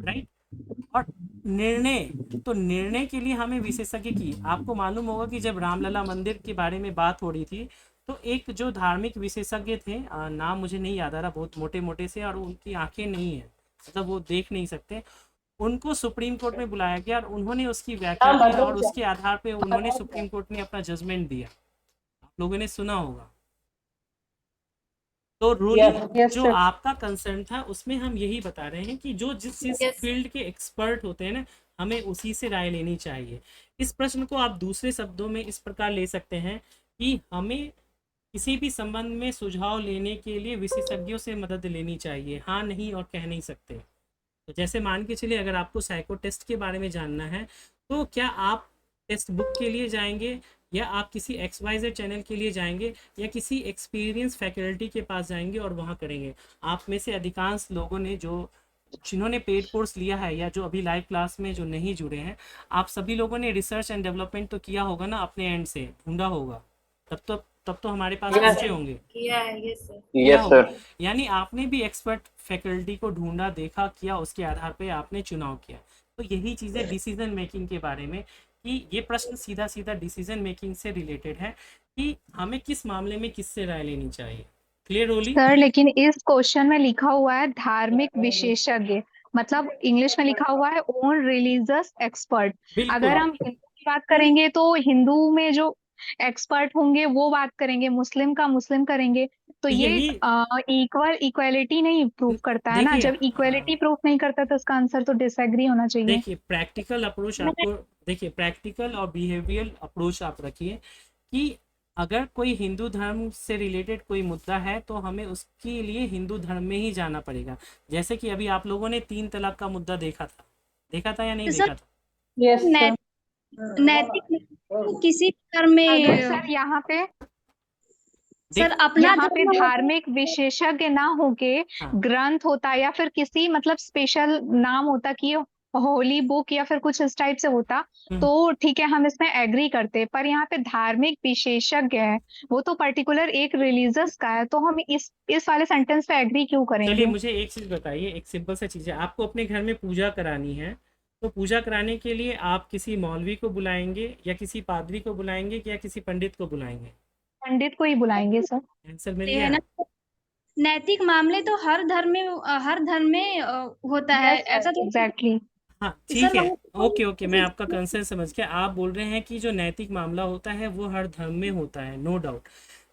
राइट, और निर्णय, तो निर्णय के लिए हमें विशेषज्ञ की, आपको मालूम होगा कि जब रामलला मंदिर के बारे में बात हो रही थी तो एक जो धार्मिक विशेषज्ञ थे, नाम मुझे नहीं याद आ रहा, बहुत मोटे मोटे से, और उनकी आंखें नहीं है, मतलब वो देख नहीं सकते, उनको सुप्रीम कोर्ट में बुलाया गया और उन्होंने उसकी व्याख्या की और उसके आधार पे उन्होंने सुप्रीम कोर्ट में अपना जजमेंट दिया। आप लोगों ने सुना होगा। तो रूलिंग जो आपका कंसर्न था उसमें हम यही बता रहे हैं कि जो जिस फील्ड के एक्सपर्ट होते हैं ना, हमें उसी से राय लेनी चाहिए। इस प्रश्न को आप दूसरे शब्दों में इस प्रकार ले सकते हैं कि हमें किसी भी संबंध में सुझाव लेने के लिए विशेषज्ञों से मदद लेनी चाहिए, हाँ नहीं और कह नहीं सकते। तो जैसे मान के चलिए अगर आपको साइको टेस्ट के बारे में जानना है तो क्या आप टेक्स्ट बुक के लिए जाएंगे या आप किसी XYZ चैनल के लिए जाएंगे या किसी एक्सपीरियंस फैकल्टी के पास जाएंगे और वहाँ करेंगे? आप में से अधिकांश लोगों ने जिन्होंने पेड कोर्स लिया है या जो अभी लाइव क्लास में जो नहीं जुड़े हैं, आप सभी लोगों ने रिसर्च एंड डेवलपमेंट तो किया होगा ना, अपने एंड से ढूंढा होगा, तब तो हमारे पास पहुंचे होंगे। किया है, यस सर। यानी आपने भी एक्सपर्ट फैकल्टी को ढूंढा, देखा, किया, उसके आधार पे आपने चुनाव किया। तो यही चीज़ें डिसीजन मेकिंग के बारे में, कि ये प्रश्न सीधा सीधा डिसीजन मेकिंग से रिलेटेड है कि हमें किस मामले में किससे राय लेनी चाहिए। Clear Holi sir? लेकिन इस क्वेश्चन में लिखा हुआ है धार्मिक विशेषज्ञ, मतलब इंग्लिश में लिखा हुआ है ओन रिलीजियस एक्सपर्ट। अगर हम हिंदू की बात करेंगे तो हिंदू में जो एक्सपर्ट होंगे वो बात करेंगे, मुस्लिम का मुस्लिम करेंगे, तो ये इक्वालिटी नहीं प्रूव करता है ना। जब इक्वालिटी प्रूव नहीं करता तो उसका आंसर तो डिसएग्री होना चाहिए। देखिए प्रैक्टिकल अप्रोच आपको देखिए प्रैक्टिकल और बिहेवियरल अप्रोच आप रखिए कि अगर कोई हिंदू धर्म से रिलेटेड कोई मुद्दा है तो हमें उसके लिए हिंदू धर्म में ही जाना पड़ेगा। जैसे कि अभी आप लोगों ने 3 तलाक का मुद्दा देखा था या नहीं तो देखा सर था? नैतिक तो किसी धर्म में अगर सर यहाँ पे सर अपना यहाँ पे धर्म होता है। धार्मिक विशेषज्ञ ना होके हाँ। ग्रंथ होता या फिर किसी मतलब स्पेशल नाम होता कि होली बुक या फिर कुछ इस टाइप से होता तो ठीक है, हम इसमें एग्री करते। पर यहाँ पे धार्मिक विशेषज्ञ है, वो तो पर्टिकुलर एक रिलीजियस का है, तो हम इस वाले सेंटेंस पे एग्री क्यों चलिए करेंगे? मुझे एक चीज़ बताइए, एक सिंपल सा चीज़ है, आपको अपने घर में पूजा करानी है तो पूजा कराने के लिए आप किसी मौलवी को बुलाएंगे या किसी पादरी को बुलाएंगे या किसी पंडित को बुलाएंगे? पंडित को ही बुलाएंगे सर। आंसर मिल है गया? ना, नैतिक मामले तो हर धर्म में होता है, ऐसा तो एग्जैक्टली। हाँ सर ठीक है, वहाँ ओके ओके, मैं आपका कंसर्न समझ गया। आप बोल रहे हैं कि जो नैतिक मामला होता है वो हर धर्म में होता है, नो डाउट,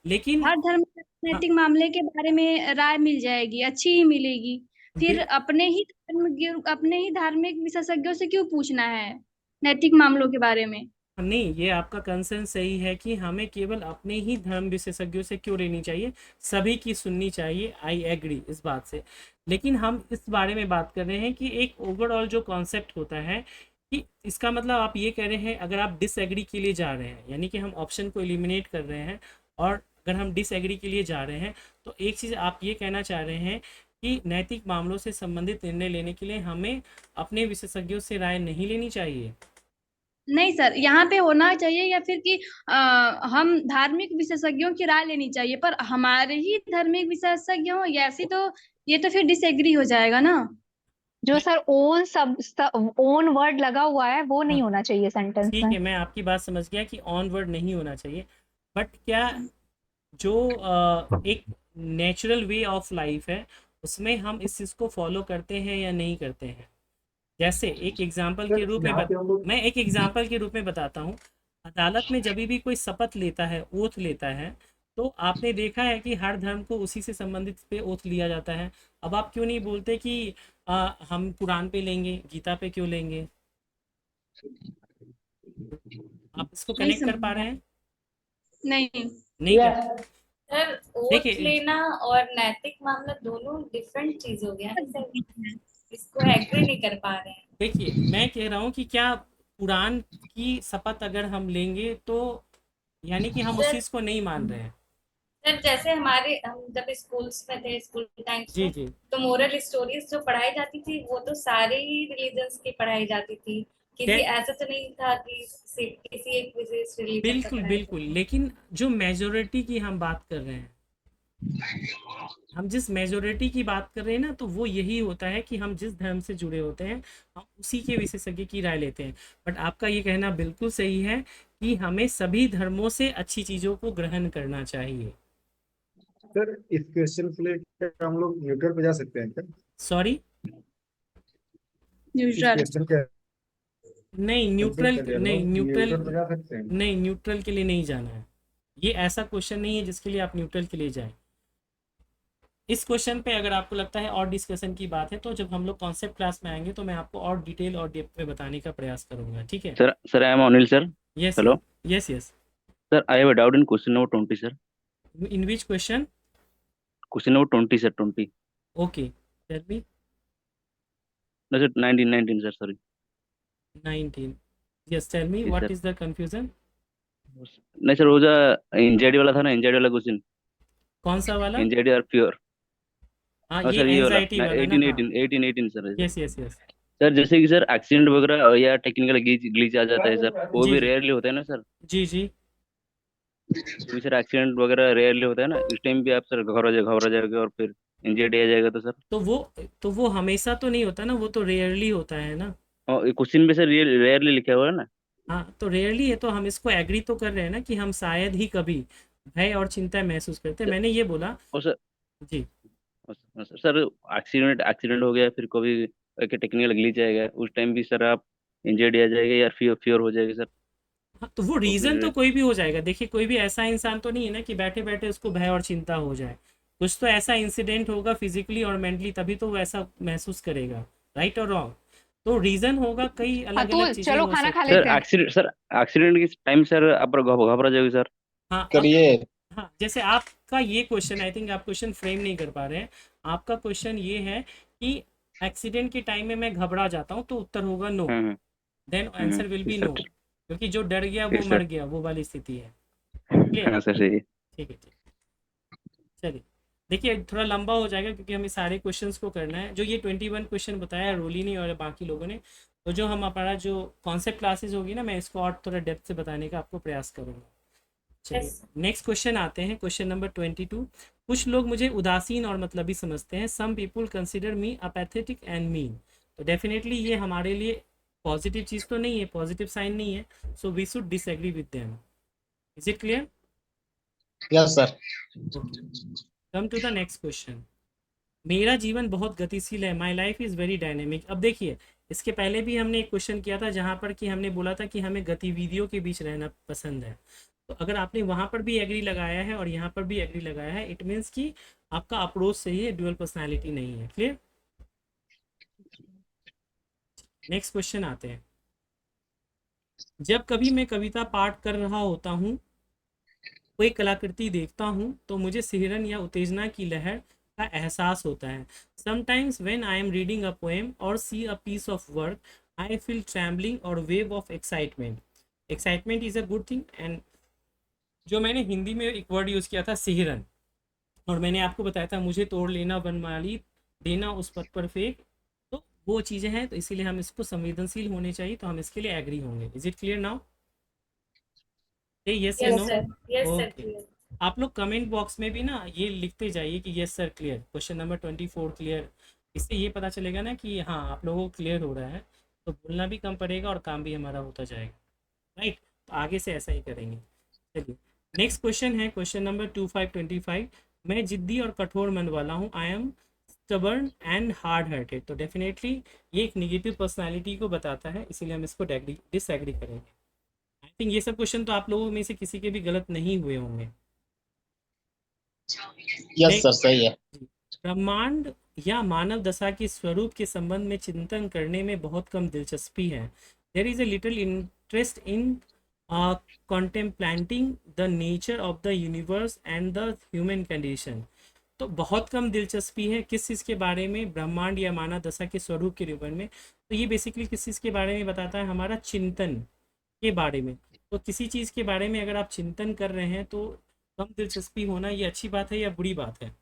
लेकिन हर धर्म में नैतिक मामले के बारे में राय मिल जाएगी, अच्छी ही मिलेगी। फिर अपने ही धार्मिक विशेषज्ञों से क्यों पूछना है नैतिक मामलों के बारे में? नहीं, ये आपका कंसर्न सही है कि हमें केवल अपने ही धर्म विशेषज्ञों से क्यों लेनी चाहिए, सभी की सुननी चाहिए, आई एग्री इस बात से। लेकिन हम इस बारे में बात कर रहे हैं कि एक ओवरऑल जो कॉन्सेप्ट होता है कि इसका मतलब आप ये कह रहे हैं अगर आप डिसएग्री के लिए जा रहे हैं, यानी कि हम ऑप्शन को एलिमिनेट कर रहे हैं, और अगर हम डिसएग्री के लिए जा रहे हैं तो एक चीज़ आप ये कहना चाह रहे हैं कि नैतिक मामलों से संबंधित निर्णय लेने के लिए हमें अपने विशेषज्ञों से राय नहीं लेनी चाहिए। नहीं सर, यहाँ पे होना चाहिए या फिर कि हम धार्मिक विशेषज्ञों की राय लेनी चाहिए, पर हमारे ही धार्मिक विशेषज्ञ हो ऐसी तो ये तो फिर डिसएग्री हो जाएगा ना। जो सर ओन वर्ड लगा हुआ है वो नहीं होना चाहिए सेंटेंस ठीक में। है, मैं आपकी बात समझ गया कि ऑन वर्ड नहीं होना चाहिए, बट क्या जो एक नेचुरल वे ऑफ लाइफ है उसमें हम इस चीज़ को फॉलो करते हैं या नहीं करते हैं? जैसे एक एग्जाम्पल के रूप में मैं एक एग्जाम्पल के रूप में बताता हूँ। अदालत में जब भी कोई शपथ लेता है, ओथ लेता है, तो आपने देखा है कि हर धर्म को उसी से संबंधित पे ओथ लिया जाता है। अब आप क्यों नहीं बोलते कि हम कुरान पे लेंगे, गीता पे क्यों लेंगे? आप इसको कनेक्ट कर पा रहे हैं? नहीं नहीं कर सर ओथ देखिए लेना और नैतिक मामला दोनों डिफरेंट चीज हो गया है सर, इसको एग्री नहीं कर पा रहे हैं। देखिए मैं कह रहा हूँ कि क्या कुरान की शपथ अगर हम लेंगे तो यानी कि हम उस चीज़ को नहीं मान रहे हैं? सर जैसे हम जब स्कूल्स में थे, स्कूल टाइम्स जी में, जी तो मोरल स्टोरीज जो पढ़ाई जाती थी वो तो सारे ही रिलीजन्स की पढ़ाई जाती थी, किसी ऐसा तो नहीं था कि किसी एक विशेष रिलीजन का बिल्कुल पढ़ाई बिल्कुल, लेकिन जो मेजोरिटी की हम बात कर रहे हैं, हम जिस मेजोरिटी की बात कर रहे हैं ना, तो वो यही होता है कि हम जिस धर्म से जुड़े होते हैं हम उसी के विशेषज्ञ की राय लेते हैं। बट आपका ये कहना बिल्कुल सही है कि हमें सभी धर्मों से अच्छी चीज़ों को ग्रहण करना चाहिए। सर इस क्वेश्चन के लिए क्या हम लोग न्यूट्रल पे जा सकते हैं क्या? सॉरी, इस क्वेश्चन के नहीं न्यूट्रल, नहीं न्यूट्रल, पे जा सकते हैं? नहीं न्यूट्रल के लिए नहीं जाना है। ये ऐसा क्वेश्चन नहीं है जिसके लिए आप न्यूट्रल के लिए जाएं। इस क्वेश्चन पे अगर आपको लगता है और डिस्कशन की बात है तो जब हम लोग कॉन्सेप्ट क्लास में आएंगे तो मैं आपको और डिटेल और डेप्थ में बताने का प्रयास करूंगा, ठीक है? Sir, I am Anil, sir. Yes. Hello. Yes, yes. Sir, I have a doubt in question number 20, sir. In which question? Question number 20, sir. 20. Okay. Tell me. No, sir. 19, sir. Sorry. 19. Yes, tell me. Yes, What sir. is the confusion? नहीं sir, वो जो anxiety वाला था ना, anxiety वाला question. कौन सा वाला? एंजाइटी और फ्योर। हाँ, और ये सर ये वाला एंजाइटी वाला ना? 18 sir. Yes yes yes. Sir जैसे कि सर एक्सीडेंट वगैरह या टेक्निकल ग्लिच आ जाता है सर, वो जी, भी जी। रेयरली होता है ना सर? जी जी। तो सर एक्सीडेंट वगैरह रेयरली होता है ना, इस टाइम भी आप सर घबरा जाएगा और फिर एंजाइटी आ जाएगा तो सर? तो वो हमेशा तो नहीं होता ना, वो तो रेयरली होता है ना। और क्वेश्चन में सर रेयरली लिखा हुआ है ना? हाँ, तो रेयरली है तो हम इसको एग्री तो कर रहे हैं ना कि हम शायद ही कभी भय और चिंता महसूस करते हैं। मैंने ये बोला। और सर जी सर एक्सीडेंट हो गया, फिर कभी टेक्निकल ग्लिच आएगा, उस टाइम भी सर आप इंजर्ड आ जाएगा या फ्योर हो जाएगा सर? हाँ, तो वो रीज़न तो कोई भी हो जाएगा। देखिए कोई भी ऐसा इंसान तो नहीं है ना कि बैठे बैठे उसको भय और चिंता हो जाए। कुछ तो ऐसा इंसिडेंट होगा फिजिकली और मेंटली, तभी तो वो ऐसा महसूस करेगा, राइट और रॉन्ग? तो रीजन होगा कई अलग अलग अतुल चीजें चलो हो खाना खा सकती सर लेते हैं। एक्सीडेंट के टाइम सर आप घबरा जाओगे सर। हाँ अब करिए। हाँ जैसे आपका ये क्वेश्चन, आई थिंक आप क्वेश्चन फ्रेम नहीं कर पा रहे हैं। आपका क्वेश्चन ये है कि एक्सीडेंट के टाइम में मैं घबरा जाता हूँ, तो उत्तर होगा no, hmm then answer will be sir. No, क्योंकि जो डर गया ठीक वो सर। मर गया, वो वाली स्थिति है। क्लियर? हाँ सर सही। ठीक है, ठीक। चलिए देखिए, थोड़ा लंबा हो जाएगा क्योंकि हमें सारे क्वेश्चंस को करना है। जो ये 21 क्वेश्चन बताया है रोली ने और बाकी लोगों ने, तो जो हम हमारा जो कॉन्सेप्ट क्लासेस होगी ना, मैं इसको और थोड़ा डेप्थ से बताने का आपको प्रयास करूँगा। चलिए नेक्स्ट क्वेश्चन आते हैं, क्वेश्चन नंबर 22। कुछ लोग मुझे उदासीन और मतलबी समझते हैं। Some people consider me apathetic and mean. तो डेफिनेटली ये हमारे लिए पॉजिटिव चीज़ तो नहीं है, पॉजिटिव साइन नहीं है, so we should disagree with them. Is it clear? Yes sir. Come to the next question. मेरा जीवन बहुत गतिशील है, my life is very dynamic. अब देखिए, इसके पहले भी हमने एक क्वेश्चन किया था जहाँ पर कि हमने बोला था कि हमें गतिविधियों के बीच रहना पसंद है। तो अगर आपने वहाँ पर भी एग्री लगाया है और यहाँ पर भी एग्री लगाया है, इट मीन्स कि आपका अप्रोच सही है, ड्यूअल पर्सनैलिटी नहीं है। क्लियर? नेक्स्ट क्वेश्चन आते हैं। जब कभी मैं कविता पाठ कर रहा होता हूँ, कोई कलाकृति देखता हूँ, तो मुझे सिहरन या उत्तेजना की लहर का एहसास होता है। Sometimes when I am reading a poem or see a piece of work, I feel trembling or wave of excitement. Excitement is a good thing. And जो मैंने हिंदी में एक वर्ड यूज़ किया था सिहरन, और मैंने आपको बताया था मुझे तोड़ लेना वनमाली देना उस पथ पर फेंक, तो वो चीज़ें हैं, तो इसीलिए हम इसको संवेदनशील होने चाहिए, तो हम इसके लिए एग्री होंगे। Is it clear now? Yes या yes no? Sir, yes sir, okay. Clear. आप लोग कमेंट बॉक्स में भी ना ये लिखते जाइए कि yes sir clear, question number 24 clear. इससे ये पता चलेगा ना कि हाँ आप लोगों को क्लियर हो रहा है, तो बोलना भी कम पड़ेगा और काम भी हमारा होता जाएगा। राइट? तो आगे से ऐसा ही करेंगे। चलिए नेक्स्ट क्वेश्चन है, क्वेश्चन नंबर 2525। मैं जिद्दी और कठोर मन वाला हूँ। I M stubborn and hard hearted. तो डेफिनेटली ये एक निगेटिव पर्सनैलिटी को बताता है, इसीलिए हम इसको डिसएग्री करेंगे। आई थिंक ये सब क्वेश्चन तो आप लोगों में से किसी के भी गलत नहीं हुए होंगे। यस सर, सही है। ब्रह्मांड या मानव दशा के स्वरूप के संबंध में चिंतन करने में बहुत कम दिलचस्पी है। There is a little interest in contemplating the nature of the universe and the human condition। तो बहुत कम दिलचस्पी है किस चीज़ के बारे में? ब्रह्मांड या मानव दशा के स्वरूप के रूप में। तो ये बेसिकली किस चीज़ के बारे में बताता है? हमारा चिंतन के बारे में। तो किसी चीज़ के बारे में अगर आप चिंतन कर रहे हैं तो कम दिलचस्पी होना ये अच्छी बात है या बुरी बात है?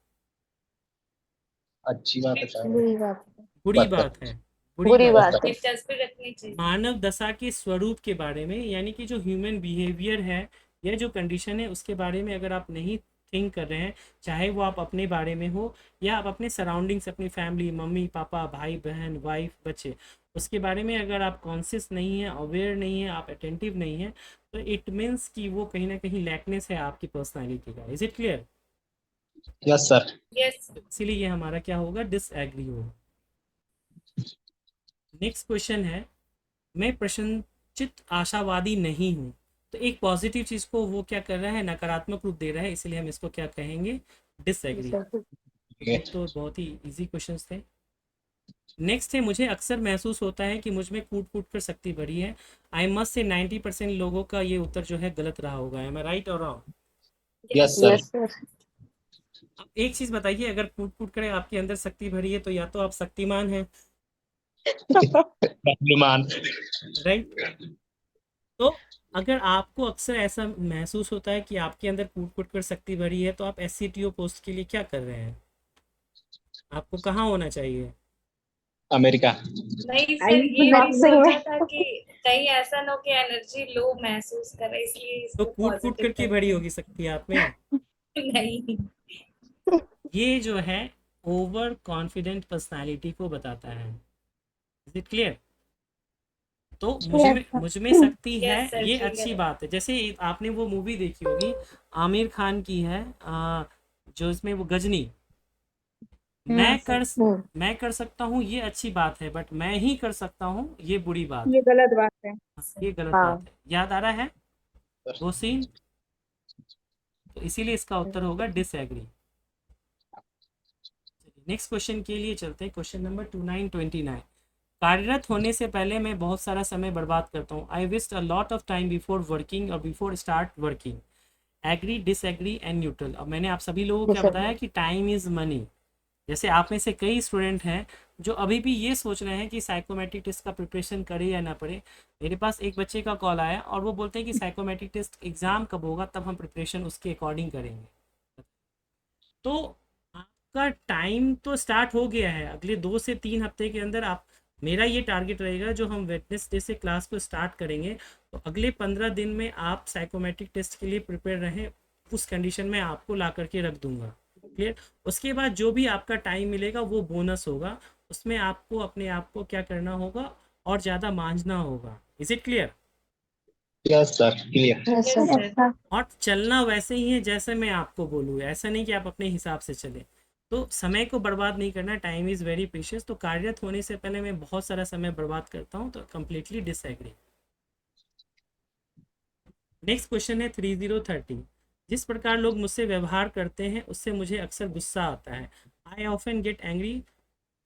अच्छी बात है सर। बुरी बात है। बुरी बात है। बुरी बात है। दिलचस्पी रखनी चाहिए। मानव दशा के स्वरूप के बारे में, यानी कि जो ह्यूमन बिहेवियर है या जो कंडीशन है उसके बारे में अगर आप नहीं थिंक कर रहे हैं, चाहे वो आप अपने बारे में हो या आप अपने सराउंडिंग्स, अपनी फैमिली, मम्मी पापा, भाई बहन, वाइफ, बच्चे, उसके बारे में अगर आप कॉन्शियस नहीं है, अवेयर नहीं है, आप अटेंटिव नहीं है, तो इट मीन्स कि वो कहीं ना कहीं लैकनेस है आपकी पर्सनैलिटी का। Is it clear? Yes sir. Yes. इसीलिए ये हमारा क्या होगा? डिसएग्री होगा। नेक्स्ट क्वेश्चन है, मैं प्रसन्नचित आशावादी नहीं हूँ। तो एक पॉजिटिव चीज़ को वो क्या कर रहा है? नकारात्मक रूप दे रहा है, इसलिए हम इसको क्या कहेंगे? डिसएग्री। तो बहुत ही इजी क्वेश्चंस थे। नेक्स्ट है, मुझे अक्सर महसूस होता है कि मुझ में कूट कूट कर शक्ति भरी है। आई मस्ट से 90% लोगों का ये उत्तर जो है गलत रहा होगा। एम आई राइट और रॉन्ग? Yes sir. अब एक चीज़ बताइए, अगर कूट कूट कर आपके अंदर शक्ति भरी है तो या तो आप शक्तिमान हैं, राइट? तो अगर आपको अक्सर ऐसा महसूस होता है कि आपके अंदर कूट कूट कर शक्ति भरी है, तो आप SCTO पोस्ट के लिए क्या कर रहे हैं? आपको कहाँ होना चाहिए? अमेरिका। नहीं सर, ये भी सोचा था कि कहीं ऐसा ना हो कि एनर्जी लो महसूस करे, इसलिए तो कूट कूट करके भरी होगी शक्ति आप में। नहीं, ये जो है ओवर कॉन्फिडेंट पर्सनालिटी को बताता है। Is it clear? तो मुझ में शक्ति है, ये अच्छी बात है। जैसे आपने वो मूवी देखी होगी, आमिर खान की है, जो इसमें वो गजनी, मैं कर सकता हूँ, ये अच्छी बात है, बट मैं ही कर सकता हूँ, ये बुरी बात है, ये गलत बात है। ये गलत बात है। याद आ रहा है वो सीन? तो इसीलिए इसका उत्तर होगा डिसएग्री। नेक्स्ट क्वेश्चन के लिए चलते हैं, क्वेश्चन नंबर 2929। कार्यरत होने से पहले मैं बहुत सारा समय बर्बाद करता हूँ। I waste a lot of time before working or before start working. Agree, disagree and neutral. अब मैंने आप सभी लोगों को क्या बताया कि टाइम इज़ मनी। जैसे आप में से कई स्टूडेंट हैं जो अभी भी ये सोच रहे हैं कि साइकोमेट्रिक टेस्ट का प्रिपरेशन करे या ना पड़े। मेरे पास एक बच्चे का कॉल आया और वो बोलते हैं कि साइकोमेट्रिक टेस्ट एग्ज़ाम कब होगा, तब हम प्रिपरेशन उसके अकॉर्डिंग करेंगे। तो आपका टाइम तो स्टार्ट हो गया है। अगले 2 से 3 हफ्ते के अंदर आप, मेरा ये टारगेट रहेगा, जो हम वेडनेसडे से क्लास को स्टार्ट करेंगे तो अगले 15 दिन में आप साइकोमेट्रिक टेस्ट के लिए प्रिपेयर रहें। उस कंडीशन में आपको ला करके रख दूंगा। क्लियर? उसके बाद जो भी आपका टाइम मिलेगा वो बोनस होगा, उसमें आपको अपने आप को क्या करना होगा और ज़्यादा मांझना होगा। Is it clear? Yes sir, clear. और चलना वैसे ही है जैसे मैं आपको बोलूँ, ऐसा नहीं कि आप अपने हिसाब से चले। तो समय को बर्बाद नहीं करना, टाइम इज़ वेरी प्रीशियस। तो कार्यरत होने से पहले मैं बहुत सारा समय बर्बाद करता हूँ, तो कम्प्लीटली डिसएग्री। नेक्स्ट क्वेश्चन है 3030। जिस प्रकार लोग मुझसे व्यवहार करते हैं उससे मुझे अक्सर गुस्सा आता है। I often get angry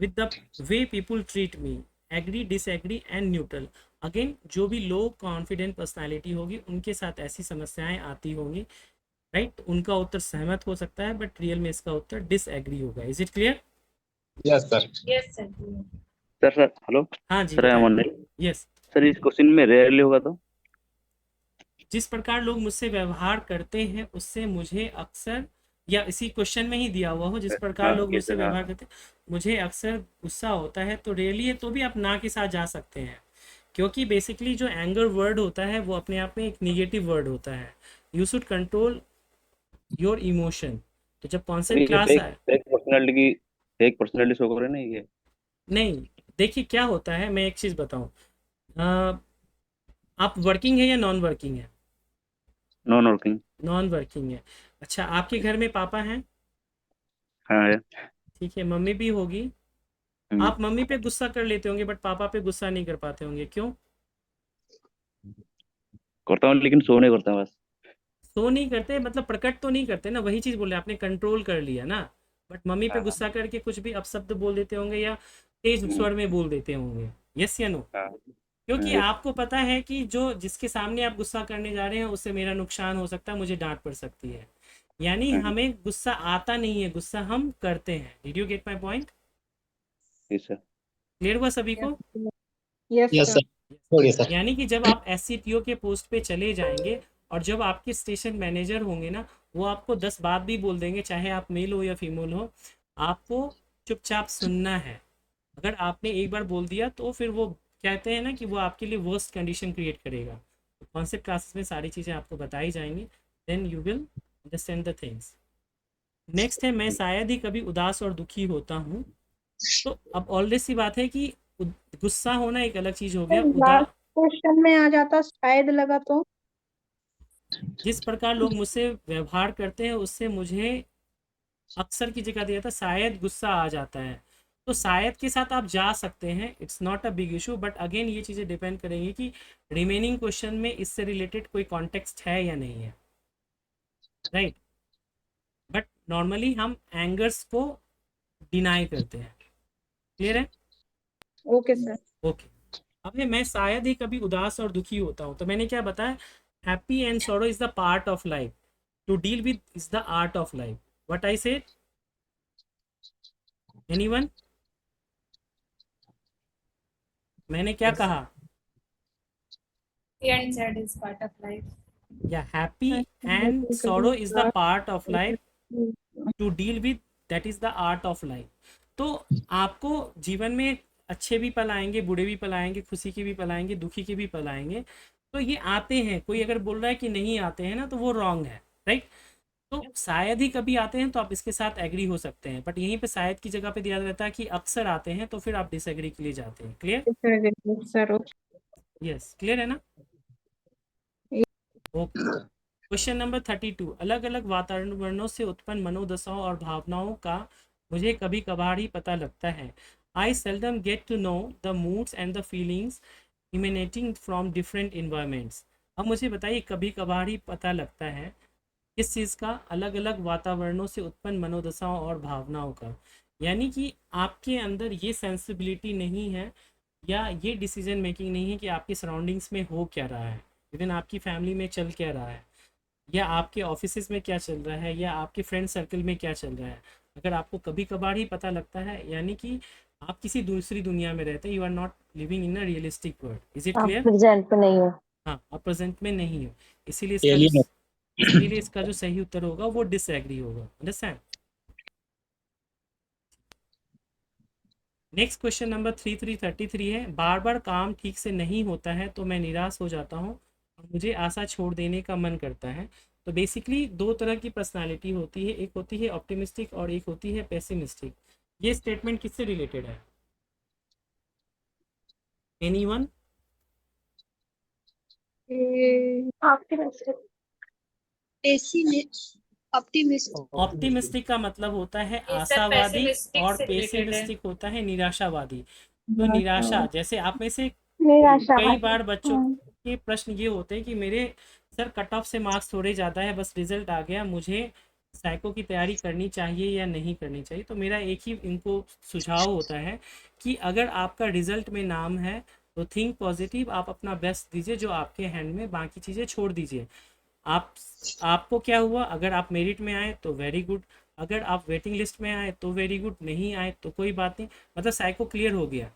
with the way people treat me. Agree, disagree and neutral. Again, जो भी लो कॉन्फिडेंट पर्सनालिटी होगी उनके साथ ऐसी समस्याएं आती होंगी, राइट? उनका उत्तर सहमत हो सकता है, बट रियल में इसका उत्तर डिसएग्री होगा। Is it clear? Yes sir. Yes sir. Sir hello. हाँ जी, सर, यस। सर, इस क्वेश्चन में रेयरली होगा तो? जिस प्रकार लोग मुझसे व्यवहार करते हैं उससे मुझे अक्सर, या इसी क्वेश्चन में ही दिया हुआ हो, जिस प्रकार लोग मुझसे व्यवहार करते हैं मुझे अक्सर गुस्सा होता है, तो रियली है तो भी आप ना के साथ जा सकते हैं, क्योंकि बेसिकली जो एंगर वर्ड होता है वो अपने आप में एक निगेटिव वर्ड होता है। You should control your emotion. तो जब कॉन्सेप्ट क्लास आए, फेक पर्सनालिटी शो कर रहे हैं ना ये? नहीं, देखिए क्या होता है, मैं एक चीज़ बताऊं, आप वर्किंग है या नॉन वर्किंग है? Non working. नॉन वर्किंग है। अच्छा, आपके घर में पापा हैं? हाँ है। ठीक है, मम्मी भी होगी। आप मम्मी पे गुस्सा कर लेते होंगे बट पापा पे गुस्सा नहीं कर पाते होंगे, क्यों? करता हूँ लेकिन शो नहीं करता बस। सो नहीं करते मतलब प्रकट तो नहीं करते ना, वही चीज़ बोले आपने, कंट्रोल कर लिया ना। बट मम्मी पे गुस्सा करके कुछ भी अपशब्द बोल देते होंगे या तेज स्वर में बोल देते होंगे। यस या नो? क्योंकि आपको पता है कि जो जिसके सामने आप गुस्सा करने जा रहे हैं उससे मेरा नुकसान हो सकता है, मुझे डांट पड़ सकती है। यानी हमें गुस्सा आता नहीं है, गुस्सा हम करते हैं। Did you get my point? Yes sir. Clear हुआ सभी को? Yes sir. यानी कि जब आप SCTO के पोस्ट पे चले जाएंगे और जब आपके स्टेशन मैनेजर होंगे ना, वो आपको 10 बात भी बोल देंगे, चाहे आप मेल हो या फीमेल हो, आपको चुपचाप सुनना है। अगर आपने एक बार बोल दिया तो फिर वो कहते हैं ना कि वो आपके लिए वर्स्ट कंडीशन क्रिएट करेगा। तो कॉन्सेप्ट क्लासेस में सारी चीज़ें आपको बताई जाएंगी, then you will understand the things. Next है, मैं शायद ही कभी उदास और दुखी होता हूँ। तो अब ऑलरेडी सी बात है कि गुस्सा होना एक अलग चीज हो गया। क्वेश्चन में आ जाता शायद लगा तो। जिस प्रकार लोग मुझसे व्यवहार करते हैं उससे मुझे अक्सर की जगह दिया था शायद गुस्सा आ जाता है। तो शायद के साथ आप जा सकते हैं, it's not a big issue, but again ये चीज़ें डिपेंड करेंगी कि रिमेनिंग क्वेश्चन में इससे रिलेटेड कोई कॉन्टेक्स्ट है या नहीं है, राइट? बट नॉर्मली हम एंगर्स को डिनाई करते हैं। क्लियर है? Okay sir. ओके। अब मैं शायद ही कभी उदास और दुखी होता हूँ, तो मैंने क्या बताया, happy and sorrow is the part of life, to deal with is the art of life. What I said? Anyone? मैंने क्या कहा? and sad is part of life. या happy and sorrow is the part of life, to deal with that is the art of life. तो आपको जीवन में अच्छे भी पल आएंगे, बुरे भी पल आएंगे, खुशी के भी पल आएंगे, दुखी के भी पल आएंगे। तो ये आते हैं, कोई अगर बोल रहा है कि नहीं आते हैं ना, तो वो रॉन्ग है, राइट? तो शायद ही कभी आते हैं तो आप इसके साथ एग्री हो सकते हैं, बट यहीं पे शायद की जगह पे दिया रहता है कि अक्सर आते हैं, तो फिर आप डिसएग्री के लिए जाते हैं। क्लियर? सर यस, क्लियर है ना? ओके। Question number 32। अलग अलग वातावरणों से उत्पन्न मनोदशाओं और भावनाओं का मुझे कभी कभार ही पता लगता है। I seldom get to know the moods and the feelings emanating from different environments. अब मुझे बताइए, कभी कभार ही पता लगता है किस चीज़ का? अलग अलग वातावरणों से उत्पन्न मनोदशाओं और भावनाओं का। यानी कि आपके अंदर ये सेंसिबिलिटी नहीं है या ये डिसीजन मेकिंग नहीं है कि आपकी सराउंडिंग्स में हो क्या रहा है, इवन आपकी फैमिली में चल क्या रहा है, या आपके ऑफिस में क्या चल रहा है, या आपके फ्रेंड सर्कल में क्या चल रहा है। अगर आपको कभी कभार ही पता लगता है, यानी कि आप किसी दूसरी दुनिया में रहते हैं, you are not living in a realistic world. Is it आप क्लियर? प्रेजेंट पे नहीं हो। हाँ, आप प्रेजेंट में नहीं हो, इसीलिए इसका जो सही उत्तर होगा वो डिसएग्री होगा। अंडरस्टैंड? नेक्स्ट क्वेश्चन नंबर 3333 है, बार बार काम ठीक से नहीं होता है तो मैं निराश हो जाता हूँ और मुझे आशा छोड़ देने का मन करता है। तो बेसिकली दो तरह की पर्सनालिटी होती है, एक होती है ऑप्टिमिस्टिक और एक होती है पेसिमिस्टिक। ये स्टेटमेंट किससे रिलेटेड है? एनीवन? ऑप्टिमिस्टिक का मतलब होता है ये सब आशावादी pessimistic और से related है। पेसिमिस्टिक होता है निराशावादी। तो निराशा, जैसे आप में से निराशावादी। कई बार बच्चों के प्रश्न ये होते हैं कि मेरे सर कट ऑफ से मार्क्स थोड़े ज़्यादा है, बस रिजल्ट आ गया, मुझे साइको की तैयारी करनी चाहिए या नहीं करनी चाहिए। तो मेरा एक ही इनको सुझाव होता है कि अगर आपका रिजल्ट में नाम है तो थिंक पॉजिटिव, आप अपना बेस्ट दीजिए जो आपके हैंड में, बाकी चीज़ें छोड़ दीजिए। आपको क्या हुआ, अगर आप मेरिट में आए तो वेरी गुड, अगर आप वेटिंग लिस्ट में आए तो वेरी गुड, नहीं आए तो कोई बात नहीं, मतलब साइको क्लियर हो गया।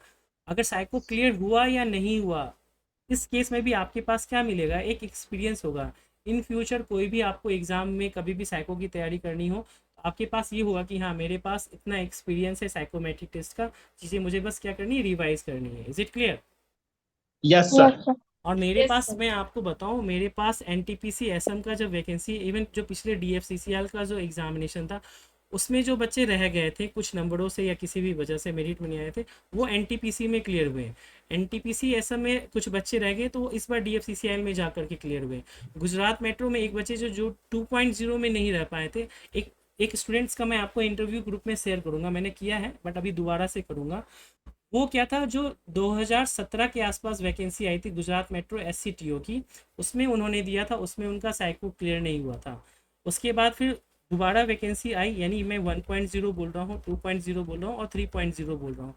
अगर साइको क्लियर हुआ या नहीं हुआ, इस केस में भी आपके पास क्या मिलेगा, एक एक्सपीरियंस होगा। इन फ्यूचर कोई भी आपको एग्ज़ाम में कभी भी साइको की तैयारी करनी हो तो आपके पास ये होगा कि हाँ मेरे पास इतना एक्सपीरियंस है साइकोमेट्रिक टेस्ट का, चीज़ें मुझे बस क्या करनी है, रिवाइज करनी है। Is it clear? Yes sir. और मेरे Yes, पास sir. मैं आपको बताऊं, मेरे पास एनटीपीसी एसएम का जो वैकेंसी, इवन जो पिछले डीएफसीसीएल का जो एग्जामिनेशन था उसमें जो बच्चे रह गए थे कुछ नंबरों से या किसी भी वजह से मेरिट में नहीं आए थे, वो एनटीपीसी में क्लियर हुए। एनटीपीसी एसएम में कुछ बच्चे रह गए तो वो इस बार डीएफसीसीएल में जा करके क्लियर हुए। गुजरात मेट्रो में एक बच्चे जो 2.0 में नहीं रह पाए थे, एक स्टूडेंट्स का मैं आपको इंटरव्यू ग्रुप में शेयर करूंगा, मैंने किया है बट अभी दोबारा से करूंगा। वो क्या था, जो 2017 के आसपास वैकेंसी आई थी गुजरात मेट्रो एससीटीओ की, उसमें उन्होंने दिया था, उसमें उनका साइको क्लियर नहीं हुआ था। उसके बाद फिर दोबारा वैकेंसी आई, यानी मैं 1.0 बोल रहा हूँ, 2.0 बोल रहा हूँ और 3.0 बोल रहा हूँ,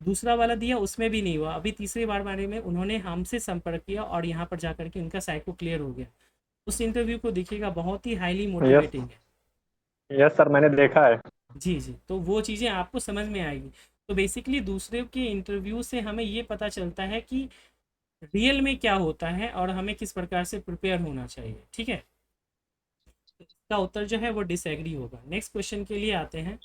दूसरा वाला दिया उसमें भी नहीं हुआ। अभी तीसरे बारे में उन्होंने हमसे संपर्क किया और यहाँ पर जा करके उनका साइको क्लियर हो गया। उस इंटरव्यू को देखिएगा, बहुत ही हाईली मोटिवेटिंग है। यस सर, मैंने देखा है। जी जी, तो वो चीज़ें आपको समझ में आएगी। तो बेसिकली दूसरे के इंटरव्यू से हमें ये पता चलता है कि रियल में क्या होता है और हमें किस प्रकार से प्रिपेयर होना चाहिए। ठीक है, इसका उत्तर जो है वो डिसएग्री होगा। नेक्स्ट क्वेश्चन के लिए आते हैं,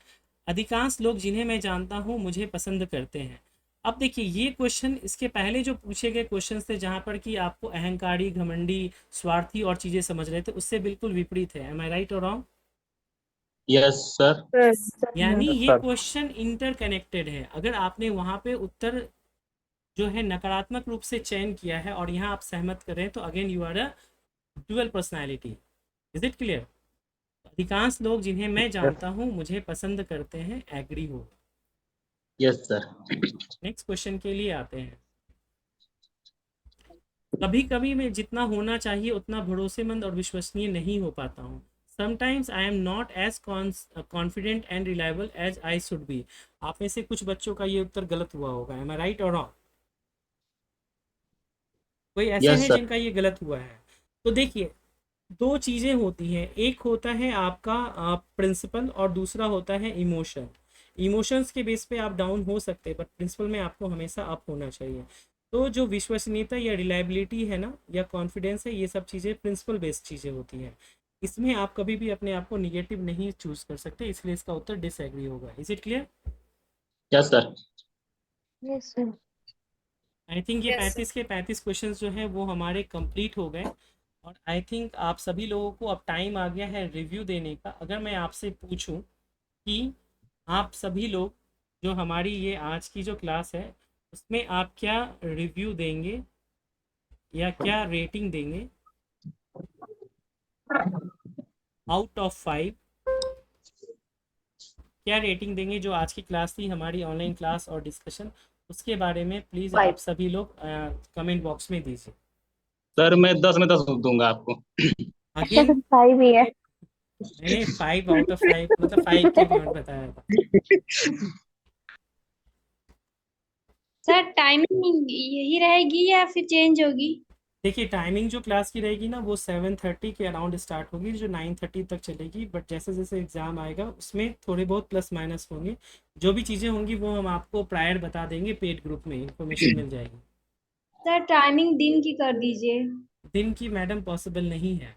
अधिकांश लोग जिन्हें मैं जानता हूँ मुझे पसंद करते हैं। अब देखिए ये क्वेश्चन, इसके पहले जो पूछे गए क्वेश्चन थे जहाँ पर कि आपको अहंकारी, घमंडी, स्वार्थी और चीज़ें समझ रहे थे, उससे बिल्कुल विपरीत है। एम आई राइट और रॉन्ग? Yes sir. यानी Yes, ये sir. क्वेश्चन इंटरकनेक्टेड है। अगर आपने वहाँ पे उत्तर जो है नकारात्मक रूप से चयन किया है और यहाँ आप सहमत कर रहे हैं, तो again you are a dual personality. Is it clear? अधिकांश लोग जिन्हें मैं जानता हूँ मुझे पसंद करते हैं, एग्री हो। Yes sir. नेक्स्ट क्वेश्चन के लिए आते हैं, कभी कभी मैं जितना होना चाहिए उतना भरोसेमंद और विश्वसनीय नहीं हो पाता हूँ। Sometimes I am not as confident and reliable as I should be। आप में से कुछ बच्चों का ये उत्तर गलत हुआ होगा। Am I right or wrong? कोई ऐसे Yes, हैं sir. जिनका ये गलत हुआ है? तो देखिए दो चीज़ें होती हैं, एक होता है आपका प्रिंसिपल और दूसरा होता है इमोशन। इमोशंस के बेस पे आप डाउन हो सकते हैं, बट प्रिंसिपल में आपको हमेशा अप होना चाहिए। तो जो विश्वसनीयता या रिलायबिलिटी है ना, या कॉन्फिडेंस है, ये सब चीज़ें प्रिंसिपल बेस्ड चीज़ें होती हैं। इसमें आप कभी भी अपने आप को निगेटिव नहीं चूज कर सकते, इसलिए इसका उत्तर डिसएग्री होगा। Is it clear? Yes sir. Yes sir. I think ये Yes, 35 के 35 क्वेश्चंस जो हैं वो हमारे कंप्लीट हो गए और आई थिंक आप सभी लोगों को अब टाइम आ गया है रिव्यू देने का। अगर मैं आपसे पूछूं कि आप सभी लोग जो हमारी ये आज की जो क्लास है उसमें आप क्या रिव्यू देंगे या क्या रेटिंग देंगे आउट ऑफ 5? क्या रेटिंग देंगे जो आज की क्लास थी हमारी ऑनलाइन क्लास और डिस्कशन, उसके बारे में प्लीज़ आप सभी लोग कमेंट बॉक्स में दीजिए। सर मैं 10 में 10 दूंगा आपको। अगेन 5 ही है। मैंने 5 आउट ऑफ 5 मतलब 5 के पॉइंट बताया था। सर टाइमिंग यही रहेगी या फिर चेंज होगी? देखिए टाइमिंग जो क्लास की रहेगी ना वो 7:30 के अराउंड स्टार्ट होगी, जो 9:30 तक चलेगी। बट जैसे जैसे एग्ज़ाम आएगा उसमें थोड़े बहुत प्लस माइनस होंगे। जो भी चीज़ें होंगी वो हम आपको प्रायर बता देंगे, पेड ग्रुप में इंफॉर्मेशन मिल जाएगी। सर टाइमिंग दिन की कर दीजिए। दिन की मैडम पॉसिबल नहीं है।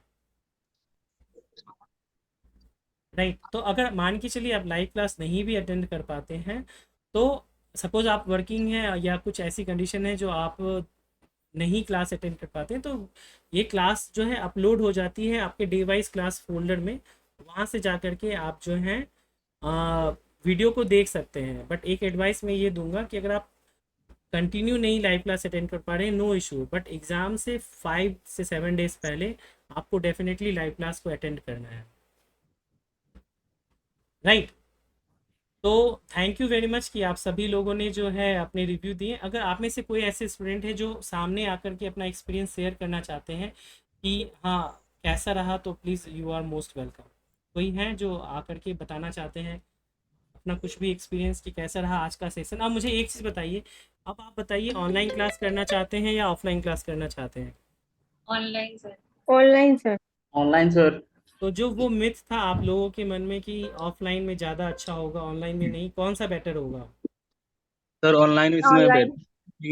राइट, तो अगर मान के चलिए आप लाइव क्लास नहीं भी अटेंड कर पाते हैं, तो सपोज आप वर्किंग हैं या कुछ ऐसी कंडीशन है जो आप नहीं क्लास अटेंड कर पाते हैं, तो ये क्लास जो है अपलोड हो जाती है आपके डिवाइस क्लास फोल्डर में। वहाँ से जा कर के आप जो है वीडियो को देख सकते हैं। बट एक एडवाइस मैं ये दूंगा कि अगर आप कंटिन्यू नहीं लाइव क्लास अटेंड कर पा रहे हैं, नो इशू, बट एग्ज़ाम से 5 से 7 डेज़ पहले आपको डेफिनेटली लाइव क्लास को अटेंड करना है। राइट, तो थैंक यू वेरी मच कि आप सभी लोगों ने जो है अपने रिव्यू दिए। अगर आप में से कोई ऐसे स्टूडेंट है जो सामने आकर के अपना एक्सपीरियंस शेयर करना चाहते हैं कि हाँ कैसा रहा, तो please you are most welcome. कोई हैं जो आकर के बताना चाहते हैं अपना कुछ भी एक्सपीरियंस कि कैसा रहा आज का सेशन? अब मुझे एक चीज़ बताइए, अब आप बताइए ऑनलाइन क्लास करना चाहते हैं या ऑफलाइन क्लास करना चाहते हैं? Online sir. Online sir. Online sir. तो जो वो मिथ था आप लोगों के मन में कि ऑफलाइन में ज़्यादा अच्छा होगा ऑनलाइन में नहीं, कौन सा बेटर होगा? सर ऑनलाइन इसमें ऑनलाइन।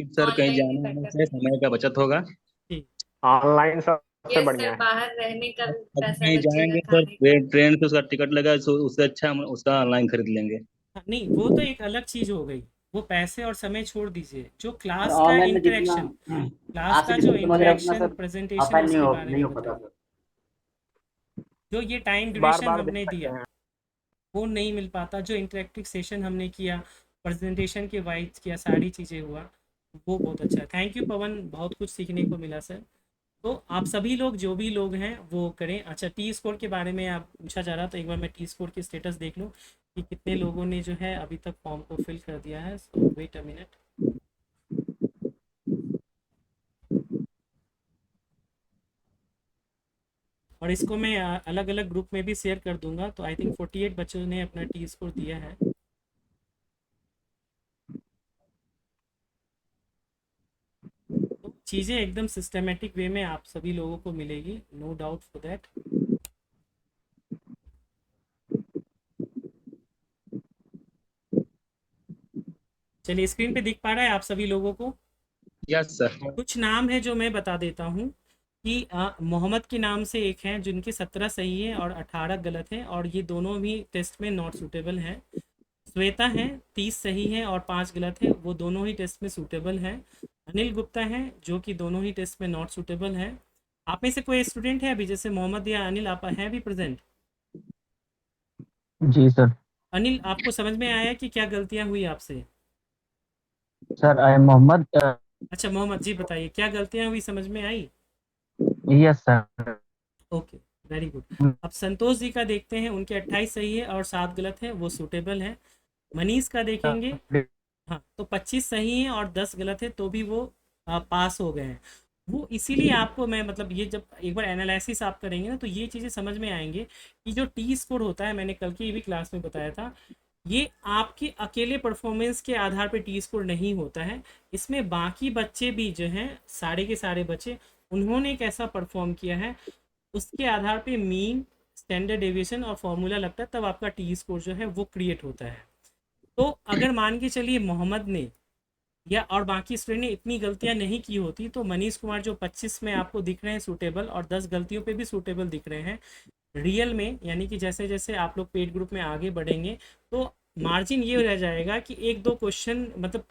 सर कहीं ऑनलाइन ही जाना आने बेटर से समय का बचत होगा। ठीक, ऑनलाइन सबसे यस बढ़िया सर, है। बाहर रहने का भी अब पैसा कहीं बचेगा, जाएंगे सर, खाने का। ट्रेन से उसका टिकट लगा, उससे अच्छा हम उसका ऑनलाइन खरीद लेंगे। नहीं वो तो एक अलग चीज़ हो गई, वो पैसे और समय छोड़ दीजिए, जो क्लास का ऑनलाइन में जितना इंटरेक्शन, क्लास का आशिक जो समझ रहे अपना इंटरेक्शन सर, प्रेजेंटेशन ऑफलाइन उसके बारे नहीं में हो पाता बताइए। सर। जो ये टाइम बार ड्यूरेशन बार देख हमने सकते दिया हैं। वो नहीं मिल पाता, जो इंटरेक्टिव सेशन हमने किया, प्रेजेंटेशन के वाइज किया, सारी चीज़ें हुआ, वो बहुत अच्छा है। थैंक यू पवन, बहुत कुछ सीखने को मिला सर। तो आप सभी लोग जो भी लोग हैं वो करें। अच्छा, टी स्कोर के बारे में आप पूछा जा रहा, तो एक बार मैं टी स्कोर की स्टेटस देख लूँ कि कितने लोगों ने जो है अभी तक फॉर्म को फिल कर दिया है। सो वेट अ मिनट। और इसको मैं अलग अलग ग्रुप में भी शेयर कर दूंगा। तो आई थिंक 48 बच्चों ने अपना टी स्कोर दिया है। तो चीज़ें एकदम सिस्टमेटिक वे में आप सभी लोगों को मिलेगी, नो डाउट फॉर दैट। चलिए, स्क्रीन पे दिख पा रहा है आप सभी लोगों को? Yes sir. कुछ नाम है जो मैं बता देता हूँ कि मोहम्मद के नाम से एक हैं जिनके 17 सही है और 18 गलत है, और ये दोनों भी टेस्ट में नॉट सूटेबल हैं। श्वेता हैं, 30 सही है और 5 गलत है, वो दोनों ही टेस्ट में सूटेबल हैं। अनिल गुप्ता हैं जो कि दोनों ही टेस्ट में नॉट सूटेबल हैं। आप में से कोई स्टूडेंट है अभी, जैसे मोहम्मद या अनिल, आप हैं भी प्रेजेंट? जी सर। अनिल, आपको समझ में आया कि क्या गलतियां हुई आपसे? Sir I am Mohammad. अच्छा मोहम्मद जी, बताइए क्या गलतियां हुई, समझ में आई? Yes sir. Okay, very good. अब संतोष जी का देखते हैं, उनके 28 सही है और 7 गलत है, वो सूटेबल है। मनीष का देखेंगे, हाँ तो 25 सही है और 10 गलत है, तो भी वो पास हो गए हैं। वो इसीलिए आपको मैं मतलब ये जब एक बार एनालिसिस आप करेंगे ना, तो ये चीज़ें समझ में आएंगे कि जो टी स्कोर होता है, मैंने कल की भी क्लास में बताया था, ये आपके अकेले परफॉर्मेंस के आधार पर टी स्कोर नहीं होता है। इसमें बाकी बच्चे भी जो हैं, सारे के सारे बच्चे, उन्होंने कैसा परफॉर्म किया है उसके आधार पे मीन, स्टैंडर्ड डेविएशन और फॉर्मूला लगता है, तब आपका टी स्कोर जो है वो क्रिएट होता है। तो अगर मान के चलिए मोहम्मद ने या और बाकी स्टूडेंट ने इतनी गलतियां नहीं की होती, तो मनीष कुमार जो 25 में आपको दिख रहे हैं सूटेबल और 10 गलतियों पे भी सूटेबल दिख रहे हैं, रियल में यानी कि जैसे जैसे आप लोग पेड ग्रुप में आगे बढ़ेंगे तो मार्जिन ये रह जाएगा कि 1-2 क्वेश्चन मतलब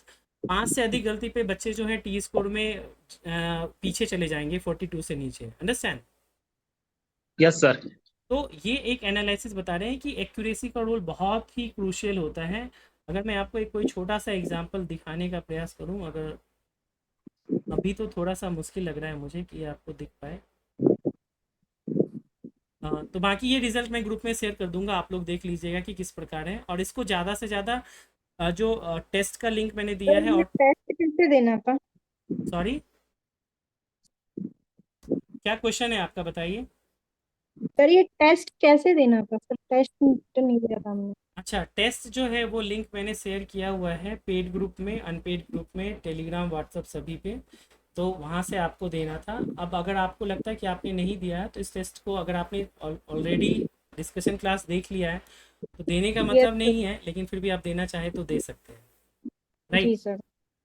5 से अधिक गलती पे बच्चे जो है टी स्कोर में पीछे चले जाएंगे 42 से नीचे। अंडरस्टैंड? Yes sir. तो ये एक एनालिसिस बता रहे हैं कि एक्यूरेसी का रोल बहुत ही क्रूशियल होता है। अगर मैं आपको एक कोई छोटा सा एग्जांपल दिखाने का प्रयास करूं, अगर अभी तो थोड़ा सा मुश्किल लग रहा है मुझे कि आपको दिख पाए, तो बाकी ये रिजल्ट मैं ग्रुप में शेयर कर दूंगा, आप लोग देख लीजिएगा कि किस प्रकार है। और इसको ज़्यादा से ज़्यादा जो टेस्ट का लिंक मैंने दिया है, और टेस्ट कैसे देना था? सॉरी क्या क्वेश्चन है आपका, बताइए। सर ये टेस्ट कैसे देना था? सर टेस्ट तो नहीं दिया था हमने। अच्छा, टेस्ट जो है वो लिंक मैंने शेयर किया हुआ है पेड ग्रुप में, अनपेड ग्रुप में, टेलीग्राम, व्हाट्सअप सभी पे, तो वहाँ से आपको देना था। अब अगर आपको लगता है कि आपने नहीं दिया है तो इस टेस्ट को अगर आपने ऑलरेडी डिस्कशन क्लास देख लिया है तो देने का मतलब नहीं है, लेकिन फिर भी आप देना चाहे तो दे सकते हैं, जी राइट। सर।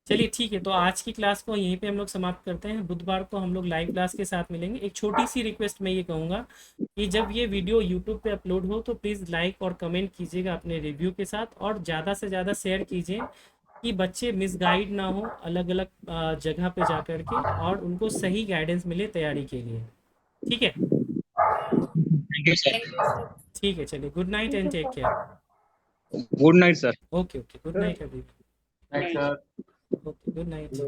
चलिए ठीक है, तो आज की क्लास को यहीं पे हम लोग समाप्त करते हैं। बुधवार को हम लोग लाइव क्लास के साथ मिलेंगे। एक छोटी सी रिक्वेस्ट मैं ये कहूँगा कि जब ये वीडियो यूट्यूब पे अपलोड हो तो प्लीज़ लाइक और कमेंट कीजिएगा अपने रिव्यू के साथ, और ज़्यादा से ज़्यादा शेयर कीजिए कि बच्चे मिसगाइड ना हो अलग अलग जगह पे जा कर के, और उनको सही गाइडेंस मिले तैयारी के लिए। ठीक है, थैंक यू सर। ठीक है, चलिए, good night and take care. Good night sir. Okay okay, good night everyone. Sir. Okay, good night.